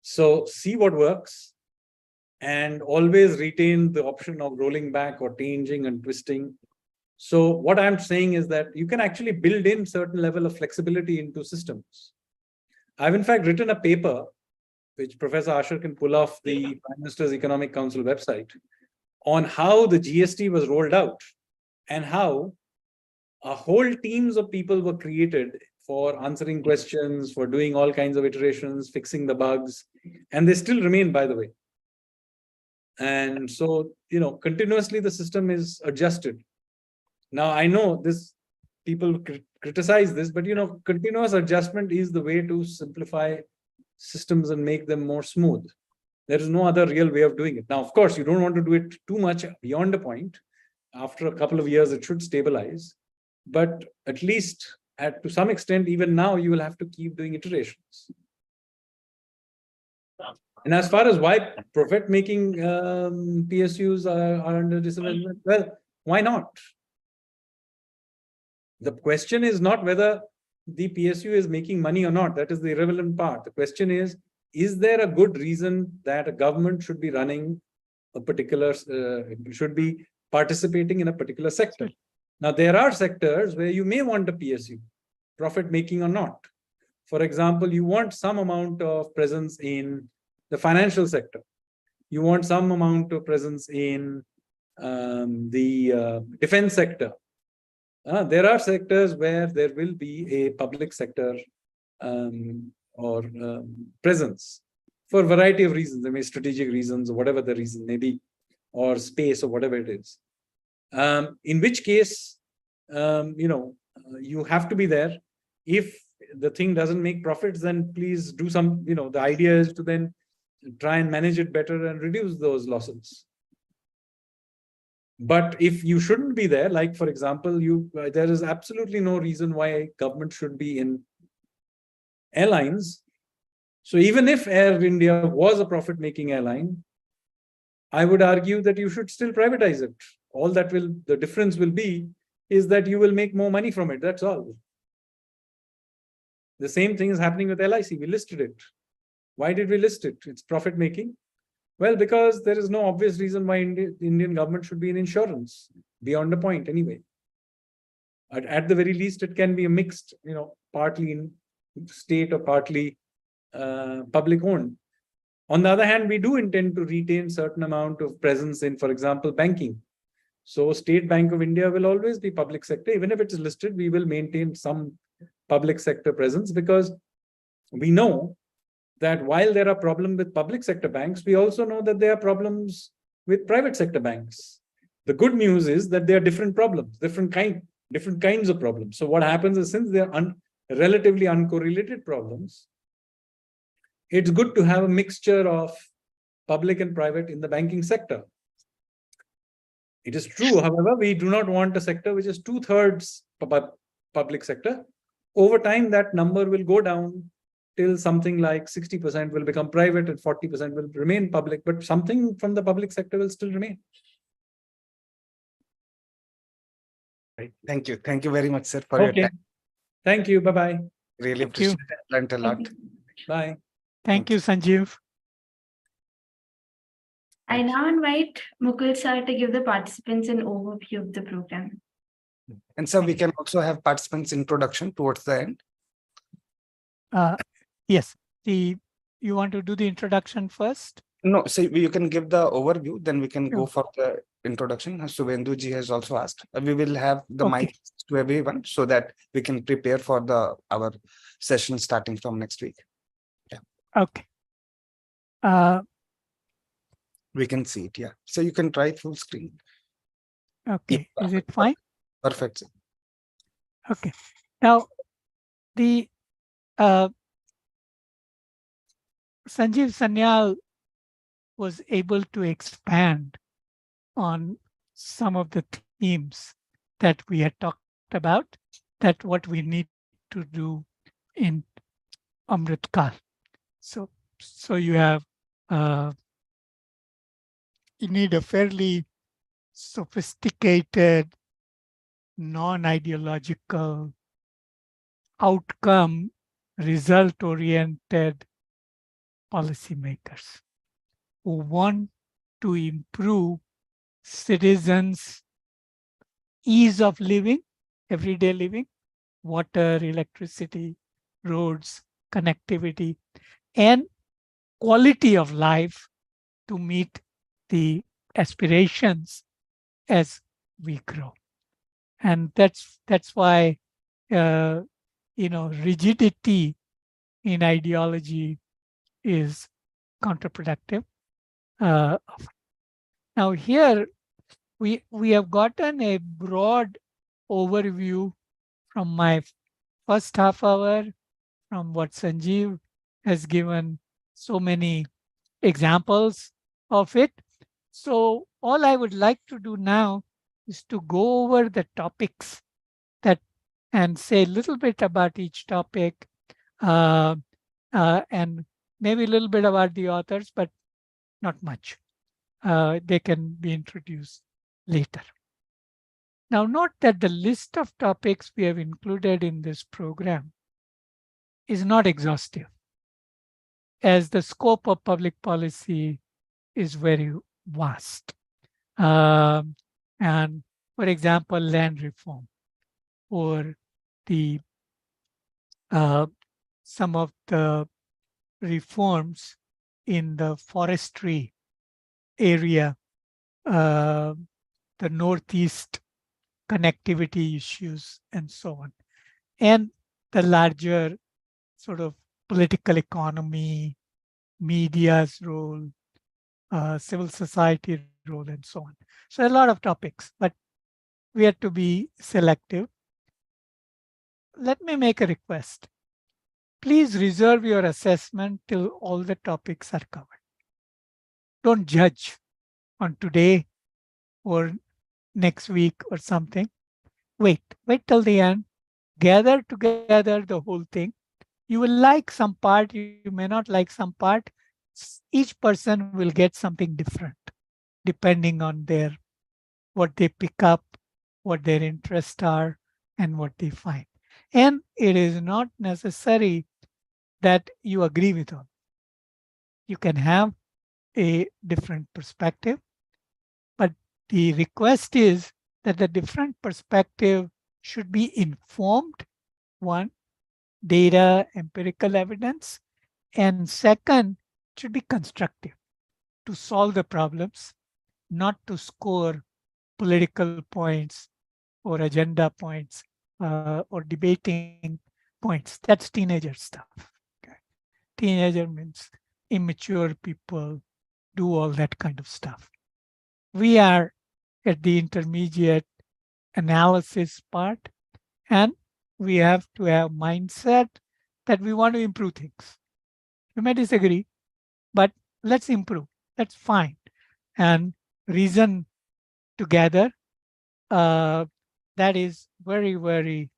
So see what works and always retain the option of rolling back or changing and twisting. So what I'm saying is that you can actually build in certain level of flexibility into systems. I've in fact written a paper, which Professor Ashir can pull off the Prime Minister's Economic Council website, on how the GST was rolled out and how a whole teams of people were created for answering questions, for doing all kinds of iterations, fixing the bugs, and they still remain, by the way. And so, you know, continuously the system is adjusted. Now, I know this, people criticize this, but, you know, continuous adjustment is the way to simplify systems and make them more smooth. There is no other real way of doing it. Now, of course, you don't want to do it too much beyond a point. After a couple of years, it should stabilize. But at least to some extent, even now, you will have to keep doing iterations. And as far as why profit-making PSUs are under disadvantage, well, why not? The question is not whether the PSU is making money or not. That is the irrelevant part. The question is there a good reason that a government should be running a particular, should be participating in a particular sector? Now, there are sectors where you may want a PSU, profit-making or not. For example, you want some amount of presence in the financial sector. You want some amount of presence in the defense sector. There are sectors where there will be a public sector presence for a variety of reasons. There may be strategic reasons or whatever the reason may be, or space or whatever it is. In which case, you know, you have to be there. If the thing doesn't make profits, then please do some, you know, the idea is to then try and manage it better and reduce those losses. But if you shouldn't be there, like for example, there is absolutely no reason why government should be in airlines. So even if Air India was a profit-making airline, I would argue that you should still privatize it. All that the difference will be is that you will make more money from it. That's all. The same thing is happening with LIC. We listed it. Why did we list it? It's profit-making. Well, because there is no obvious reason why Indian government should be in insurance, beyond the point anyway. At the very least, it can be a mixed, partly in state or partly public owned. On the other hand, we do intend to retain certain amount of presence in, for example, banking. So State Bank of India will always be public sector. Even if it is listed, we will maintain some public sector presence, because we know that while there are problems with public sector banks, we also know that there are problems with private sector banks. The good news is that there are different problems, different kinds of problems. So what happens is, since they are relatively uncorrelated problems, it's good to have a mixture of public and private in the banking sector. It is true, however, we do not want a sector which is 2/3 public sector. Over time, that number will go down till something like 60% will become private and 40% will remain public, but something from the public sector will still remain. Right. Thank you. Thank you very much, sir, for your time. Thank you. Bye-bye. Really Thank you. appreciate it. Learned a lot. Bye. Thank you, Sanjeev. I now invite Mukul sir to give the participants an overview of the program. And so we can also have participants' introduction towards the end. Yes, you want to do the introduction first? No, so you can give the overview, then we can go for the introduction. Suvendu ji has also asked. We will have the mic to everyone so that we can prepare for our session starting from next week. Yeah. Okay. We can see it. Yeah. So you can try full screen. Okay. Yeah, Is it fine? Perfect. Okay. Now, the Sanjeev Sanyal was able to expand on some of the themes that we had talked about, that what we need to do in Amrit Kaal. So you have you need a fairly sophisticated, non-ideological, outcome, result-oriented policymakers who want to improve citizens' ease of living, everyday living, water, electricity, roads, connectivity, and quality of life to meet the aspirations as we grow. And that's why rigidity in ideology is counterproductive. Now here we have gotten a broad overview from my first half hour, from what Sanjeev has given so many examples of it. So all I would like to do now is to go over the topics and say a little bit about each topic, and maybe a little bit about the authors, but not much. They can be introduced later. Now, note that the list of topics we have included in this program is not exhaustive, as the scope of public policy is very vast. And for example, land reform, or the some of the reforms in the forestry area, the Northeast connectivity issues, and so on, and the larger sort of political economy, media's role, civil society role, and so on. So a lot of topics, but we have to be selective. Let me make a request. Please reserve your assessment till all the topics are covered. Don't judge on today or next week or something. Wait till the end, gather together the whole thing. You will like some part, you may not like some part. Each person will get something different depending on their what they pick up, what their interests are, and what they find. And it is not necessary that you agree with all. You can have a different perspective, but the request is that the different perspective should be informed, one, data, empirical evidence, and second, should be constructive to solve the problems, not to score political points or agenda points or debating points. That's teenager stuff. Okay. Teenager means immature people do all that kind of stuff. We are at the intermediate analysis part, and we have to have mindset that we want to improve things. We may disagree, but let's improve. That's fine. And reason together, that is very, very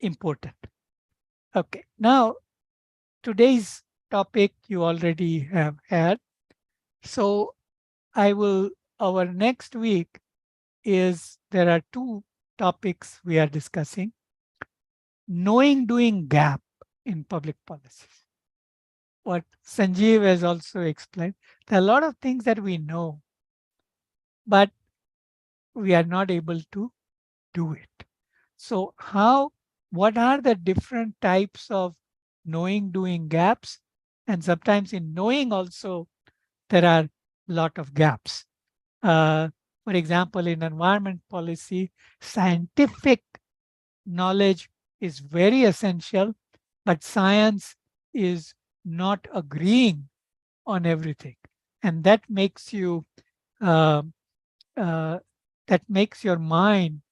important. Okay, now today's topic you already have had. So our next week is, there are two topics we are discussing. Knowing doing gap in public policies. What Sanjeev has also explained, there are a lot of things that we know, but we are not able to do it. So what are the different types of knowing doing gaps? And sometimes in knowing also, there are a lot of gaps. For example, in environment policy, scientific knowledge is very essential, but science is not agreeing on everything. And that makes you, uh, that makes your mind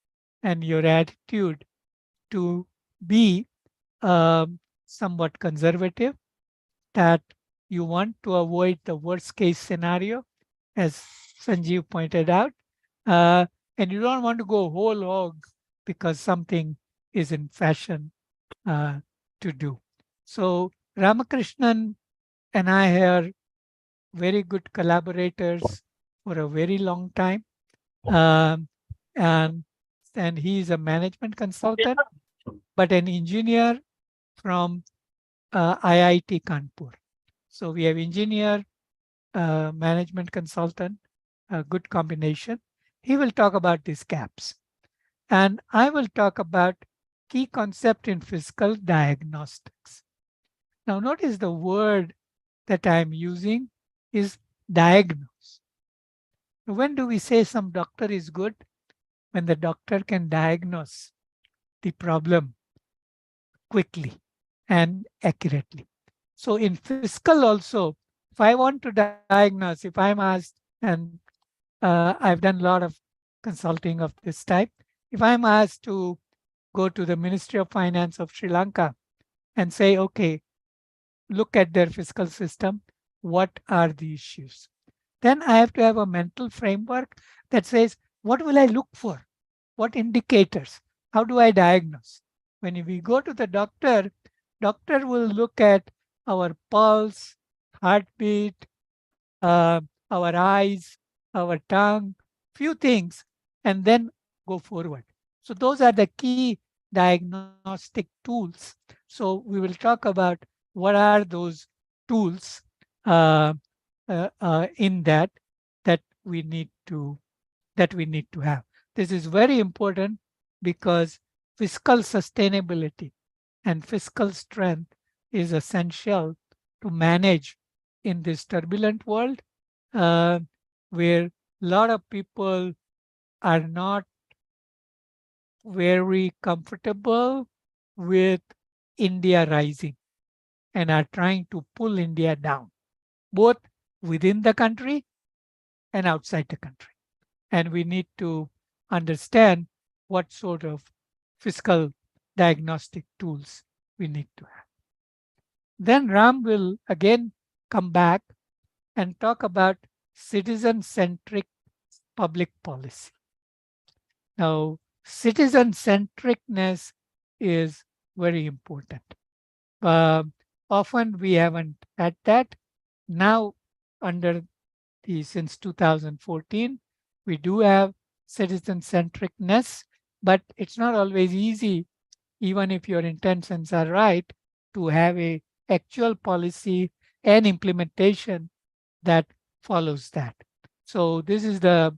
and your attitude to be somewhat conservative, that you want to avoid the worst case scenario, as Sanjeev pointed out, and you don't want to go whole hog because something is in fashion to do. So Ramakrishnan and I are very good collaborators for a very long time. Um, and he's a management consultant, but an engineer from IIT Kanpur. So we have engineer, management consultant, a good combination. He will talk about these gaps. And I will talk about key concept in fiscal diagnostics. Now notice the word that I'm using is diagnose. When do we say some doctor is good? When the doctor can diagnose the problem quickly and accurately. So in fiscal also, if I want to diagnose, if I'm asked, and I've done a lot of consulting of this type, if I'm asked to go to the Ministry of Finance of Sri Lanka and say, okay, look at their fiscal system, what are the issues? Then I have to have a mental framework that says, what will I look for? What indicators? How do I diagnose? When we go to the doctor, doctor will look at our pulse, heartbeat, our eyes, our tongue, few things, and then go forward. So those are the key diagnostic tools. So we will talk about what are those tools in that we need to have. This is very important because fiscal sustainability and fiscal strength is essential to manage in this turbulent world, where a lot of people are not very comfortable with India rising and are trying to pull India down, both within the country and outside the country. And we need to understand what sort of fiscal diagnostic tools we need to have. Then Ram will again come back and talk about citizen-centric public policy. Now, citizen-centricness is very important. Often we haven't had that. Now, under since 2014, we do have citizen-centricness, but it's not always easy, even if your intentions are right, to have a actual policy and implementation that follows that. So this is the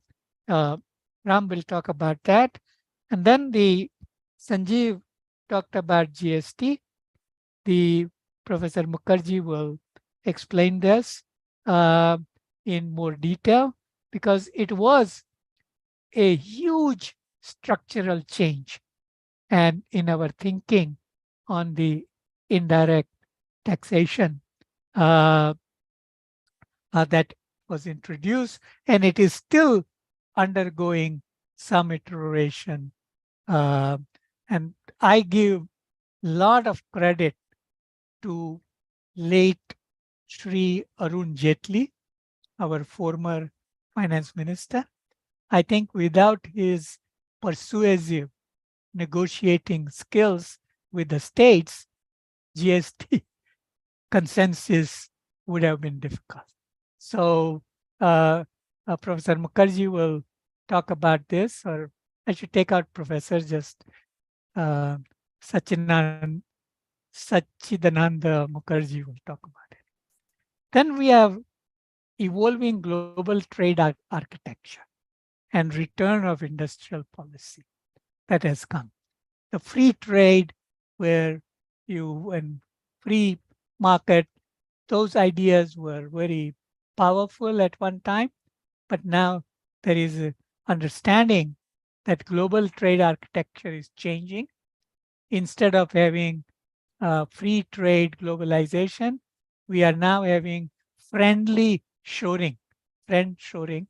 Ram will talk about that, and then the Sanjeev talked about GST. The Professor Mukherjee will explain this uh, in more detail because it was a huge structural change and in our thinking on the indirect taxation uh, that was introduced, and it is still undergoing some iteration. And I give lot of credit to late Sri Arun Jaitley, our former finance minister. I think without his persuasive negotiating skills with the states, GST consensus would have been difficult. So Professor Mukherjee will talk about this, or I should take out Professor, just uh, Sachidananda Mukherjee will talk about it. Then we have evolving global trade architecture and return of industrial policy that has come. The free trade where and free market, those ideas were very powerful at one time, but now there is a understanding that global trade architecture is changing. Instead of having free trade globalization, we are now having friendly shoring, friend shoring,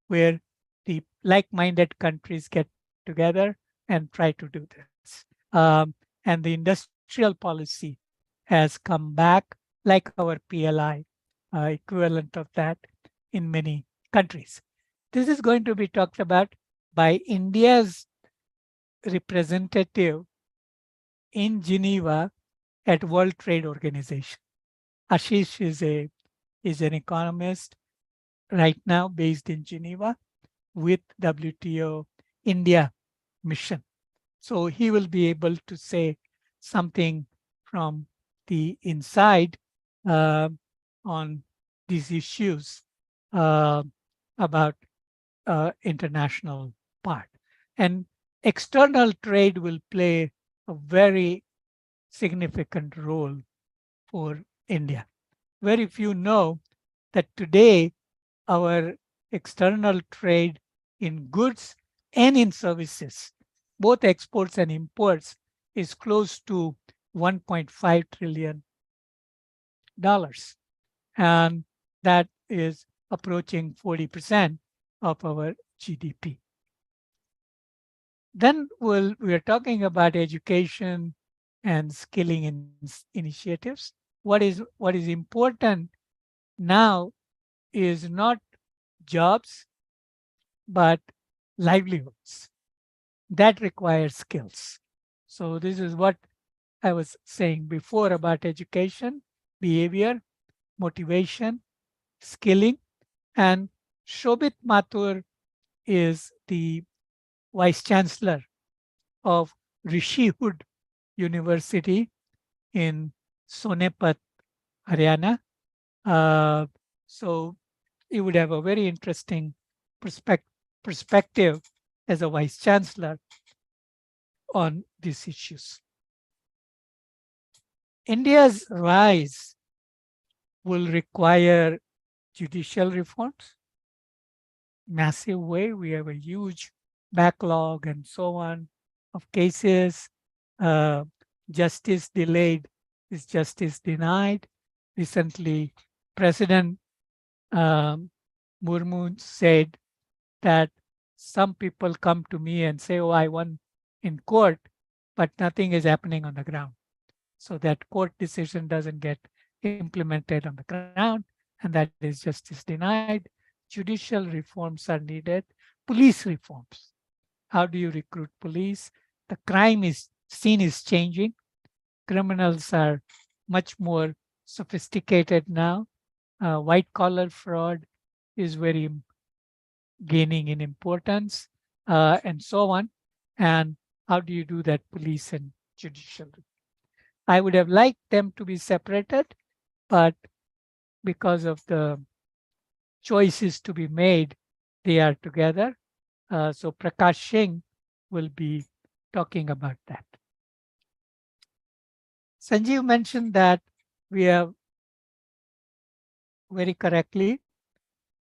where the like-minded countries get together and try to do this. And the industrial policy has come back like our PLI, equivalent of that in many countries. This is going to be talked about by India's representative in Geneva at World Trade Organization. Ashish is an economist right now based in Geneva with WTO India mission. So he will be able to say something from the inside on these issues about international part. And external trade will play a very significant role for India. Very few know that today our external trade in goods and in services, both exports and imports, is close to $1.5 trillion. And that is approaching 40% of our GDP. Then we are talking about education and skilling initiatives. What is important now is not jobs, but livelihoods. That requires skills. So this is what I was saying before about education, behavior, motivation, skilling. And Shobit Mathur is the Vice Chancellor of Rishihood University in Sonepat, Haryana. So you would have a very interesting perspective as a Vice Chancellor on these issues. India's rise will require judicial reforms. Massive way. We have a huge backlog and so on of cases. Justice delayed is justice denied. Recently, President Murmu said that some people come to me and say, oh, I won in court, but nothing is happening on the ground. So that court decision doesn't get implemented on the ground, and that is justice denied. Judicial reforms are needed. Police reforms. How do you recruit police? The scene is changing. Criminals are much more sophisticated now. White collar fraud is very gaining in importance, and so on. And how do you do that police and judicial? I would have liked them to be separated, but because of the choices to be made, they are together. So Prakash Singh will be talking about that. Sanjeev mentioned that we have very correctly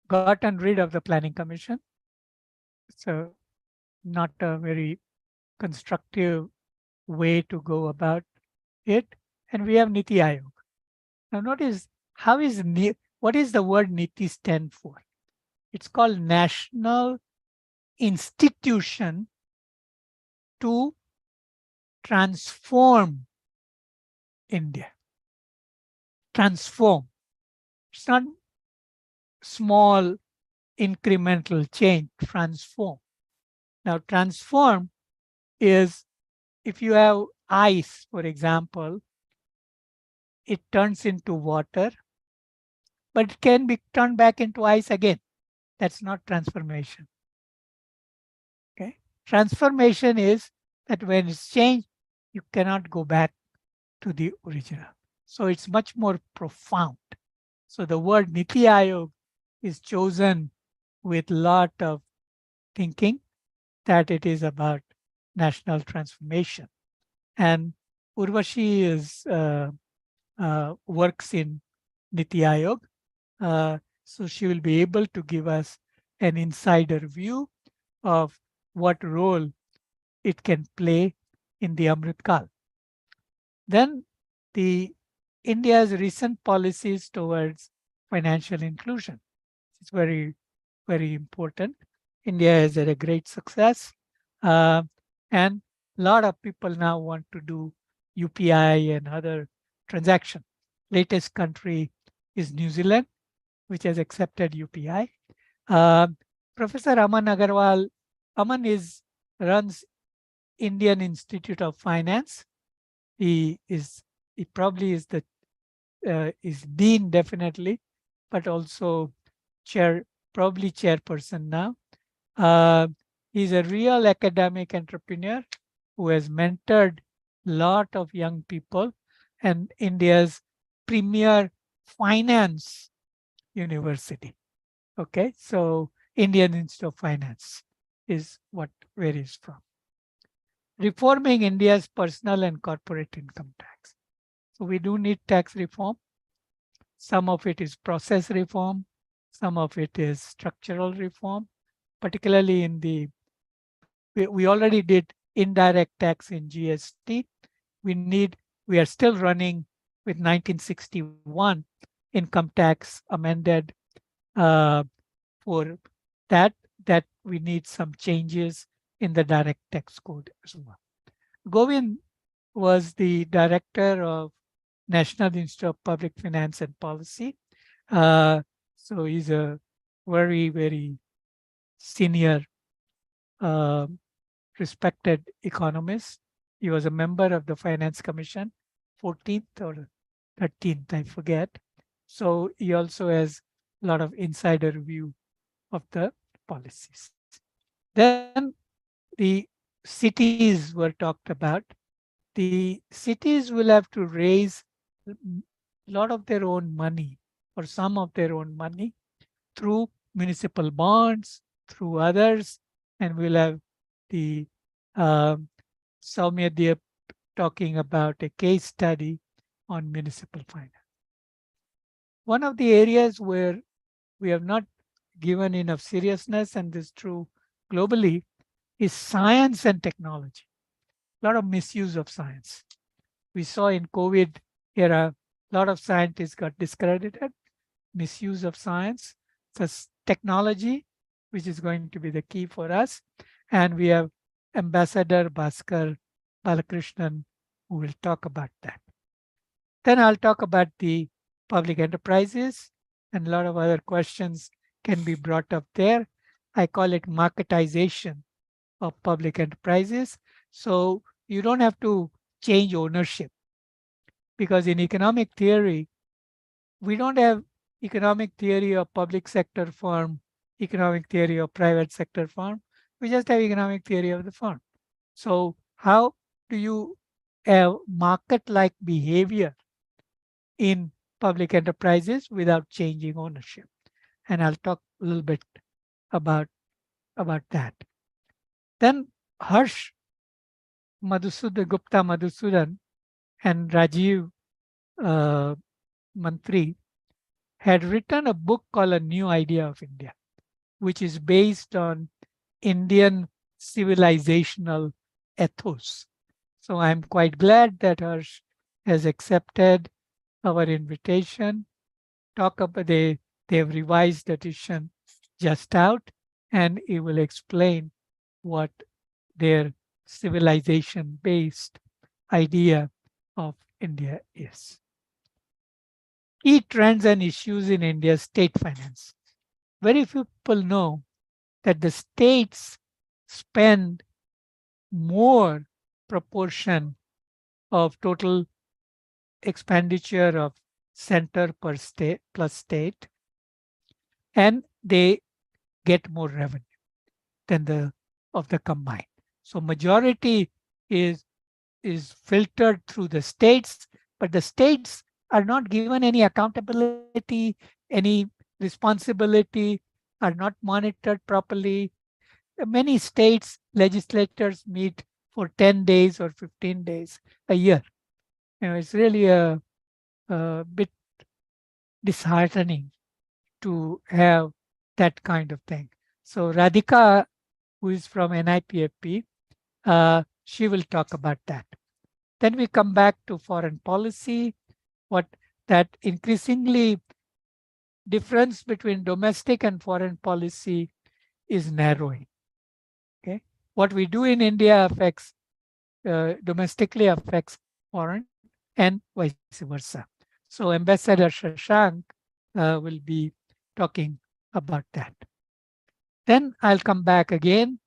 gotten rid of the Planning Commission. So not a very constructive way to go about it. And we have Niti Aayog. Now notice what is the word Niti stand for? It's called National Institution to Transform India. Transform. It's not small incremental change, transform. Now transform is, if you have ice, for example, it turns into water, but it can be turned back into ice again. That's not transformation. Okay. Transformation is that when it's changed, you cannot go back to the original. So it's much more profound. So the word Niti Aayog is chosen with lot of thinking that it is about national transformation. And Urvashi works in Niti Aayog. So she will be able to give us an insider view of what role it can play in the Amrit Kaal. Then the India's recent policies towards financial inclusion. It's very, very important. India has had a great success. And a lot of people now want to do UPI and other transactions. Latest country is New Zealand, which has accepted UPI. Professor Aman Agarwal, runs Indian Institute of Finance. He probably is the is dean definitely, but also probably chairperson now. He's a real academic entrepreneur who has mentored a lot of young people, and India's premier finance university. Okay, so Indian Institute of Finance is where he's from. Reforming India's personal and corporate income tax. So we do need tax reform. Some of it is process reform. Some of it is structural reform, particularly in we already did indirect tax in GST. We are still running with 1961 income tax amended for that we need some changes in the direct tax code as well. Govind was the director of National Institute of Public Finance and Policy. So he's a very, very senior, respected economist. He was a member of the Finance Commission, 14th or 13th, I forget. So he also has a lot of insider view of the policies. Then the cities were talked about. The cities will have to raise a lot of their own money or some of their own money through municipal bonds, through others, and we'll have the Soumya Deep talking about a case study on municipal finance. One of the areas where we have not given enough seriousness, and this is true globally, is science and technology. A lot of misuse of science. We saw in COVID era, a lot of scientists got discredited, misuse of science. So technology, which is going to be the key for us. And we have Ambassador Bhaskar Balakrishnan, who will talk about that. Then I'll talk about the public enterprises, and a lot of other questions can be brought up there. I call it marketization of public enterprises. So you don't have to change ownership, because in economic theory, we don't have economic theory of public sector firm, economic theory of private sector firm. We just have economic theory of the firm. So how do you have market-like behavior in public enterprises without changing ownership? And I'll talk a little bit about that. Then Harsh Gupta Madhusudan and Rajiv Mantri had written a book called A New Idea of India, which is based on Indian civilizational ethos. So I'm quite glad that Harsh has accepted our invitation. They have revised edition just out, and he will explain what their civilization-based idea of India is. Key trends and issues in India's state finance. Very few people know that the states spend more proportion of total expenditure of center per state plus state, and they get more revenue than the combined. So majority is filtered through the states, but the states are not given any accountability, any responsibility, are not monitored properly. Many states legislators meet for 10 days or 15 days a year. It's really a bit disheartening to have that kind of thing. So Radhika, who is from NIPFP, she will talk about that. Then we come back to foreign policy, what that increasingly difference between domestic and foreign policy is narrowing. Okay, what we do in India affects domestically affects foreign and vice versa. So Ambassador Shashank will be talking about that. Then I'll come back again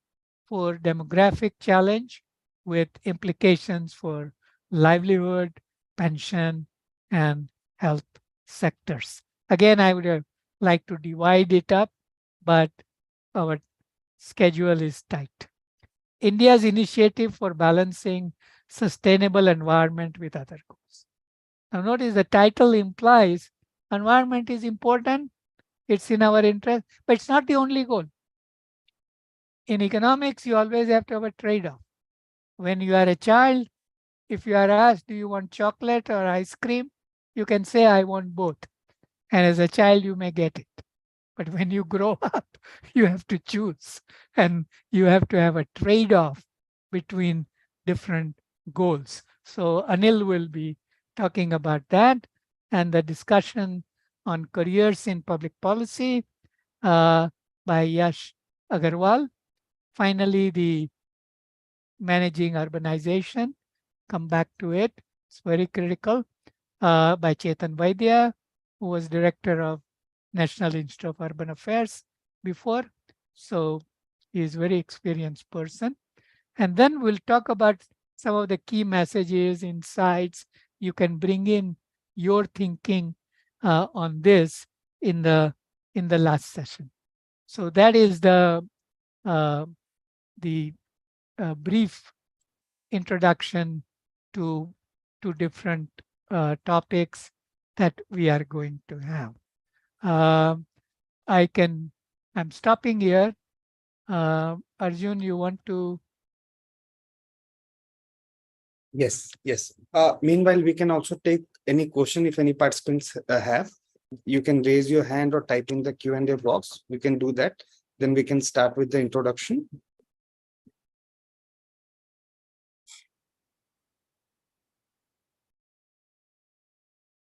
for demographic challenge with implications for livelihood, pension, and health sectors. Again, I would like to divide it up, but our schedule is tight. India's initiative for balancing sustainable environment with other goals. Now notice the title implies environment is important, it's in our interest, but it's not the only goal. In economics, you always have to have a trade-off. When you are a child, if you are asked, do you want chocolate or ice cream? You can say, I want both. And as a child, you may get it. But when you grow up, you have to choose. And you have to have a trade-off between different goals. So Anil will be talking about that, and the discussion on careers in public policy by Yash Agarwal. Finally, the managing urbanization, come back to it. It's very critical by Chetan Vaidya, who was director of National Institute of Urban Affairs before. So he is a very experienced person. And then we'll talk about some of the key messages, insights. You can bring in your thinking on this in the last session. So that is the brief introduction to different topics that we are going to have. I'm stopping here. Arjun, you want to? Yes. Meanwhile, we can also take any question if any participants have. You can raise your hand or type in the Q&A box. We can do that. Then we can start with the introduction.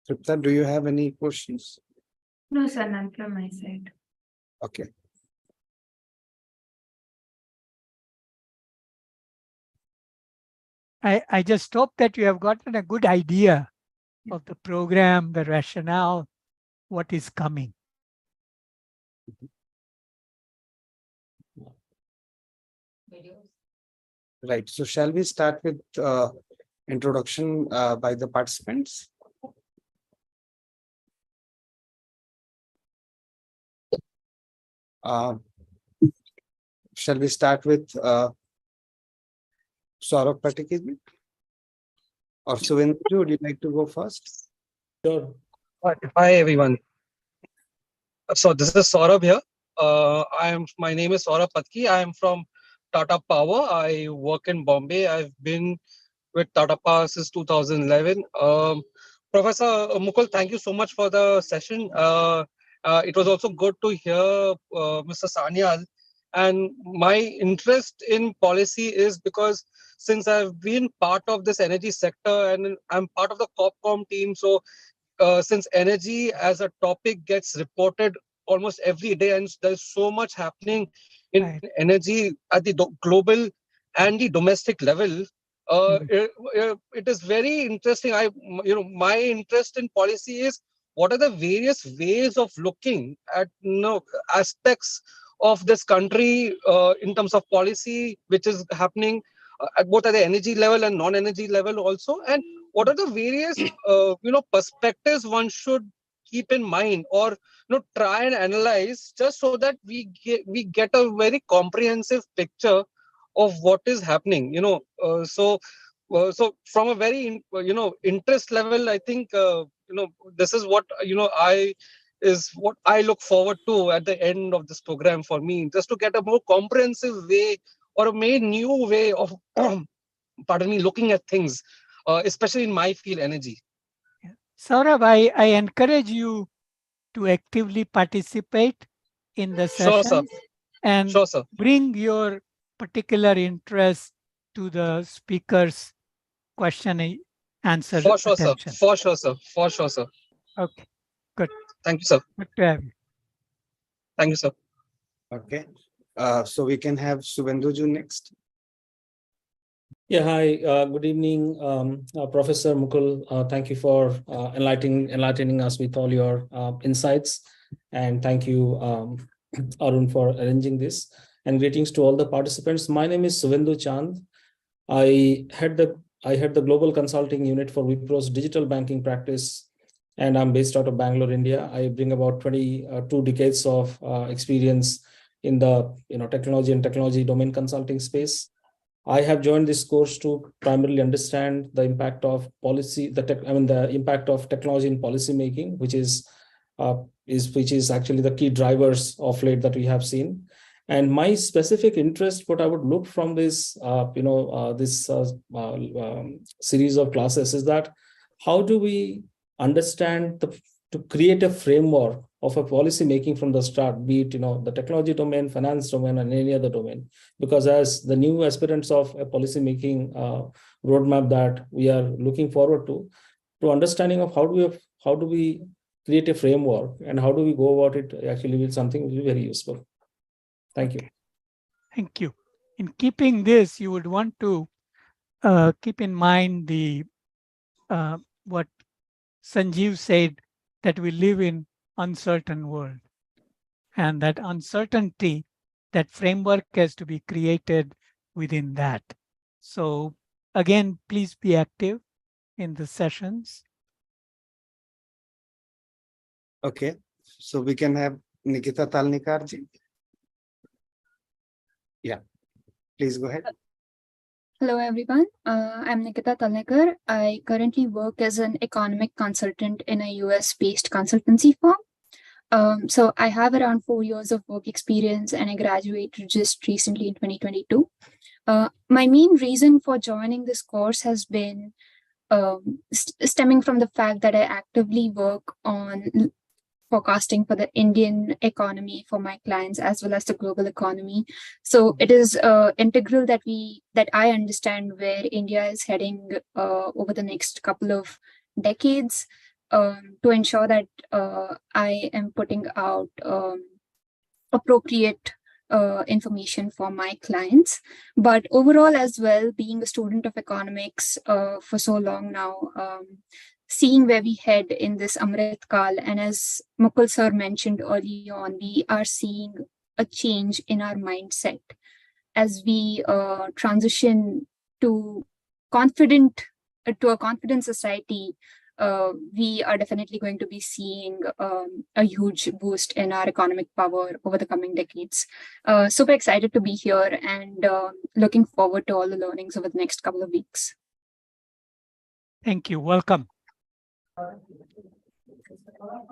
Tripta, do you have any questions? No, sir, none from my side. Okay. I just hope that you have gotten a good idea of the program, the rationale, what is coming. Videos. Right. So shall we start with introduction by the participants? Shall we start with Saurabh Patikji or Suvendra? Would you like to go first? Sure. Hi, everyone. So this is Saurabh here. My name is Saurabh Patki. I am from Tata Power. I work in Bombay. I've been with Tata Power since 2011. Professor Mukul, thank you so much for the session. It was also good to hear Mr. Sanyal. And my interest in policy is because since I've been part of this energy sector and I'm part of the COPCOM team, so since energy as a topic gets reported almost every day, and there's so much happening in Right. energy at the global and the domestic level, it is very interesting. My interest in policy is what are the various ways of looking at aspects of this country in terms of policy, which is happening at both at the energy level and non-energy level also, and what are the various perspectives one should keep in mind or try and analyze, just so that we get a very comprehensive picture of what is happening. So from a very interest level, I think this is what what I look forward to at the end of this program, for me, just to get a more comprehensive way or a more new way of pardon me, looking at things, especially in my field, energy. Saurabh, I encourage you to actively participate in the Sure, sir. sessions and Sure, sir. bring your particular interest to the speaker's question and answer For sure, sir. attention. For sure, sir. For sure, sir. Okay, good. Thank you, sir. Good to have you. Thank you, sir. Okay. So we can have Suvendra next. Yeah, hi. Good evening, Professor Mukul. Thank you for enlightening us with all your insights, and thank you, Arun, for arranging this. And greetings to all the participants. My name is Suvendu Chand. I head the global consulting unit for Wipro's digital banking practice, and I'm based out of Bangalore, India. I bring about 22 decades of experience in the technology domain consulting space. I have joined this course to primarily understand the impact of policy, the impact of technology in policy making, which is actually the key drivers of late that we have seen. And my specific interest, what I would look from this, series of classes is that how do we understand to create a framework of a policy making from the start, be it the technology domain, finance domain, and any other domain. Because as the new aspirants of a policy making roadmap that we are looking forward to understanding of how do we create a framework and how do we go about it actually with something will be very useful. Thank you. Thank you. In keeping this, you would want to keep in mind the what Sanjeev said, that we live in uncertain world, and that uncertainty, that framework has to be created within that. So again, please be active in the sessions. Okay, so we can have Nikita Talnikarji. Yeah, please go ahead. Hello, everyone. I'm Nikita Talnekar. I currently work as an economic consultant in a US-based consultancy firm. So I have around 4 years of work experience, and I graduated just recently in 2022. My main reason for joining this course has been stemming from the fact that I actively work on forecasting for the Indian economy for my clients as well as the global economy. So it is integral that I understand where India is heading over the next couple of decades, to ensure that I am putting out appropriate information for my clients. But overall as well, being a student of economics for so long now, seeing where we head in this Amrit Kaal, and as Mukul sir mentioned early on, we are seeing a change in our mindset. as we transition to a confident society, we are definitely going to be seeing a huge boost in our economic power over the coming decades. Super excited to be here and looking forward to all the learnings over the next couple of weeks. Thank you. Welcome.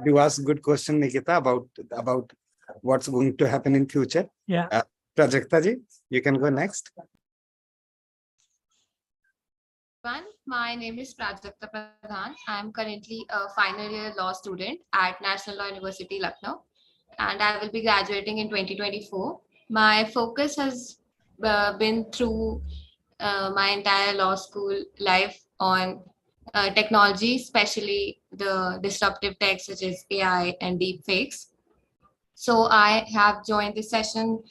You asked good question, Nikita, about what's going to happen in future. Yeah. Prajakta ji, you can go next. My name is Prajakta Pradhan. I am currently a final year law student at National Law University, Lucknow, and I will be graduating in 2024. My focus has been through my entire law school life on technology, especially the disruptive tech such as AI and deepfakes. So I have joined this session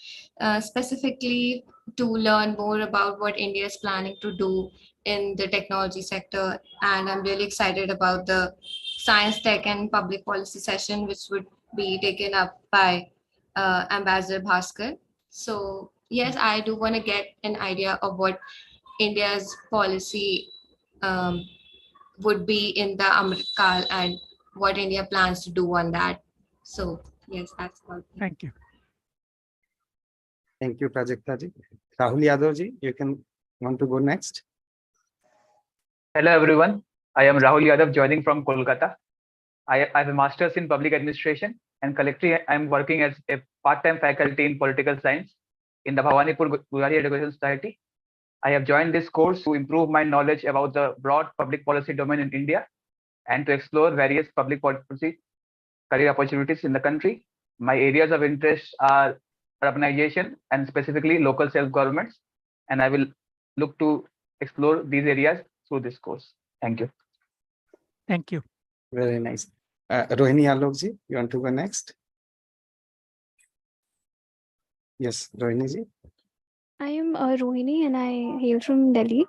specifically to learn more about what India is planning to do in the technology sector. And I'm really excited about the science, tech, and public policy session, which would be taken up by Ambassador Bhaskar. So yes, I do want to get an idea of what India's policy would be in the Amrit Kaal and what India plans to do on that. So yes, that's about it. Thank you. Thank you, Prajakta ji. Rahul Yadav ji, you can want to go next. Hello everyone, I am Rahul Yadav joining from Kolkata. I have a master's in public administration and collectively I am working as a part-time faculty in political science in the Bhawanipur Gujari Education Society. I have joined this course to improve my knowledge about the broad public policy domain in India and to explore various public policy career opportunities in the country. My areas of interest are urbanization and specifically local self-governments, and I will look to explore these areas through this course. Thank you. Thank you. Very nice. Rohini Alok ji, you want to go next? Yes, Rohini ji. I am Rohini and I hail from Delhi.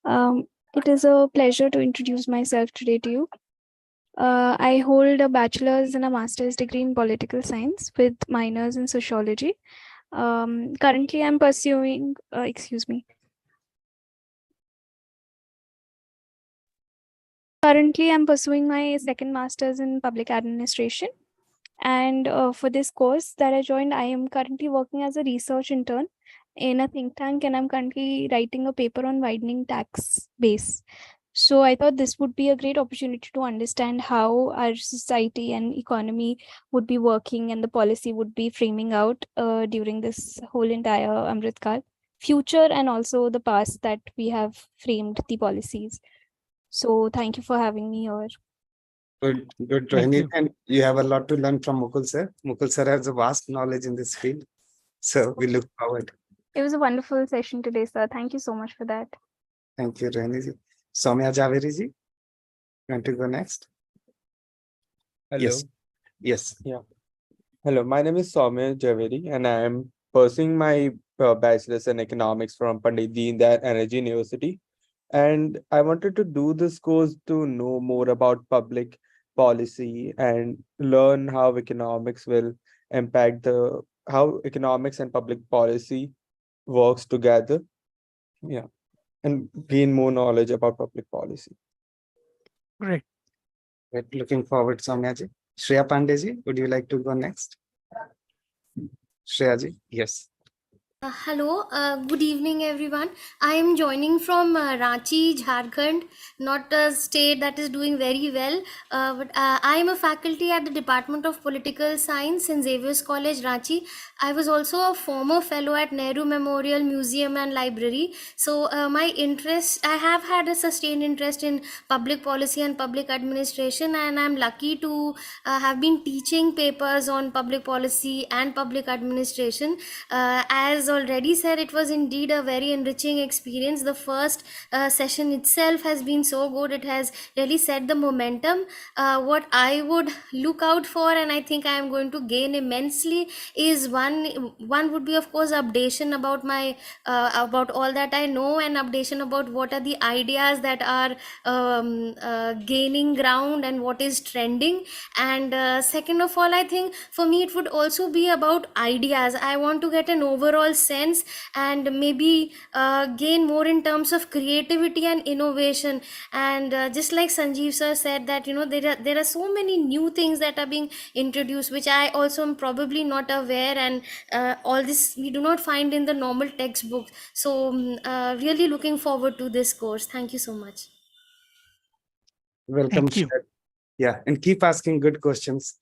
It is a pleasure to introduce myself today to you. I hold a bachelor's and a master's degree in political science with minors in sociology. Currently, I'm pursuing, Currently, I'm pursuing my second master's in public administration. And for this course that I joined, I am currently working as a research intern in a think tank, and I'm currently writing a paper on widening tax base. So I thought this would be a great opportunity to understand how our society and economy would be working and the policy would be framing out during this whole entire Amrit Kaal, future and also the past that we have framed the policies. So thank you for having me here. Good, Rohini. And you have a lot to learn from Mukul sir. Mukul sir has a vast knowledge in this field. So we look forward. It was a wonderful session today, sir. Thank you so much for that. Thank you, Rohini ji. Soumya Javeri ji, you want to go next? Hello. Yes. Yes. Yeah. Hello, my name is Soumya Javeri and I am pursuing my bachelor's in economics from Pandit Deendayal Energy University. And I wanted to do this course to know more about public policy and learn how economics will impact how economics and public policy works together. Yeah. And gain more knowledge about public policy. Great. We're looking forward, Soumya ji. Shreya Pandey ji, would you like to go next? Shreya ji, yes. Hello, good evening everyone. I am joining from Ranchi, Jharkhand, not a state that is doing very well, but I am a faculty at the Department of Political Science in Xavier's College, Ranchi. I was also a former fellow at Nehru Memorial Museum and Library. So my interest, I have had a sustained interest in public policy and public administration, and I'm lucky to have been teaching papers on public policy and public administration. As already said, it was indeed a very enriching experience. The first session itself has been so good. It has really set the momentum. What I would look out for, and I think I am going to gain immensely, is one would be of course updation about my about all that I know, and updation about what are the ideas that are gaining ground and what is trending. And second of all, I think for me it would also be about ideas. I want to get an overall sense, and maybe gain more in terms of creativity and innovation. And just like Sanjeev sir said, that there are so many new things that are being introduced, which I also am probably not aware, and all this we do not find in the normal textbook. So really looking forward to this course. Thank you so much. Welcome, Thank you. Shad. Yeah, and keep asking good questions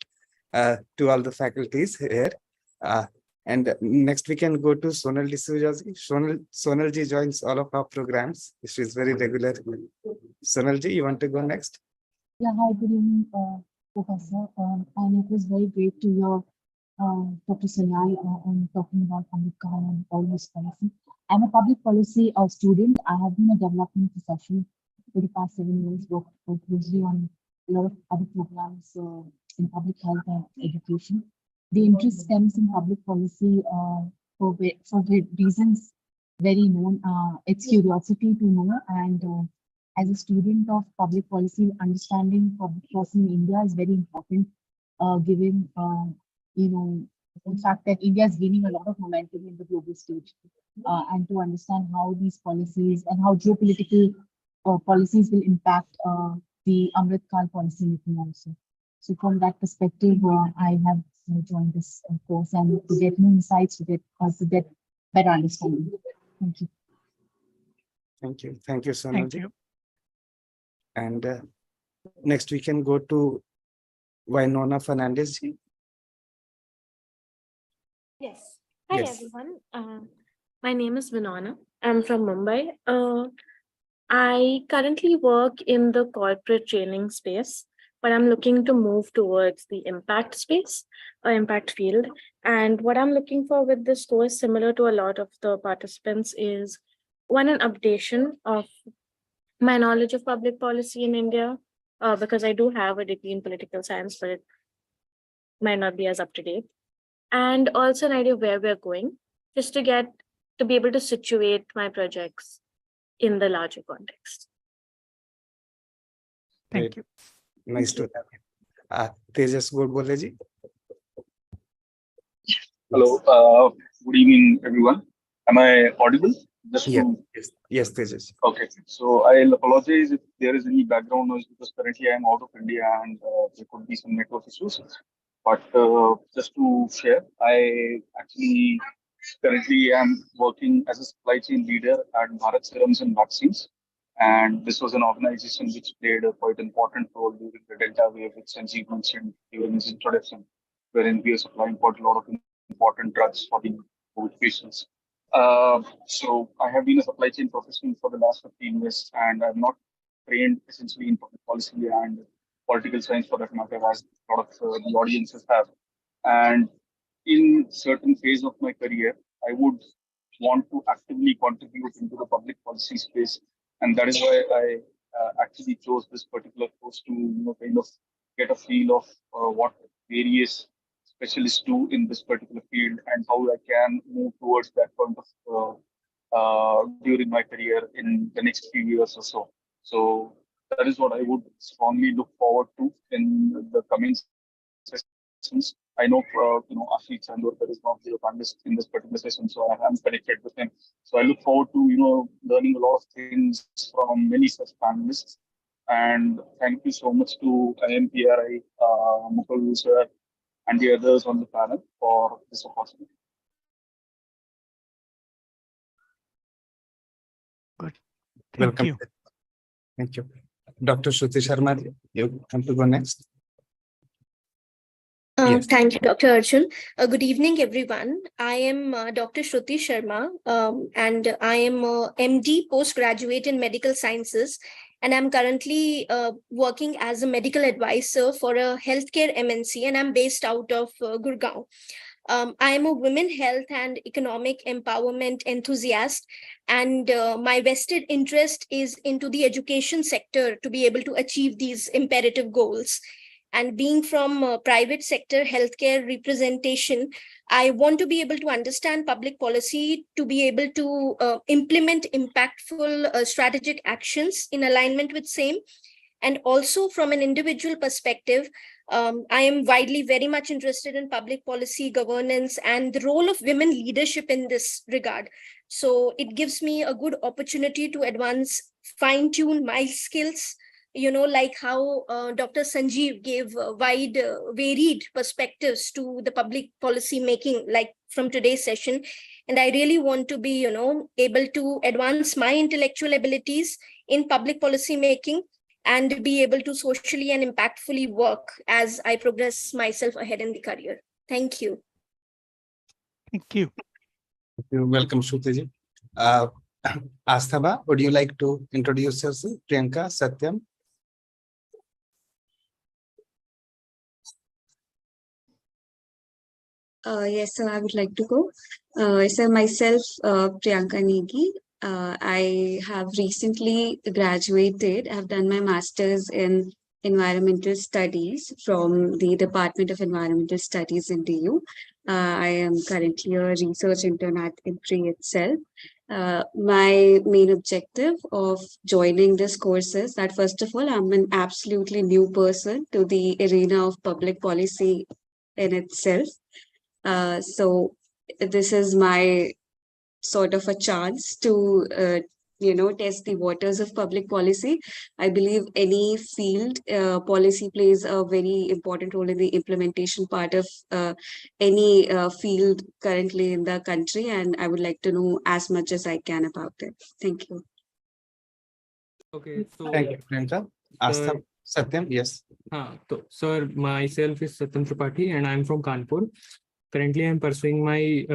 to all the faculties here. And next we can go to Sonal D'Souza. Sonal ji joins all of our programs. She is very regular. Sonal ji, you want to go next? Yeah, hi, good evening, Professor. And it was very great to hear Dr. Sanyal on talking about Amrit Kaal and all this policy. I'm a public policy student. I have been a development professional for the past 7 years, worked closely on a lot of other programs in public health and education. The interest stems in public policy for reasons very known. It's curiosity to know, and as a student of public policy, understanding public policy in India is very important, given the fact that India is gaining a lot of momentum in the global stage, and to understand how these policies and how geopolitical policies will impact the Amrit Kaal policy making also. So from that perspective, I have joined this course, and to get new insights, to get better understanding. Thank you. Thank you. Thank you, Sonal Thank ji. you. And next we can go to Winona Fernandez ji. Yes. Hi, Yes. everyone. My name is Vinona. I'm from Mumbai. I currently work in the corporate training space, but I'm looking to move towards the impact space or impact field. And what I'm looking for with this course, similar to a lot of the participants, is one, an updation of my knowledge of public policy in India, because I do have a degree in political science, but it might not be as up to date. And also an idea of where we're going, just to be able to situate my projects in the larger context. Thank you. Nice to have you. Tejas Godbole ji. Hello, good evening, everyone. Am I audible? Yes, Tejas. Okay, so I'll apologize if there is any background noise, because currently I'm out of India and there could be some network issues. But just to share, I actually currently am working as a supply chain leader at Bharat Serums and Vaccines. And this was an organization which played a quite important role during the Delta wave, which Sanjeev mentioned during his introduction, wherein we are supplying quite a lot of important drugs for the COVID patients. So I have been a supply chain professional for the last 15 years, and I'm not trained essentially in public policy and political science for that matter, as a lot of the audiences have. And in certain phase of my career, I would want to actively contribute into the public policy space, and that is why I actually chose this particular course to kind of get a feel of what various specialists do in this particular field and how I can move towards that point of during my career in the next few years or so. So that is what I would strongly look forward to in the coming sessions. I know, Ashish Chandorkar is one of the panelists in this particular session, so I am connected with him. So I look forward to, learning a lot of things from many such panelists. And thank you so much to IMPRI, Mukul sir, and the others on the panel for this opportunity. Good. Welcome. You. Thank you. Dr. Shruti Sharma, you come to go next. Yes. Thank you, Dr. Arjun. Good evening, everyone. I am Dr. Shruti Sharma, and I am a MD postgraduate in medical sciences, and I'm currently working as a medical advisor for a healthcare MNC, and I'm based out of Gurgaon. I am a women health and economic empowerment enthusiast, and my vested interest is into the education sector to be able to achieve these imperative goals. And being from private sector healthcare representation, I want to be able to understand public policy to be able to implement impactful strategic actions in alignment with same. And also from an individual perspective, I am widely very much interested in public policy, governance, and the role of women leadership in this regard. So it gives me a good opportunity to advance, fine-tune my skills, like how Dr. Sanjeev gave wide, varied perspectives to the public policy making, like from today's session. And I really want to be, able to advance my intellectual abilities in public policy making and be able to socially and impactfully work as I progress myself ahead in the career. Thank you. Thank you. You're welcome, Shruti. Asthaba, would you like to introduce yourself? Priyanka, Satyam? Yes, so I would like to go. So myself, Priyanka Negi. I have recently graduated. I have done my master's in environmental studies from the Department of Environmental Studies in DU. I am currently a research intern at IMPRI itself. My main objective of joining this course is that, first of all, I'm an absolutely new person to the arena of public policy in itself. So this is my sort of a chance to, test the waters of public policy. I believe any field policy plays a very important role in the implementation part of any field currently in the country. And I would like to know as much as I can about it. Thank you. Okay, so Thank you, Priyanka. Satyam, yes. So, sir, myself is Satyam Tripathi and I'm from Kanpur. Currently, I'm pursuing my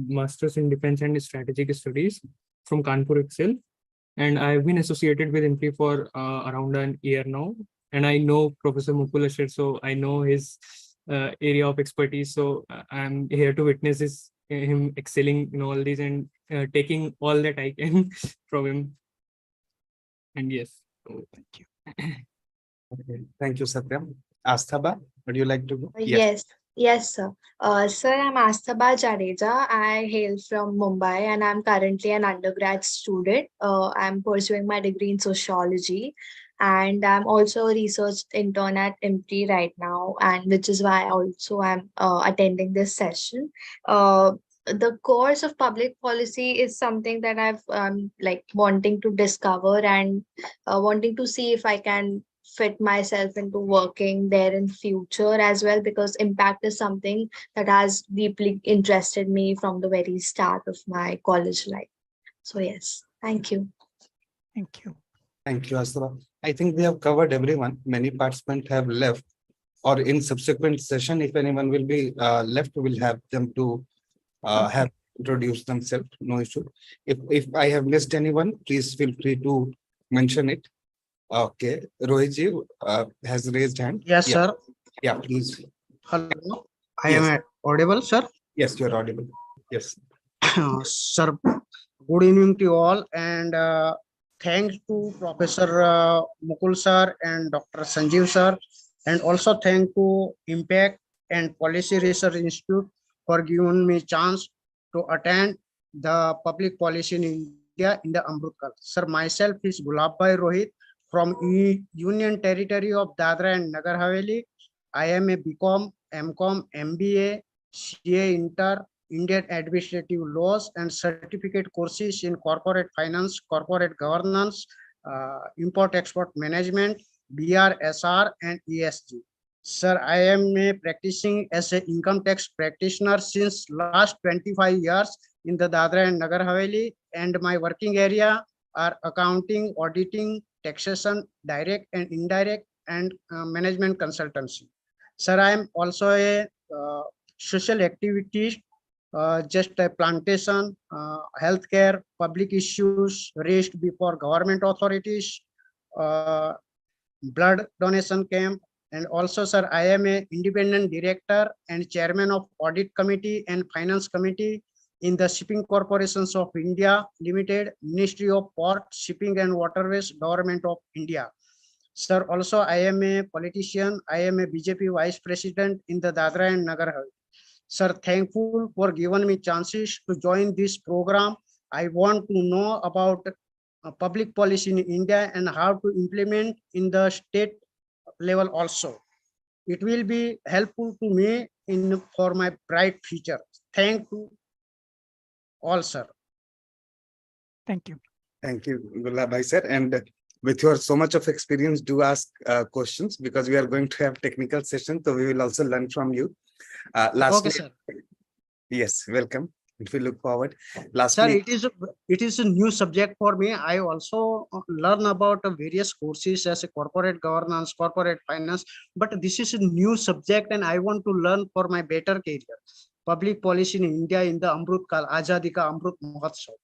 master's in defense and strategic studies from Kanpur itself. And I've been associated with IMPRI for around an year now. And I know Professor Mukul, so I know his area of expertise. So I'm here to witness him excelling in all these and taking all that I can from him. And yes. So, thank you. Okay. Thank you, Satyam. Asthaba, would you like to go? Yes, sir. Sir, I'm Asthaba Jadeja. I hail from Mumbai and I'm currently an undergrad student. I'm pursuing my degree in sociology and I'm also a research intern at IMPRI right now, and which is why also I'm attending this session. The course of public policy is something that I've like wanting to discover and wanting to see if I can fit myself into working there in future as well, because impact is something that has deeply interested me from the very start of my college life. So yes, thank you. Thank you. Thank you, Asthaba. I think we have covered everyone. Many participants have left, or in subsequent session, if anyone will be left, we'll have them to have introduced themselves. No issue. If I have missed anyone, please feel free to mention it. Okay, Rohitji has raised hand. Yes, yeah. sir. Yeah, please. Hello, I am audible, sir. Yes, you are audible. Yes. Sir, good evening to you all, and thanks to Professor Mukul sir and Dr. Sanjeev sir, and also thank to Impact and Policy Research Institute for giving me chance to attend the public policy in India in the Amrit Kaal. Sir, myself is Gulabhai Rohit from Union Territory of Dadra and Nagar Haveli. I am a BCom, MCom, MBA, CA Inter, Indian Administrative Laws and certificate courses in corporate finance, corporate governance, import-export management, BRSR and ESG. Sir, I am practicing as an income tax practitioner since last 25 years in the Dadra and Nagar Haveli, and my working area are accounting, auditing, taxation, direct and indirect, and management consultancy. Sir, I am also a social activist, just a plantation, healthcare, public issues raised before government authorities, blood donation camp, and also, sir, I am an independent director and chairman of audit committee and finance committee in the Shipping Corporations of India Limited, Ministry of Port, Shipping and Waterways, Government of India. Sir, also I am a politician. I am a BJP Vice President in the Dadra and Nagar Haveli. Sir, thankful for giving me chances to join this program. I want to know about public policy in India and how to implement in the state level also. It will be helpful to me for my bright future. Thank you all, sir. Thank you. Thank you, Gullabhai sir. And with your so much of experience, do ask questions, because we are going to have technical sessions. So we will also learn from you. Lastly, Okay, sir. Yes, welcome. If we look forward. Sir, Lastly, it is a new subject for me. I also learn about various courses as a corporate governance, corporate finance, but this is a new subject and I want to learn for my better career. Public policy in India in the Amrit Kaal, Azadi Ka Amrit Mahotsav.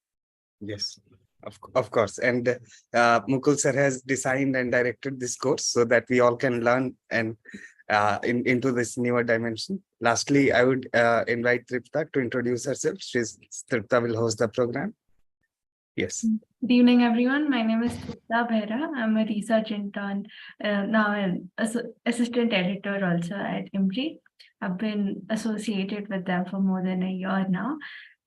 yes, of course. And Mukul sir has designed and directed this course so that we all can learn and into this newer dimension. Lastly, I would invite Tripta to introduce herself. Tripta will host the program. Yes. Good evening, everyone. My name is Tripta Behra. I'm a research intern, now an assistant editor also at IMPRI. I've been associated with them for more than a year now.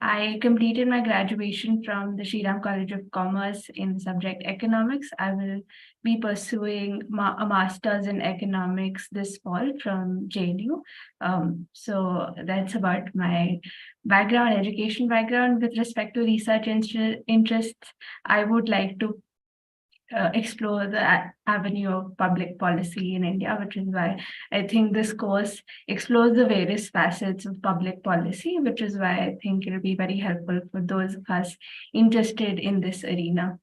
I completed my graduation from the Shriram College of Commerce in the subject economics. I will be pursuing a master's in economics this fall from JNU. So that's about my background, education background. With respect to research interests, I would like to explore the avenue of public policy in India, which is why I think this course explores the various facets of public policy, which is why I think it'll be very helpful for those of us interested in this arena.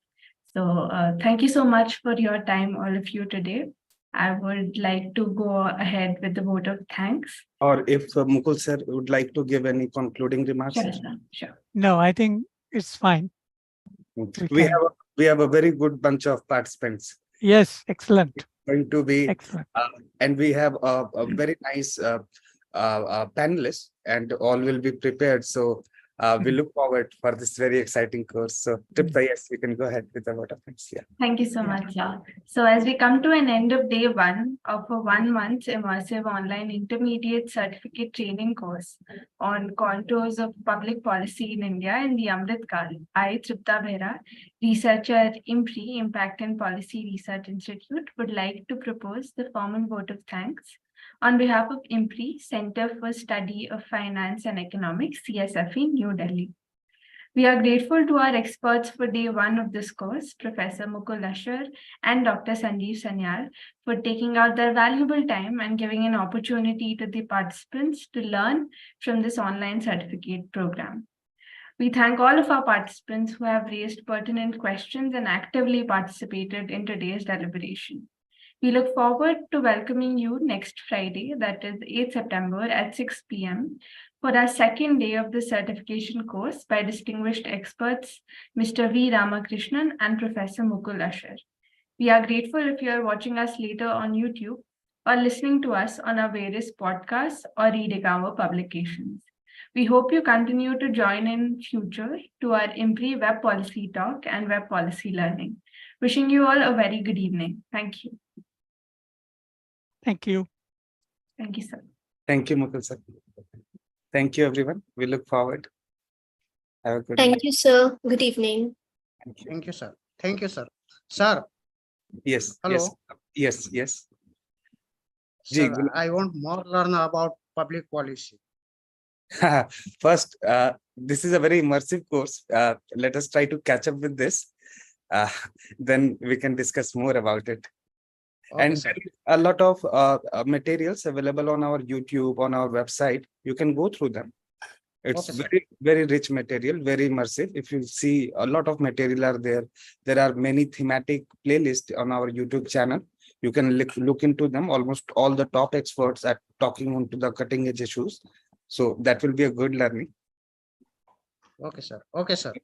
So thank you so much for your time, all of you today. I would like to go ahead with the vote of thanks. Or if Mukul sir would like to give any concluding remarks. Sure, sir. Sure. No, I think it's fine. We have a very good bunch of participants. Yes, excellent. It's going to be excellent. And we have a very nice panelists, and all will be prepared. So we look forward for this very exciting course. So Tripta, yes, you can go ahead with the vote of thanks. Yeah. Thank you so much, sir. So as we come to an end of day one of a 1 month immersive online intermediate certificate training course on contours of public policy in India in the Amrit Kaal, I, Tripta Behra, researcher at IMPRI, Impact and Policy Research Institute, would like to propose the formal vote of thanks on behalf of IMPRI, Center for Study of Finance and Economics, CSFE, New Delhi. We are grateful to our experts for day one of this course, Professor Mukul and Dr. Sanjeev Sanyal, for taking out their valuable time and giving an opportunity to the participants to learn from this online certificate program. We thank all of our participants who have raised pertinent questions and actively participated in today's deliberation. We look forward to welcoming you next Friday, that is 8 September at 6 p.m. for our second day of the certification course by distinguished experts, Mr. V. Ramakrishnan and Professor Mukul. We are grateful if you are watching us later on YouTube or listening to us on our various podcasts or reading our publications. We hope you continue to join in future to our IMPRI Web Policy Talk and Web Policy Learning. Wishing you all a very good evening. Thank you. Thank you. Thank you, sir. Thank you, Mukul sir. Thank you, everyone. We look forward. Have a good Thank you, sir. Good evening. Thank you, sir. Thank you, sir. Sir. Yes. Hello. Yes. Sir, I want more learn about public policy. First, this is a very immersive course. Let us try to catch up with this. Then we can discuss more about it. Okay, and sir. a lot of materials available on our YouTube, on our website. You can go through them. It's Okay, very rich material, very immersive. If you see, a lot of material are there. There are many thematic playlists on our YouTube channel. You can look into them. Almost all the top experts are talking onto the cutting edge issues. So that will be a good learning. Okay, sir. Okay, sir.